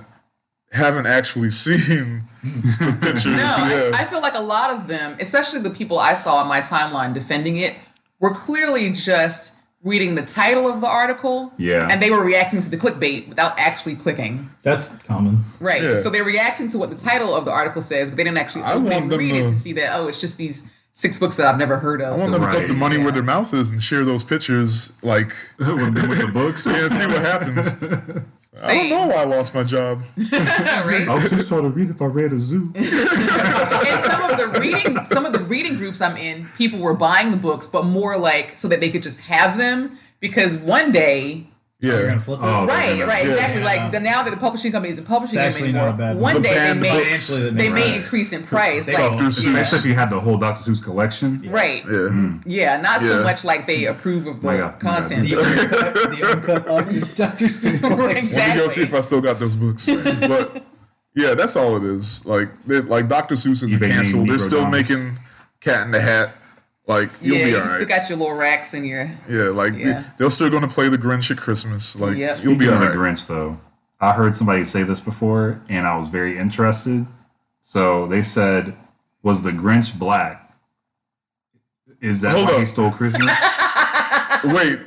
[SPEAKER 3] haven't actually seen the pictures.
[SPEAKER 4] No,
[SPEAKER 3] Yeah.
[SPEAKER 4] I feel like a lot of them, especially the people I saw on my timeline defending it, were clearly just reading the title of the article.
[SPEAKER 1] Yeah.
[SPEAKER 4] And they were reacting to the clickbait without actually clicking.
[SPEAKER 2] That's common.
[SPEAKER 4] Right.
[SPEAKER 3] Yeah.
[SPEAKER 4] So they're reacting to what the title of the article says, but they didn't actually
[SPEAKER 3] I
[SPEAKER 4] open
[SPEAKER 3] want
[SPEAKER 4] and
[SPEAKER 3] them
[SPEAKER 4] read it
[SPEAKER 3] to-
[SPEAKER 4] to see that, oh, it's just these 6 books that I've never heard of.
[SPEAKER 3] I want them to put the money
[SPEAKER 4] yeah.
[SPEAKER 3] where their mouth is and share those pictures, like,
[SPEAKER 1] with the books.
[SPEAKER 3] yeah, see what happens. I don't know why I lost my job.
[SPEAKER 4] Right.
[SPEAKER 1] I was just trying to read if I read a zoo.
[SPEAKER 4] And some of the reading groups I'm in, people were buying the books, but more like so that they could just have them because one day.
[SPEAKER 2] You're
[SPEAKER 3] Yeah.
[SPEAKER 2] gonna flip it.
[SPEAKER 1] Oh,
[SPEAKER 4] Right,
[SPEAKER 1] yeah.
[SPEAKER 4] exactly.
[SPEAKER 2] Yeah.
[SPEAKER 4] Like now that the publishing company isn't publishing
[SPEAKER 2] It's
[SPEAKER 4] them
[SPEAKER 2] actually
[SPEAKER 4] anymore,
[SPEAKER 2] not a bad
[SPEAKER 4] one
[SPEAKER 2] one.
[SPEAKER 4] day
[SPEAKER 3] The
[SPEAKER 4] they
[SPEAKER 3] banned
[SPEAKER 4] may
[SPEAKER 3] books.
[SPEAKER 2] Financially, that
[SPEAKER 4] they
[SPEAKER 2] makes
[SPEAKER 4] may
[SPEAKER 2] sense.
[SPEAKER 4] increase in price.
[SPEAKER 2] They
[SPEAKER 4] Like,
[SPEAKER 3] Dr. Seuss.
[SPEAKER 1] Especially if you had the whole Dr. Seuss collection.
[SPEAKER 4] right.
[SPEAKER 3] Yeah.
[SPEAKER 4] Yeah, not so
[SPEAKER 3] Yeah.
[SPEAKER 4] much like they approve of the
[SPEAKER 1] My God.
[SPEAKER 4] content.
[SPEAKER 2] The uncut authors, Dr. Seuss collection.
[SPEAKER 3] Let me go see if I still got those books. But yeah, that's all it is. Like Dr. Seuss isn't
[SPEAKER 1] eBay
[SPEAKER 3] canceled.
[SPEAKER 1] named
[SPEAKER 3] They're
[SPEAKER 1] Negro
[SPEAKER 3] still
[SPEAKER 1] Doms.
[SPEAKER 3] making Cat in the Hat. Like you'll
[SPEAKER 4] Yeah,
[SPEAKER 3] be
[SPEAKER 4] you
[SPEAKER 3] all
[SPEAKER 4] still
[SPEAKER 3] right.
[SPEAKER 4] got your little racks and your.
[SPEAKER 3] Yeah, like
[SPEAKER 4] Yeah.
[SPEAKER 3] they're still going to play the Grinch at Christmas. Like
[SPEAKER 4] Yep.
[SPEAKER 3] you'll be
[SPEAKER 1] Speaking
[SPEAKER 3] all
[SPEAKER 1] of the
[SPEAKER 3] right.
[SPEAKER 1] Grinch, though, I heard somebody say this before, and I was very interested. So they said, "Was the Grinch black? Is that
[SPEAKER 3] Hold
[SPEAKER 1] why
[SPEAKER 3] up.
[SPEAKER 1] he stole Christmas?"
[SPEAKER 3] Wait,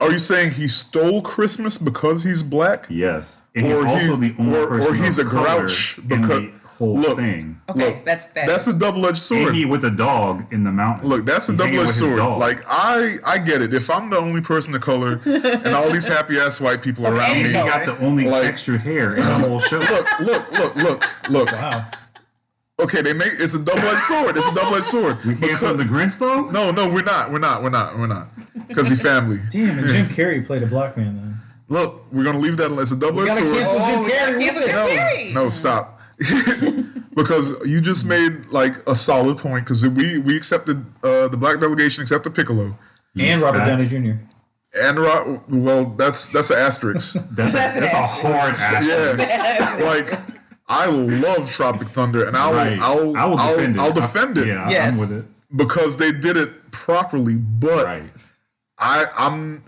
[SPEAKER 3] are you saying he stole Christmas because he's black?
[SPEAKER 1] Yes, and he's
[SPEAKER 3] Or
[SPEAKER 1] also
[SPEAKER 3] he-
[SPEAKER 1] the only
[SPEAKER 3] or
[SPEAKER 1] person
[SPEAKER 3] he's
[SPEAKER 1] of
[SPEAKER 3] a
[SPEAKER 1] color
[SPEAKER 3] grouch
[SPEAKER 1] in
[SPEAKER 3] because-
[SPEAKER 1] the whole
[SPEAKER 3] look,
[SPEAKER 1] thing.
[SPEAKER 4] Okay,
[SPEAKER 3] Look,
[SPEAKER 4] that's that.
[SPEAKER 3] That's a double-edged sword.
[SPEAKER 1] And he with a dog in the mountain.
[SPEAKER 3] Look, that's a
[SPEAKER 1] He hanging
[SPEAKER 3] double-edged
[SPEAKER 1] with his
[SPEAKER 3] sword.
[SPEAKER 1] dog.
[SPEAKER 3] Like I get it. If I'm the only person of color and all these happy ass white people around
[SPEAKER 4] any
[SPEAKER 1] and
[SPEAKER 3] me,
[SPEAKER 1] he got the only
[SPEAKER 3] Like-
[SPEAKER 1] extra hair in the whole show.
[SPEAKER 3] look.
[SPEAKER 2] Wow.
[SPEAKER 3] Okay, it's a double-edged sword. It's a double-edged sword.
[SPEAKER 1] We canceled the Grinch though.
[SPEAKER 3] No, we're not. Because he's family.
[SPEAKER 2] Damn, and Jim Carrey played a black man then.
[SPEAKER 3] Look, we're gonna leave that. It's a double-edged
[SPEAKER 2] gotta
[SPEAKER 3] sword.
[SPEAKER 2] cancel Jim
[SPEAKER 4] we gotta
[SPEAKER 2] Carrey
[SPEAKER 4] cancel
[SPEAKER 2] with
[SPEAKER 4] Jim
[SPEAKER 2] it.
[SPEAKER 4] Carrey.
[SPEAKER 3] No, stop. Because you just made like a solid point. Because we accepted the black delegation accepted Piccolo
[SPEAKER 2] And Robert
[SPEAKER 1] Facts.
[SPEAKER 2] Downey Jr.
[SPEAKER 3] and well, that's an asterisk.
[SPEAKER 1] That's a hard ass.
[SPEAKER 3] Yeah, like I love Tropic Thunder, and
[SPEAKER 1] Right. I will defend it.
[SPEAKER 3] I'll defend it
[SPEAKER 1] Yeah,
[SPEAKER 4] Yes.
[SPEAKER 1] I'm with it.
[SPEAKER 3] because they did it properly. But
[SPEAKER 1] Right.
[SPEAKER 3] I'm.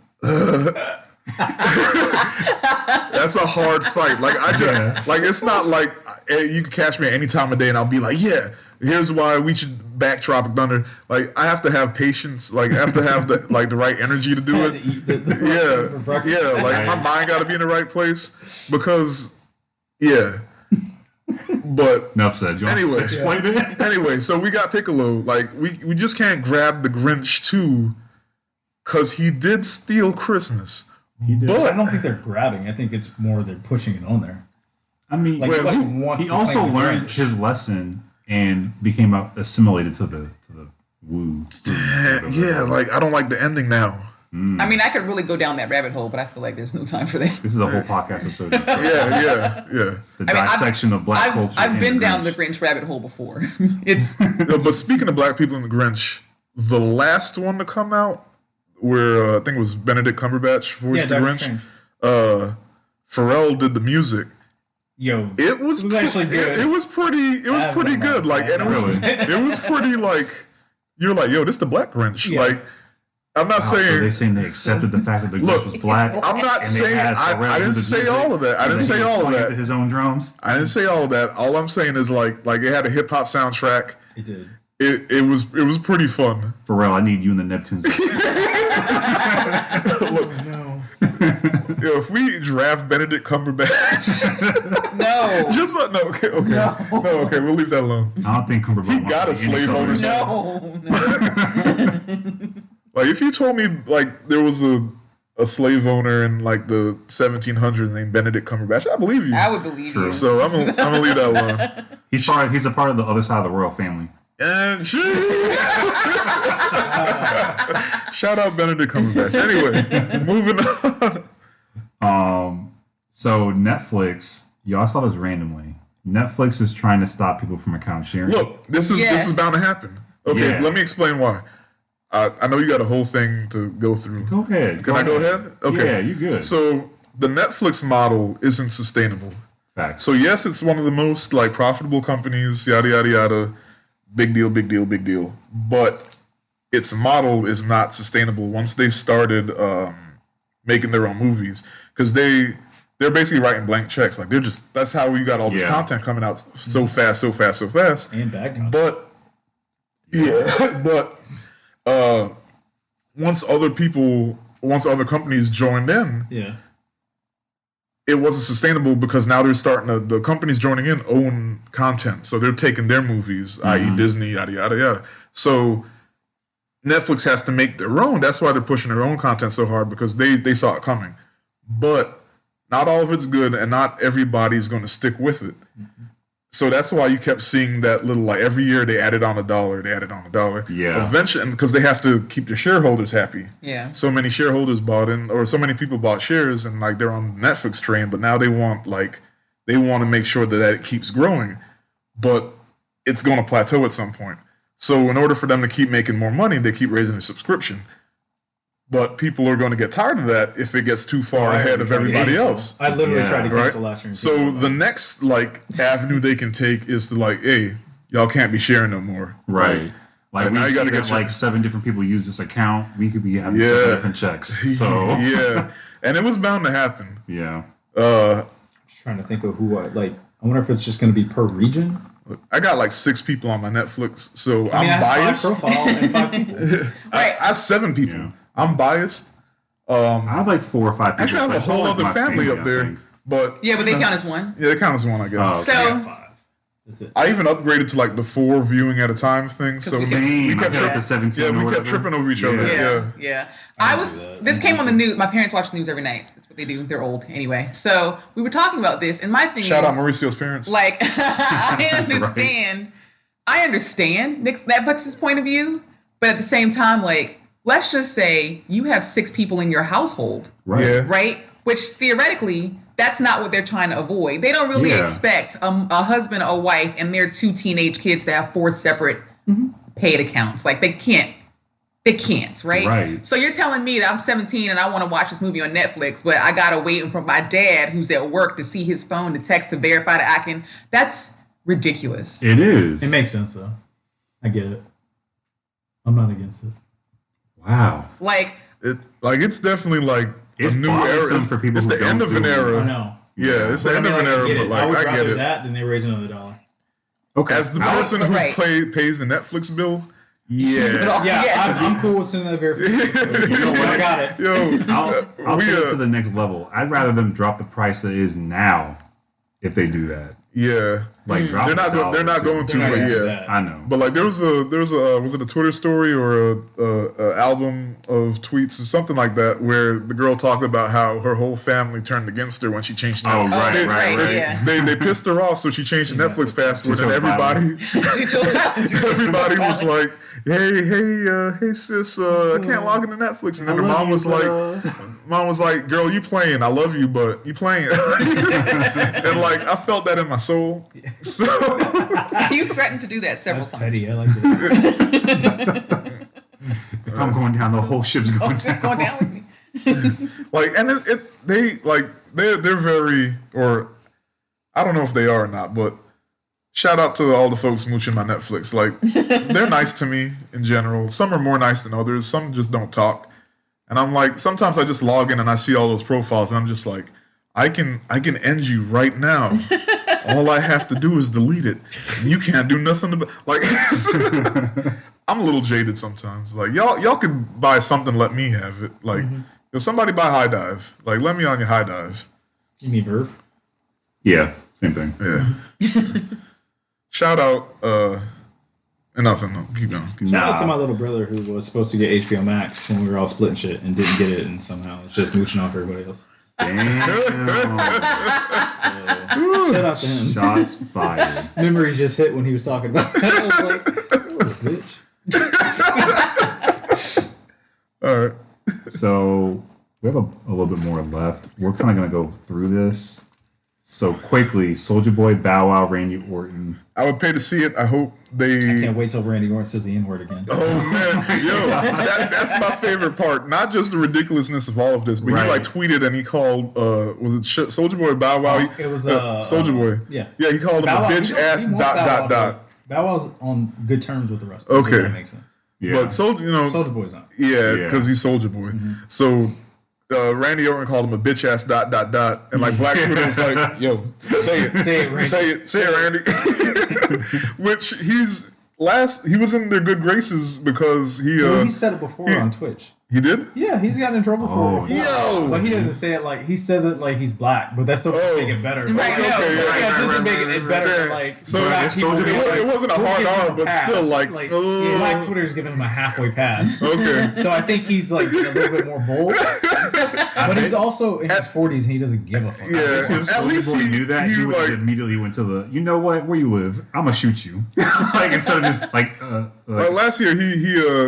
[SPEAKER 3] That's a hard fight. Like I just
[SPEAKER 1] Yeah.
[SPEAKER 3] like it's not like you can catch me at any time of day and I'll be like, yeah, here's why we should back Tropic Thunder. Like I have to have patience. Like I have to have the right energy to do
[SPEAKER 2] Had to
[SPEAKER 3] it.
[SPEAKER 2] eat the for breakfast.
[SPEAKER 3] Yeah. Like my mind got to be in the right place because yeah. But
[SPEAKER 1] Enough said. You want
[SPEAKER 3] Anyway.
[SPEAKER 1] to explain it?
[SPEAKER 3] anyway, so we got Piccolo. Like we just can't grab the Grinch too, because he did steal Christmas.
[SPEAKER 1] did.
[SPEAKER 3] But
[SPEAKER 2] I don't think they're grabbing. I think it's more they're pushing it on there.
[SPEAKER 1] I mean,
[SPEAKER 2] Like,
[SPEAKER 3] Wait,
[SPEAKER 2] fucking wants
[SPEAKER 1] he
[SPEAKER 2] to
[SPEAKER 1] also
[SPEAKER 2] claim the
[SPEAKER 1] learned
[SPEAKER 2] Grinch.
[SPEAKER 1] his lesson and became assimilated to the woo.
[SPEAKER 3] yeah, like I don't like the ending now.
[SPEAKER 4] I mean, I could really go down that rabbit hole, but I feel like there's no time for that.
[SPEAKER 1] This is a whole podcast episode.
[SPEAKER 3] Yeah.
[SPEAKER 1] The
[SPEAKER 4] I mean,
[SPEAKER 1] dissection of black culture.
[SPEAKER 4] I've
[SPEAKER 1] and
[SPEAKER 4] been
[SPEAKER 1] the
[SPEAKER 4] down
[SPEAKER 1] Grinch.
[SPEAKER 4] the Grinch rabbit hole before. It's
[SPEAKER 3] No, but speaking of black people in the Grinch, the last one to come out, where I think it was Benedict Cumberbatch voiced the
[SPEAKER 2] Doctor
[SPEAKER 3] Grinch.
[SPEAKER 2] Strange.
[SPEAKER 3] Pharrell did the music.
[SPEAKER 2] Yo,
[SPEAKER 3] It was
[SPEAKER 2] actually good.
[SPEAKER 3] It was pretty
[SPEAKER 2] I
[SPEAKER 3] pretty
[SPEAKER 2] don't know.
[SPEAKER 3] good. Like, and
[SPEAKER 1] Really?
[SPEAKER 3] it was pretty like you're like, yo, this the Black Grinch.
[SPEAKER 2] Yeah.
[SPEAKER 3] Like, I'm not
[SPEAKER 1] Wow, so
[SPEAKER 3] saying.
[SPEAKER 1] they saying they accepted the fact that the Grinch
[SPEAKER 3] Look,
[SPEAKER 1] was black.
[SPEAKER 3] I'm not
[SPEAKER 1] and they
[SPEAKER 3] saying
[SPEAKER 1] had Pharrell
[SPEAKER 3] I
[SPEAKER 1] do
[SPEAKER 3] didn't
[SPEAKER 1] the
[SPEAKER 3] say
[SPEAKER 1] music,
[SPEAKER 3] all of that. I
[SPEAKER 1] and
[SPEAKER 3] didn't
[SPEAKER 1] then
[SPEAKER 3] say
[SPEAKER 1] he
[SPEAKER 3] all of
[SPEAKER 1] pointed
[SPEAKER 3] that.
[SPEAKER 1] to his own drums.
[SPEAKER 3] I didn't say all of that. All I'm saying is like it had a hip hop soundtrack.
[SPEAKER 2] it did.
[SPEAKER 3] It was pretty fun.
[SPEAKER 1] Pharrell, I need you in the Neptunes.
[SPEAKER 2] No.
[SPEAKER 3] Yo, if we draft Benedict Cumberbatch,
[SPEAKER 4] no,
[SPEAKER 3] just no, okay, we'll leave that alone.
[SPEAKER 1] I don't think Cumberbatch
[SPEAKER 3] He
[SPEAKER 1] wants
[SPEAKER 3] got
[SPEAKER 1] to
[SPEAKER 3] a
[SPEAKER 1] be any
[SPEAKER 3] slave owner.
[SPEAKER 1] colors.
[SPEAKER 4] no.
[SPEAKER 3] Like if you told me like there was a slave owner in like the 1700s named Benedict Cumberbatch, I believe you.
[SPEAKER 4] I would believe
[SPEAKER 1] True.
[SPEAKER 4] you.
[SPEAKER 3] So I'm gonna leave that alone.
[SPEAKER 1] He's a part of the other side of the royal family.
[SPEAKER 3] And shout out Benedict Cumberbatch. Anyway, moving on.
[SPEAKER 1] So Netflix, y'all saw this randomly. Netflix is trying to stop people from account sharing.
[SPEAKER 3] Look, this
[SPEAKER 4] Yes.
[SPEAKER 3] is bound to happen. Okay,
[SPEAKER 1] Yeah.
[SPEAKER 3] let me explain why. I know you got a whole thing to go through.
[SPEAKER 1] Go ahead.
[SPEAKER 3] Can I go ahead? Okay.
[SPEAKER 1] Yeah, you good.
[SPEAKER 3] So the Netflix model isn't sustainable.
[SPEAKER 1] Facts.
[SPEAKER 3] So yes, it's one of the most like profitable companies, yada yada yada. Big deal, big deal, big deal. But its model is not sustainable once they started making their own movies, because they're basically writing blank checks. Like that's how we got all this content coming out so fast, so fast, so fast.
[SPEAKER 2] And bad content.
[SPEAKER 3] But once other companies joined in, it wasn't sustainable, because now they're starting to, the companies joining in own content. So they're taking their movies, i.e. Disney, yada, yada, yada. So Netflix has to make their own. That's why they're pushing their own content so hard, because they saw it coming. But not all of it's good, and not everybody's going to stick with it. So that's why you kept seeing that little, like, every year they added on $1.
[SPEAKER 1] Yeah.
[SPEAKER 3] Eventually, because they have to keep the shareholders happy.
[SPEAKER 4] Yeah.
[SPEAKER 3] So many shareholders bought in, or so many people bought shares, and like they're on the Netflix train, but now they want to make sure that it keeps growing. But it's going to plateau at some point. So in order for them to keep making more money, they keep raising the subscription. But people are going to get tired of that if it gets too far ahead of everybody else.
[SPEAKER 2] I literally tried to cancel last year.
[SPEAKER 3] So the next avenue they can take is to hey, y'all can't be sharing no more.
[SPEAKER 1] Right. Like
[SPEAKER 3] now
[SPEAKER 1] we
[SPEAKER 3] you
[SPEAKER 1] see
[SPEAKER 3] gotta
[SPEAKER 1] that
[SPEAKER 3] get
[SPEAKER 1] like 7 different people use this account. We could be having 7 different checks. So
[SPEAKER 3] yeah, and it was bound to happen.
[SPEAKER 1] Yeah.
[SPEAKER 2] Just trying to think of who I wonder if it's just going to be per region.
[SPEAKER 3] I got 6 people on my Netflix, so I'm
[SPEAKER 2] I
[SPEAKER 3] biased.
[SPEAKER 2] have 5 profile and 5 people.
[SPEAKER 3] I have 7 people.
[SPEAKER 1] Yeah.
[SPEAKER 3] I'm biased.
[SPEAKER 1] I have 4 or 5 people.
[SPEAKER 3] Actually, I have a whole other family up there. But
[SPEAKER 4] Yeah, but they count as one.
[SPEAKER 3] Yeah, they count as one, I guess.
[SPEAKER 1] Oh, okay.
[SPEAKER 4] So
[SPEAKER 2] 5. That's it.
[SPEAKER 3] I even upgraded to the 4 viewing at a time thing. So
[SPEAKER 1] Same.
[SPEAKER 3] we
[SPEAKER 1] I
[SPEAKER 3] kept
[SPEAKER 1] got the 17
[SPEAKER 3] yeah,
[SPEAKER 1] or
[SPEAKER 3] we
[SPEAKER 1] whatever.
[SPEAKER 3] kept tripping over each other.
[SPEAKER 1] Yeah.
[SPEAKER 3] Yeah.
[SPEAKER 4] This came on the news. My parents watch the news every night. That's what they do. They're old anyway. So we were talking about this, and my thing
[SPEAKER 3] Shout
[SPEAKER 4] is,
[SPEAKER 3] out Mauricio's parents.
[SPEAKER 4] I understand Netflix's point of view, but at the same time, let's just say you have 6 people in your household,
[SPEAKER 1] Right.
[SPEAKER 3] Yeah.
[SPEAKER 4] right? Which theoretically, that's not what they're trying to avoid. They don't really expect a husband, a wife, and their 2 teenage kids to have 4 separate paid accounts. They can't. They can't, right?
[SPEAKER 1] Right.
[SPEAKER 4] So you're telling me that I'm 17 and I want to watch this movie on Netflix, but I gotta wait for my dad, who's at work, to see his phone to text to verify that I can. That's ridiculous.
[SPEAKER 1] It is.
[SPEAKER 2] It makes sense though. I get it. I'm not against it.
[SPEAKER 1] Wow.
[SPEAKER 3] It's definitely
[SPEAKER 1] It's
[SPEAKER 3] a new era.
[SPEAKER 1] bothersome for people
[SPEAKER 3] It's
[SPEAKER 1] who
[SPEAKER 3] the end
[SPEAKER 1] don't
[SPEAKER 3] of an
[SPEAKER 1] do it.
[SPEAKER 3] era.
[SPEAKER 2] I know.
[SPEAKER 3] Yeah, it's the end of an era, but
[SPEAKER 2] I would
[SPEAKER 3] I
[SPEAKER 2] rather
[SPEAKER 3] get it.
[SPEAKER 2] that than they raise another $1.
[SPEAKER 1] Okay.
[SPEAKER 3] As the person who
[SPEAKER 4] Right.
[SPEAKER 3] pays the Netflix bill, yeah.
[SPEAKER 2] Yeah, I'm cool with sending that verification. You know what? I got it.
[SPEAKER 3] Yo,
[SPEAKER 1] I'll take it to the next level. I'd rather them drop the price that it is now if they do that.
[SPEAKER 3] yeah.
[SPEAKER 1] Drop
[SPEAKER 3] They're not
[SPEAKER 1] the
[SPEAKER 3] they're not
[SPEAKER 1] $1
[SPEAKER 3] going to,
[SPEAKER 2] They're not
[SPEAKER 3] but
[SPEAKER 2] gonna do
[SPEAKER 3] yeah.
[SPEAKER 2] that.
[SPEAKER 1] I know.
[SPEAKER 3] But there was a was it a Twitter story or a album of tweets or something like that where the girl talked about how her whole family turned against her when she changed Netflix.
[SPEAKER 1] right,
[SPEAKER 4] that's
[SPEAKER 1] right.
[SPEAKER 4] right, yeah.
[SPEAKER 3] They pissed her off, so she changed the Netflix password, and
[SPEAKER 1] chose
[SPEAKER 3] everybody
[SPEAKER 4] She chose violence.
[SPEAKER 3] everybody was like, hey sis, I can't log into Netflix. And then her mom was like, girl, you playing? I love you, but you playing? And I felt that in my soul. So
[SPEAKER 4] You threatened to do that several
[SPEAKER 2] That's
[SPEAKER 4] times.
[SPEAKER 2] petty. I like it.
[SPEAKER 1] If I'm going down, the whole ship's going
[SPEAKER 4] It's
[SPEAKER 1] down.
[SPEAKER 4] going down with me.
[SPEAKER 3] they're very, or I don't know if they are or not, but shout out to all the folks mooching my Netflix. They're nice to me in general. Some are more nice than others. Some just don't talk. And I'm sometimes I just log in and I see all those profiles and I'm just like, I can end you right now. All I have to do is delete it. You can't do nothing about I'm a little jaded sometimes. Y'all could buy something, let me have it. If somebody buy High Dive, let me on your High Dive.
[SPEAKER 2] You mean Verve?
[SPEAKER 1] Yeah, same thing.
[SPEAKER 3] Yeah. Shout out and nothing. No, keep going.
[SPEAKER 2] Shout out to my little brother who was supposed to get HBO Max when we were all splitting shit and didn't get it, and somehow it's just mooching off everybody else.
[SPEAKER 1] Damn.
[SPEAKER 2] Shout out to him.
[SPEAKER 1] Shots fired.
[SPEAKER 2] Memories just hit when he was talking about it. I was like, oh, bitch.
[SPEAKER 3] All right.
[SPEAKER 1] So we have a little bit more left. We're kind of going to go through this. So quickly, Soulja Boy, Bow Wow, Randy Orton.
[SPEAKER 3] I would pay to see it. I hope they.
[SPEAKER 2] Can't wait till Randy Orton says the N-word again.
[SPEAKER 3] Oh man, yo, that's my favorite part. Not just the ridiculousness of all of this, but
[SPEAKER 1] Right.
[SPEAKER 3] he like tweeted and he called was it Soulja Boy Bow Wow?
[SPEAKER 2] It was
[SPEAKER 3] Soulja Boy.
[SPEAKER 2] Yeah.
[SPEAKER 3] Yeah, he called him
[SPEAKER 2] Bow
[SPEAKER 3] a
[SPEAKER 2] Wow-
[SPEAKER 3] bitch
[SPEAKER 2] he
[SPEAKER 3] ass
[SPEAKER 2] wants
[SPEAKER 3] dot
[SPEAKER 2] Bow
[SPEAKER 3] dot
[SPEAKER 2] Wow,
[SPEAKER 3] dot.
[SPEAKER 2] Bow Wow's on good terms with the rest.
[SPEAKER 3] Okay.
[SPEAKER 2] That makes sense.
[SPEAKER 1] Yeah.
[SPEAKER 3] But
[SPEAKER 2] Soulja Boy's not.
[SPEAKER 3] yeah,
[SPEAKER 1] Yeah.
[SPEAKER 3] because he's Soulja Boy. So Randy Orton called him a bitch ass dot dot dot, and like Black Twitter was like, "Yo, say it,
[SPEAKER 2] Say it, Randy.
[SPEAKER 3] say it, Randy." Which he was in their good graces because
[SPEAKER 2] He said it before on Twitch.
[SPEAKER 3] he did.
[SPEAKER 2] Yeah, he's gotten in trouble for it.
[SPEAKER 3] Yo!
[SPEAKER 2] But he doesn't say it like he says it like he's black, but that's still
[SPEAKER 3] Oh.
[SPEAKER 2] make it better.
[SPEAKER 4] Right,
[SPEAKER 2] Like,
[SPEAKER 4] yeah,
[SPEAKER 2] yeah, just to make it better.
[SPEAKER 3] right.
[SPEAKER 2] Like
[SPEAKER 3] So
[SPEAKER 2] black
[SPEAKER 3] if
[SPEAKER 2] people
[SPEAKER 1] Soulja
[SPEAKER 2] be
[SPEAKER 1] Boy-
[SPEAKER 2] like,
[SPEAKER 3] it wasn't a
[SPEAKER 2] we'll
[SPEAKER 3] hard
[SPEAKER 2] give him
[SPEAKER 3] R,
[SPEAKER 2] a
[SPEAKER 3] but
[SPEAKER 2] pass.
[SPEAKER 3] still like,
[SPEAKER 2] Black Twitter's giving him a halfway pass.
[SPEAKER 3] Okay.
[SPEAKER 2] So I think he's like a little bit more bold, but he's also in his 40s and he doesn't give a fuck.
[SPEAKER 3] Yeah.
[SPEAKER 1] If
[SPEAKER 3] At
[SPEAKER 1] Soulja
[SPEAKER 3] least
[SPEAKER 1] Boy
[SPEAKER 3] he
[SPEAKER 1] knew that,
[SPEAKER 3] he
[SPEAKER 1] he would
[SPEAKER 3] like-
[SPEAKER 1] have immediately went to the, you know what, where you live, I'm gonna shoot you. Like instead of just like,
[SPEAKER 3] last year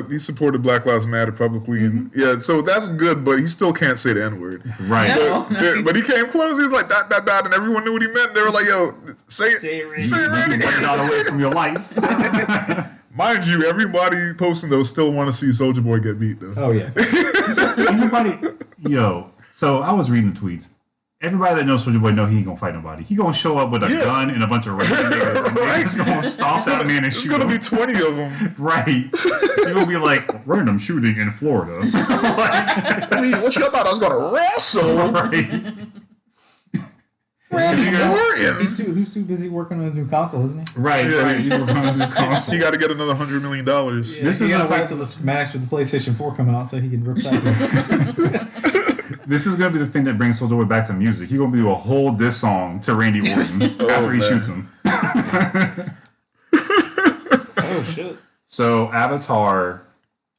[SPEAKER 3] he supported Black Lives Matter publicly, and yeah, so that's good. But he still can't say the N word.
[SPEAKER 1] right.
[SPEAKER 4] No.
[SPEAKER 3] But he came close. He was like dot dot dot, and everyone knew what he meant. They were like, "Yo, say it,
[SPEAKER 2] Say it, Randy.
[SPEAKER 3] say it,
[SPEAKER 1] You
[SPEAKER 3] Randy."
[SPEAKER 1] can get it all away from your life.
[SPEAKER 3] Mind you, everybody posting those still want to see Soulja Boy get beat though.
[SPEAKER 2] Oh yeah.
[SPEAKER 1] Everybody, so I was reading the tweets. Everybody that knows Soulja Boy know he ain't gonna fight nobody. He gonna show up with a
[SPEAKER 3] Yeah.
[SPEAKER 1] gun and a bunch of random niggas. And
[SPEAKER 3] Right.
[SPEAKER 1] they just gonna stomp that man and
[SPEAKER 3] There's
[SPEAKER 1] shoot
[SPEAKER 3] gonna
[SPEAKER 1] him.
[SPEAKER 3] be 20 of them.
[SPEAKER 1] Right. You're gonna be like, random shooting in Florida.
[SPEAKER 3] What you about? I was gonna wrestle.
[SPEAKER 1] Right.
[SPEAKER 3] Randy Orton.
[SPEAKER 2] He's too busy working on his new console, isn't he?
[SPEAKER 1] Right,
[SPEAKER 3] Yeah.
[SPEAKER 1] right. He's working on his new console.
[SPEAKER 3] He got to get another $100 million.
[SPEAKER 2] This
[SPEAKER 1] This
[SPEAKER 2] he
[SPEAKER 1] is
[SPEAKER 2] gotta
[SPEAKER 1] a
[SPEAKER 2] wait
[SPEAKER 1] type-
[SPEAKER 2] till the schematics for the PlayStation 4 come out so he can rip that.
[SPEAKER 1] This is gonna be the thing that brings Soulja Boy back to music. He's gonna do a whole diss song to Randy Orton after he
[SPEAKER 3] man.
[SPEAKER 1] shoots him.
[SPEAKER 2] Oh shit.
[SPEAKER 1] So Avatar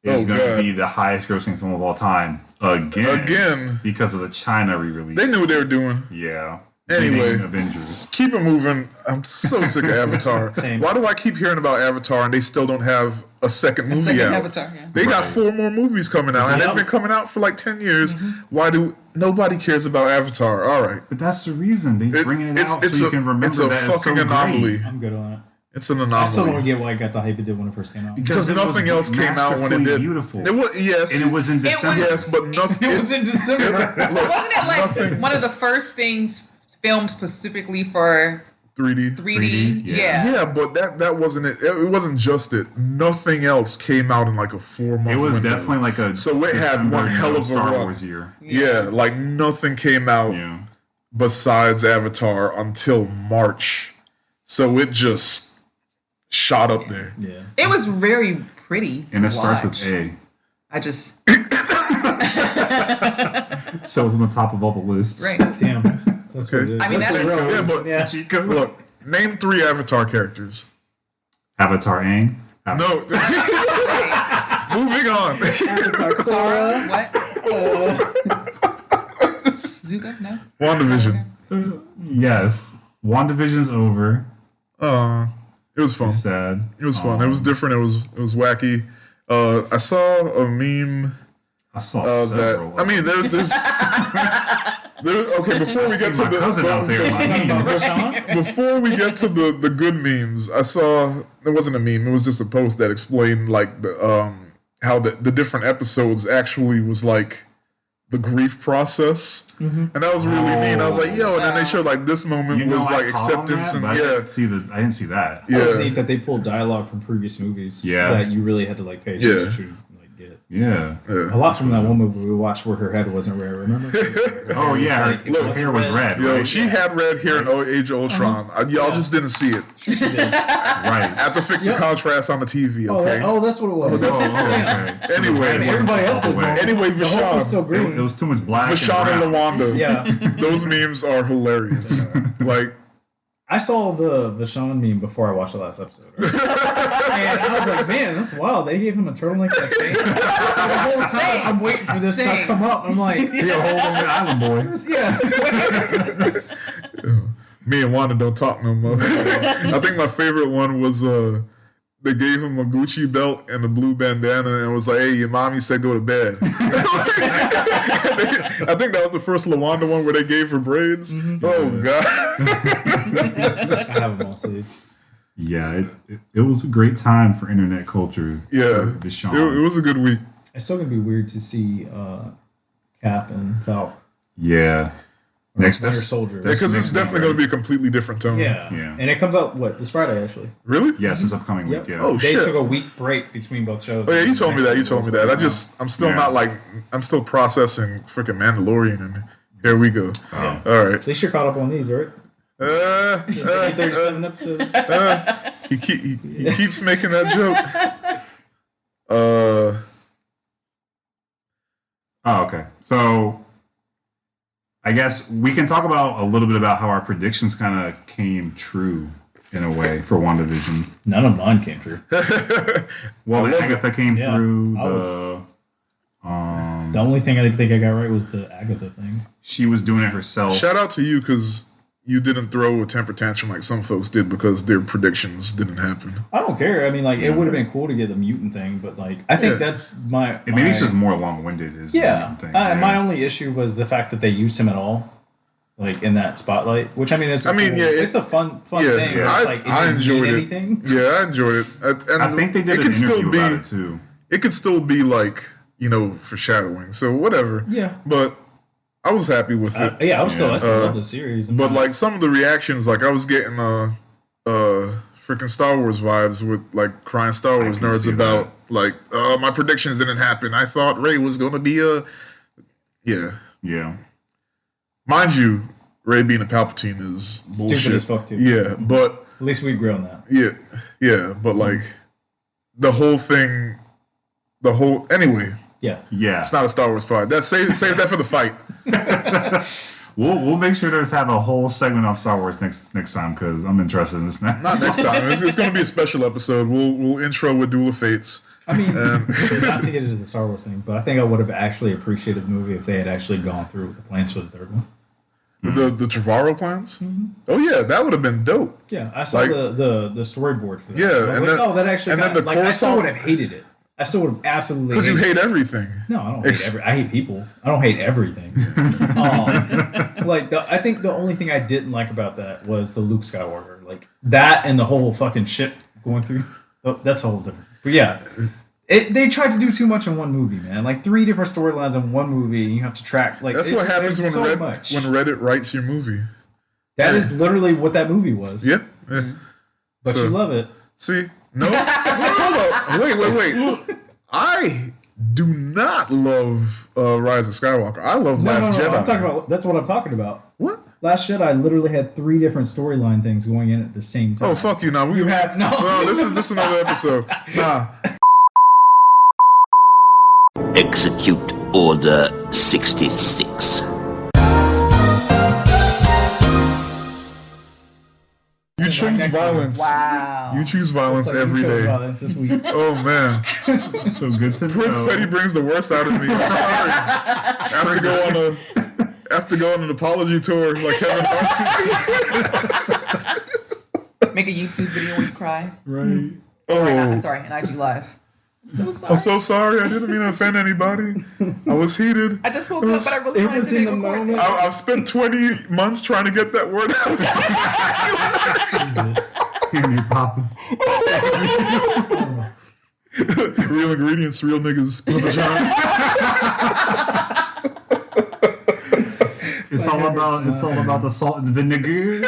[SPEAKER 1] is
[SPEAKER 3] Oh,
[SPEAKER 1] going
[SPEAKER 3] God.
[SPEAKER 1] to be the highest grossing film of all time again.
[SPEAKER 3] Again.
[SPEAKER 1] Because of the China re-release.
[SPEAKER 3] They knew what they were doing.
[SPEAKER 1] Yeah.
[SPEAKER 3] Anyway.
[SPEAKER 1] Beating Avengers.
[SPEAKER 3] Keep it moving. I'm so sick of Avatar.
[SPEAKER 2] Same.
[SPEAKER 3] Why do I keep hearing about Avatar and they still don't have a second movie
[SPEAKER 4] Second
[SPEAKER 3] out?
[SPEAKER 4] Avatar, yeah.
[SPEAKER 3] They got
[SPEAKER 1] Right.
[SPEAKER 3] 4 more movies coming out, and
[SPEAKER 2] Yep.
[SPEAKER 3] it's been coming out for like 10 years. Why do nobody cares about Avatar? All right.
[SPEAKER 1] But that's the reason. They bringing it out so
[SPEAKER 3] it's
[SPEAKER 1] you
[SPEAKER 3] a-
[SPEAKER 1] can remember
[SPEAKER 3] it's a
[SPEAKER 1] that it's so
[SPEAKER 3] fucking anomaly.
[SPEAKER 1] great.
[SPEAKER 2] I'm good on it.
[SPEAKER 3] It's an
[SPEAKER 2] I still don't
[SPEAKER 3] anomaly.
[SPEAKER 2] get why I got the hype it did when it first came out.
[SPEAKER 3] Because
[SPEAKER 1] it was
[SPEAKER 3] nothing else came out when it
[SPEAKER 1] masterfully
[SPEAKER 3] did.
[SPEAKER 1] beautiful.
[SPEAKER 3] It was, yes.
[SPEAKER 1] And it was in
[SPEAKER 4] was-
[SPEAKER 1] December.
[SPEAKER 3] Yes, but nothing.
[SPEAKER 2] It was in December.
[SPEAKER 3] Look,
[SPEAKER 4] Wasn't it like
[SPEAKER 3] nothing-
[SPEAKER 4] one of the first things filmed specifically for
[SPEAKER 3] 3D.
[SPEAKER 4] 3D?
[SPEAKER 1] yeah.
[SPEAKER 3] Yeah, but that wasn't it. It wasn't just it. Nothing else came out in like a 4-month
[SPEAKER 1] It was
[SPEAKER 3] window.
[SPEAKER 1] definitely like a
[SPEAKER 3] So it had
[SPEAKER 1] December,
[SPEAKER 3] one hell of a
[SPEAKER 1] Star
[SPEAKER 3] run.
[SPEAKER 1] Wars year.
[SPEAKER 3] Yeah, like nothing came out
[SPEAKER 1] Yeah.
[SPEAKER 3] besides Avatar until March. So it just shot up there.
[SPEAKER 2] Yeah.
[SPEAKER 4] It was very pretty
[SPEAKER 1] And
[SPEAKER 4] to
[SPEAKER 1] it starts
[SPEAKER 4] watch.
[SPEAKER 1] with A.
[SPEAKER 4] I just
[SPEAKER 1] So it's on the top of all the lists.
[SPEAKER 4] right.
[SPEAKER 2] Damn. That's what it is.
[SPEAKER 4] I mean, that's
[SPEAKER 2] what it
[SPEAKER 4] real.
[SPEAKER 2] is.
[SPEAKER 3] Yeah, but
[SPEAKER 2] Yeah.
[SPEAKER 1] Cheat code.
[SPEAKER 3] look, name 3 Avatar characters.
[SPEAKER 1] Avatar Aang.
[SPEAKER 3] No. Moving on.
[SPEAKER 4] Katara, what? Zuko? No.
[SPEAKER 3] WandaVision.
[SPEAKER 1] Yes. WandaVision's over.
[SPEAKER 3] It was fun.
[SPEAKER 1] It's sad.
[SPEAKER 3] It was fun. It was different. It was wacky. I saw a meme
[SPEAKER 1] I saw
[SPEAKER 3] that
[SPEAKER 1] several.
[SPEAKER 3] I mean there's okay, before we get to
[SPEAKER 1] my cousin out there. My memes.
[SPEAKER 3] before we get to the good memes, I saw it wasn't a meme, it was just a post that explained like the how the different episodes actually was like the grief process. And that was really neat. I was like, yo, and then they showed like this moment
[SPEAKER 1] You know,
[SPEAKER 3] was
[SPEAKER 1] I
[SPEAKER 3] like
[SPEAKER 1] caught on
[SPEAKER 3] acceptance
[SPEAKER 1] that,
[SPEAKER 3] and
[SPEAKER 1] but
[SPEAKER 3] yeah.
[SPEAKER 1] I didn't see that.
[SPEAKER 2] It was
[SPEAKER 3] Yeah.
[SPEAKER 2] neat that they pulled dialogue from previous movies.
[SPEAKER 1] Yeah.
[SPEAKER 2] That you really had to like pay
[SPEAKER 3] Yeah.
[SPEAKER 2] attention to like get.
[SPEAKER 1] Yeah.
[SPEAKER 2] A lot from that one movie we watched where her head wasn't red. Remember?
[SPEAKER 1] Oh yeah.
[SPEAKER 2] Like,
[SPEAKER 1] Her,
[SPEAKER 2] it
[SPEAKER 1] hair was red.
[SPEAKER 3] Yo,
[SPEAKER 1] Right.
[SPEAKER 3] she had red hair in Age of Ultron. Y'all just didn't see it.
[SPEAKER 1] Right.
[SPEAKER 3] I have to fix the
[SPEAKER 2] Yep.
[SPEAKER 3] contrast on the TV,
[SPEAKER 2] Oh,
[SPEAKER 3] okay?
[SPEAKER 2] that's what it was.
[SPEAKER 1] Oh, okay. So the
[SPEAKER 3] Anyway,
[SPEAKER 1] red wasn't
[SPEAKER 2] everybody else
[SPEAKER 1] all the
[SPEAKER 2] did
[SPEAKER 1] way.
[SPEAKER 2] normal.
[SPEAKER 3] Anyway,
[SPEAKER 2] The Hulk was still
[SPEAKER 3] Vashon.
[SPEAKER 2] green.
[SPEAKER 1] It was too much black.
[SPEAKER 3] Vashon and
[SPEAKER 1] brown.
[SPEAKER 3] Lawanda.
[SPEAKER 2] Yeah.
[SPEAKER 3] Those memes are hilarious. Like,
[SPEAKER 2] I saw the Vashon meme before I watched the last episode. Right? And I was like, man, that's wild. They gave him a turtleneck like thing. So the whole time I'm waiting for this to
[SPEAKER 4] Same.
[SPEAKER 2] come up. I'm like,
[SPEAKER 1] He a whole on the island boy.
[SPEAKER 2] yeah.
[SPEAKER 3] me and Wanda don't talk no more. I think my favorite one was they gave him a Gucci belt and a blue bandana and was like, "Hey, your mommy said go to bed." I think that was the first Lawanda one where they gave her braids. Mm-hmm. Oh God!
[SPEAKER 2] I have them all saved.
[SPEAKER 1] Yeah, it was a great time for internet culture.
[SPEAKER 3] Yeah,
[SPEAKER 1] Deshaun.
[SPEAKER 3] It was a good week.
[SPEAKER 2] It's still gonna be weird to see Cap and Falcon.
[SPEAKER 1] Yeah.
[SPEAKER 2] Next Winter Soldier.
[SPEAKER 3] Because it's definitely going to be a completely different tone.
[SPEAKER 2] Yeah. And it comes out, this Friday, actually.
[SPEAKER 3] Really?
[SPEAKER 1] Yes, it's upcoming week, yeah.
[SPEAKER 3] Oh,
[SPEAKER 2] they
[SPEAKER 3] shit.
[SPEAKER 2] took a week break between both shows.
[SPEAKER 3] Oh, yeah, you told me that. I'm still not I'm still processing freaking Mandalorian, and here we go.
[SPEAKER 2] Yeah.
[SPEAKER 3] All right.
[SPEAKER 2] At least you're caught up on these, right? 37 episodes.
[SPEAKER 3] He keeps making that joke.
[SPEAKER 1] Oh, okay. So I guess we can talk about a little bit about how our predictions kind of came true in a way for WandaVision.
[SPEAKER 2] None of mine came true.
[SPEAKER 1] Well, Agatha came through.
[SPEAKER 2] The only thing I think I got right was the Agatha thing.
[SPEAKER 1] She was doing it herself.
[SPEAKER 3] Shout out to you because you didn't throw a temper tantrum like some folks did because their predictions didn't happen.
[SPEAKER 2] I don't care. I mean, it would have been cool to get the mutant thing, but I think that's my.
[SPEAKER 1] Maybe it's just more long-winded. Is the mutant thing.
[SPEAKER 2] My only issue was the fact that they used him at all, in that spotlight. Which it's a fun thing.
[SPEAKER 3] Yeah, I enjoyed it.
[SPEAKER 2] Anything.
[SPEAKER 3] Yeah, I enjoyed it. And
[SPEAKER 1] I think they did an interview about it too.
[SPEAKER 3] It could still be foreshadowing. So whatever.
[SPEAKER 2] Yeah,
[SPEAKER 3] but. I was happy with it.
[SPEAKER 2] I still love the series.
[SPEAKER 3] But some of the reactions, I was getting freaking Star Wars vibes with crying Star Wars nerds about my predictions didn't happen. I thought Rey was going to be yeah. Mind you, Rey being a Palpatine is bullshit.
[SPEAKER 2] Stupid as fuck too.
[SPEAKER 3] Yeah, but
[SPEAKER 2] at least we agree on that.
[SPEAKER 3] Yeah, but the whole thing, anyway.
[SPEAKER 2] Yeah.
[SPEAKER 3] It's not a Star Wars pod. Save that for the fight.
[SPEAKER 1] We'll make sure to have a whole segment on Star Wars next time because I'm interested in this now.
[SPEAKER 3] Not next time. It's going to be a special episode. We'll intro with Duel of Fates.
[SPEAKER 2] I mean, not to get into the Star Wars thing, but I think I would have actually appreciated the movie if they had actually gone through with the plans for the third one.
[SPEAKER 3] The Trevorrow plans?
[SPEAKER 2] Mm-hmm.
[SPEAKER 3] Oh yeah, that would have been dope.
[SPEAKER 2] Yeah, I saw the storyboard for that.
[SPEAKER 3] Yeah,
[SPEAKER 2] and that actually.
[SPEAKER 3] And then
[SPEAKER 2] I still would have hated it. I still would have absolutely.
[SPEAKER 3] Because you hate everything.
[SPEAKER 2] No, I don't hate I hate people. I don't hate everything. I think the only thing I didn't like about that was the Luke Skywalker, that and the whole fucking ship going through. Oh, that's a whole different. But yeah, they tried to do too much in one movie, man. 3 different storylines in one movie, and you have to track.
[SPEAKER 3] That's what happens when Reddit writes your movie.
[SPEAKER 2] That is literally what that movie was.
[SPEAKER 3] Yeah.
[SPEAKER 2] Mm-hmm. But you love it.
[SPEAKER 3] See. No. Hold up. Wait. I do not love Rise of Skywalker. I love Last Jedi.
[SPEAKER 2] That's what I'm talking about.
[SPEAKER 3] What?
[SPEAKER 2] Last Jedi literally had 3 different storyline things going in at the same time.
[SPEAKER 3] Oh, fuck you now.
[SPEAKER 2] No,
[SPEAKER 3] this is another episode. Nah.
[SPEAKER 5] Execute Order 66.
[SPEAKER 3] You choose violence.
[SPEAKER 4] Wow.
[SPEAKER 3] You choose violence every day.
[SPEAKER 2] Violence this week.
[SPEAKER 3] Oh man,
[SPEAKER 1] so good to know.
[SPEAKER 3] Prince Petty brings the worst out of me. I'm sorry. I have to go on an apology tour like Kevin Hart.
[SPEAKER 4] Make a YouTube video when you cry.
[SPEAKER 1] Right.
[SPEAKER 4] Sorry, an IG Live.
[SPEAKER 3] I'm so sorry. I didn't mean to offend anybody. I was heated.
[SPEAKER 4] I just woke up, but I really wanted to make a moment.
[SPEAKER 3] I've spent 20 months trying to get that word out.
[SPEAKER 1] Jesus. Hearing you popping.
[SPEAKER 3] Real ingredients, real niggas.
[SPEAKER 1] It's all about the salt and vinegar.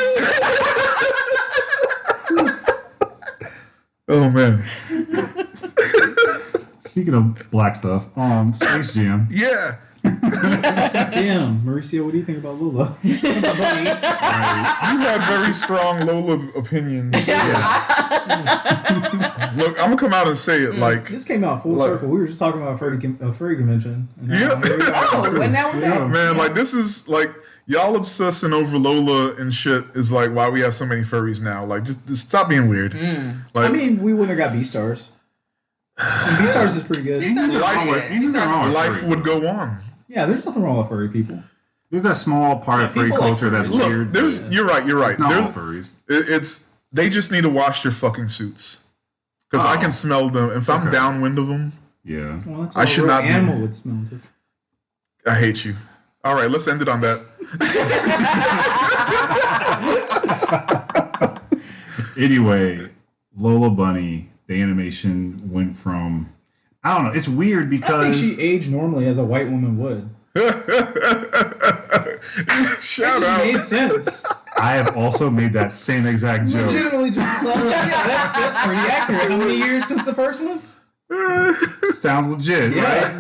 [SPEAKER 3] Oh man.
[SPEAKER 1] Speaking of black stuff, Space Jam.
[SPEAKER 3] Yeah.
[SPEAKER 2] Damn, Mauricio, what do you think about Lola?
[SPEAKER 3] You have very strong Lola opinions. Look, I'm gonna come out and say it
[SPEAKER 2] this came out full circle. We were just talking about a furry convention.
[SPEAKER 3] Yeah.
[SPEAKER 4] And now we're back.
[SPEAKER 3] Man, this is y'all obsessing over Lola and shit is why we have so many furries now. Just stop being weird.
[SPEAKER 2] I mean, we wouldn't have got B-Stars. B-Stars is pretty good.
[SPEAKER 3] Life would go on.
[SPEAKER 2] Yeah, there's nothing wrong with furry people.
[SPEAKER 1] There's that small part of furry culture that's weird.
[SPEAKER 3] You're right.
[SPEAKER 1] Not all furries.
[SPEAKER 3] They just need to wash their fucking suits. Because I can smell them. If I'm downwind of them,
[SPEAKER 1] Yeah.
[SPEAKER 2] Well, that's
[SPEAKER 3] I should not be-
[SPEAKER 2] animal would smell it.
[SPEAKER 3] I hate you. All right, let's end it on that.
[SPEAKER 1] Anyway, Lola Bunny, the animation went from, I don't know, it's weird
[SPEAKER 2] I think
[SPEAKER 1] because
[SPEAKER 2] she aged normally as a white woman would.
[SPEAKER 3] Shout
[SPEAKER 2] It
[SPEAKER 3] out.
[SPEAKER 2] made sense.
[SPEAKER 1] I have also made that same exact joke.
[SPEAKER 2] Legitimately, just that's pretty accurate. How many years since the first one?
[SPEAKER 1] Sounds legit, right?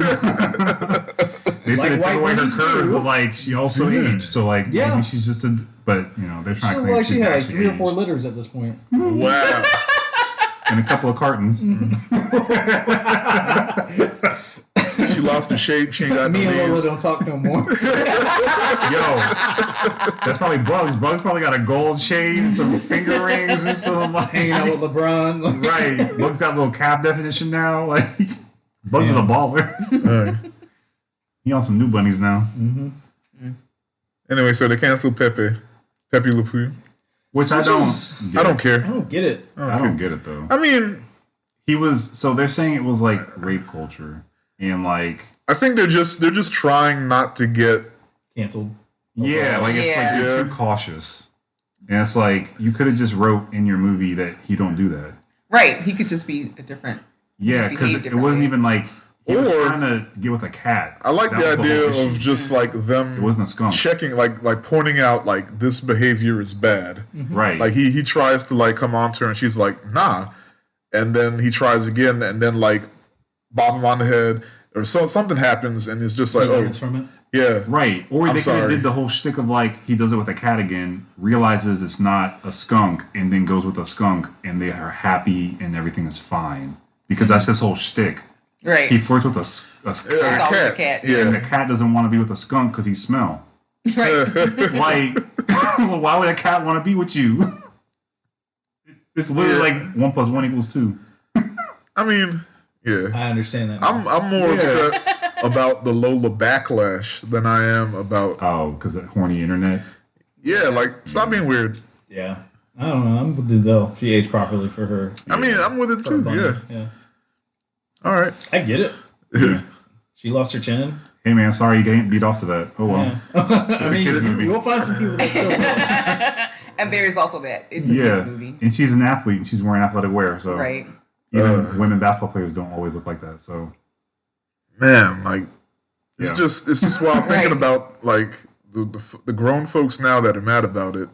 [SPEAKER 1] They said
[SPEAKER 2] Like
[SPEAKER 1] it took
[SPEAKER 2] white
[SPEAKER 1] away her
[SPEAKER 2] women's
[SPEAKER 1] curve,
[SPEAKER 2] too.
[SPEAKER 1] but like she also aged, so like
[SPEAKER 2] Yeah.
[SPEAKER 1] maybe she's just a. But you know they're
[SPEAKER 2] She
[SPEAKER 1] trying to
[SPEAKER 2] looked
[SPEAKER 1] claim
[SPEAKER 2] like she had like
[SPEAKER 1] actually
[SPEAKER 2] 3 or 4
[SPEAKER 1] aged.
[SPEAKER 2] litters at this point.
[SPEAKER 3] Wow.
[SPEAKER 1] And a couple of cartons.
[SPEAKER 3] She lost her shape. She ain't got no
[SPEAKER 2] Me and Lola
[SPEAKER 3] knees.
[SPEAKER 2] don't talk no more.
[SPEAKER 1] Yo, that's probably Bugs. Bugs probably got a gold chain and some finger rings and some like.
[SPEAKER 2] Hanging out with LeBron.
[SPEAKER 1] Right, Bugs got a little cap definition now. Like Bugs is a
[SPEAKER 2] Damn.
[SPEAKER 1] baller.
[SPEAKER 3] All right.
[SPEAKER 1] He on some new bunnies now,
[SPEAKER 3] Anyway, so they canceled Pepe Le Pew.
[SPEAKER 1] which I
[SPEAKER 2] Which
[SPEAKER 1] don't.
[SPEAKER 2] is-
[SPEAKER 1] get.
[SPEAKER 3] I don't
[SPEAKER 2] I
[SPEAKER 3] care.
[SPEAKER 2] don't get it.
[SPEAKER 1] I don't get it though.
[SPEAKER 3] I mean,
[SPEAKER 1] He was so they're saying it was like rape culture and like
[SPEAKER 3] I think they're just trying not to get.
[SPEAKER 2] Canceled.
[SPEAKER 1] yeah, like it's like you're
[SPEAKER 3] Yeah.
[SPEAKER 1] too cautious, and it's like you could have just wrote in your movie that he don't do that.
[SPEAKER 4] Right. He could just be a different.
[SPEAKER 1] Yeah,
[SPEAKER 4] Just
[SPEAKER 1] because
[SPEAKER 4] behave
[SPEAKER 1] it wasn't
[SPEAKER 4] differently.
[SPEAKER 1] even like he was
[SPEAKER 3] Or-
[SPEAKER 1] trying to get with a cat.
[SPEAKER 3] I like
[SPEAKER 1] That
[SPEAKER 3] the
[SPEAKER 1] was whole
[SPEAKER 3] idea
[SPEAKER 1] issue.
[SPEAKER 3] of just like them.
[SPEAKER 1] It wasn't a skunk,
[SPEAKER 3] checking, like pointing out like this behavior is bad.
[SPEAKER 1] right?
[SPEAKER 3] Like he tries to like come on to her and she's like nah, and then he tries again and then like bop him on the head or something happens and it's just like
[SPEAKER 2] He
[SPEAKER 3] oh
[SPEAKER 2] learns from it.
[SPEAKER 3] yeah
[SPEAKER 1] Right. Or
[SPEAKER 3] I'm
[SPEAKER 1] they could have
[SPEAKER 3] sorry.
[SPEAKER 1] did the whole shtick of like he does it with a cat again, realizes it's not a skunk, and then goes with a skunk, and they are happy and everything is fine because that's his whole shtick.
[SPEAKER 4] Right.
[SPEAKER 1] He flirts with a
[SPEAKER 3] Yeah,
[SPEAKER 1] cat,
[SPEAKER 4] It's always a cat.
[SPEAKER 1] and the
[SPEAKER 3] yeah.
[SPEAKER 1] cat doesn't want to be with a skunk because he smell.
[SPEAKER 4] Right.
[SPEAKER 1] Like, why would a cat want to be with you? It's literally
[SPEAKER 3] Yeah.
[SPEAKER 1] like 1 + 1 = 2.
[SPEAKER 3] I mean yeah
[SPEAKER 2] I understand that.
[SPEAKER 3] I'm more
[SPEAKER 1] Yeah.
[SPEAKER 3] upset about the Lola backlash than I am about
[SPEAKER 1] Oh, because of horny internet.
[SPEAKER 3] like stop being weird.
[SPEAKER 2] Yeah. I don't know. I'm with Denzel. She aged properly for her.
[SPEAKER 3] I mean I'm with it
[SPEAKER 2] For a
[SPEAKER 3] too.
[SPEAKER 2] bunny.
[SPEAKER 3] Yeah. All right.
[SPEAKER 2] I get it.
[SPEAKER 3] Yeah.
[SPEAKER 2] She lost her chin.
[SPEAKER 1] Hey man, sorry you getting beat off to that. Oh well.
[SPEAKER 2] Yeah. I
[SPEAKER 1] a kid's movie.
[SPEAKER 2] mean, you'll find some people that still will.
[SPEAKER 4] And there is also that. It's a
[SPEAKER 1] Yeah,
[SPEAKER 4] kids movie.
[SPEAKER 1] and she's an athlete and she's wearing athletic wear, so
[SPEAKER 4] Right.
[SPEAKER 1] even women basketball players don't always look like that. So
[SPEAKER 3] Man, like it's
[SPEAKER 1] Yeah.
[SPEAKER 3] just while I'm thinking
[SPEAKER 4] Right.
[SPEAKER 3] about like the grown folks now that are mad about it.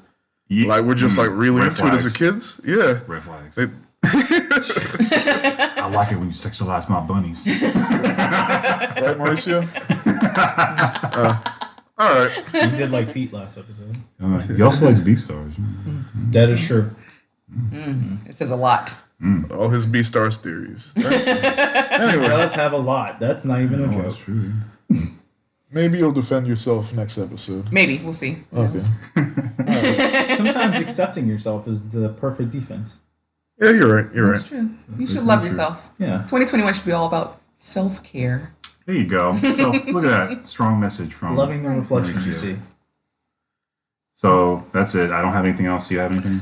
[SPEAKER 1] yeah,
[SPEAKER 3] Like we're just like really
[SPEAKER 1] red
[SPEAKER 3] into it as a
[SPEAKER 1] flags.
[SPEAKER 3] kids. Yeah.
[SPEAKER 1] Red flags.
[SPEAKER 3] They-
[SPEAKER 1] I like it when you sexualize my bunnies.
[SPEAKER 3] Right, Mauricio? All right.
[SPEAKER 2] You did like feet last episode.
[SPEAKER 1] He also likes beef stars.
[SPEAKER 2] That is true.
[SPEAKER 4] It says a lot.
[SPEAKER 3] All his B-Stars theories. Right?
[SPEAKER 2] He
[SPEAKER 3] Anyway,
[SPEAKER 2] does have a lot. That's not even a
[SPEAKER 1] Oh,
[SPEAKER 2] joke.
[SPEAKER 1] that's true.
[SPEAKER 3] maybe you'll defend yourself next episode.
[SPEAKER 4] Maybe. We'll see. Who
[SPEAKER 3] Okay.
[SPEAKER 4] knows?
[SPEAKER 2] Sometimes accepting yourself is the perfect defense.
[SPEAKER 3] Yeah, you're right. You're
[SPEAKER 4] It's
[SPEAKER 3] right.
[SPEAKER 4] true. You should
[SPEAKER 1] That's
[SPEAKER 4] love
[SPEAKER 1] true.
[SPEAKER 4] yourself.
[SPEAKER 2] Yeah.
[SPEAKER 4] 2021 should be all about self-care.
[SPEAKER 1] There you go. So look at that strong message from
[SPEAKER 2] Loving the reflections you
[SPEAKER 1] Mauricio.
[SPEAKER 2] see.
[SPEAKER 1] So that's it. I don't have anything else. Do you have anything?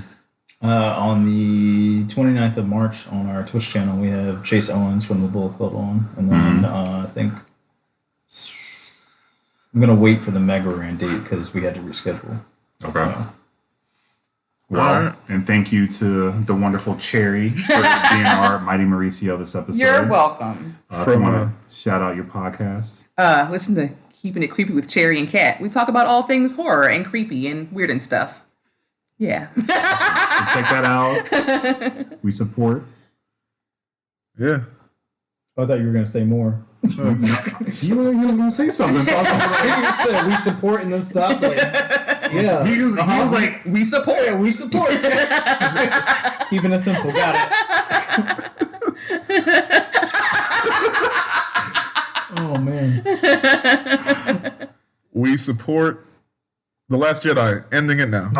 [SPEAKER 2] On the 29th of March on our Twitch channel, we have Chase Owens from the Bullet Club on. And then I think I'm going to wait for the Mega Ran date because we had to reschedule.
[SPEAKER 1] Okay.
[SPEAKER 2] So,
[SPEAKER 1] Well,
[SPEAKER 3] Alright.
[SPEAKER 1] and thank you to the wonderful Cherry for being our Mighty Mauricio this episode.
[SPEAKER 4] You're welcome.
[SPEAKER 1] If you
[SPEAKER 3] From,
[SPEAKER 1] want to shout out your podcast.
[SPEAKER 4] Listen to Keeping It Creepy with Cherry and Kat. We talk about all things horror and creepy and weird and stuff. Yeah.
[SPEAKER 1] So check that out. We support.
[SPEAKER 3] Yeah.
[SPEAKER 2] I thought you were going to say more.
[SPEAKER 1] You were going to say something. So I was like,
[SPEAKER 2] You said we support and then stop. Like, yeah.
[SPEAKER 1] he was like,
[SPEAKER 4] We support.
[SPEAKER 2] Yeah, we support. Keeping it simple. Got it. Oh, man.
[SPEAKER 3] We support The Last Jedi. Ending it now.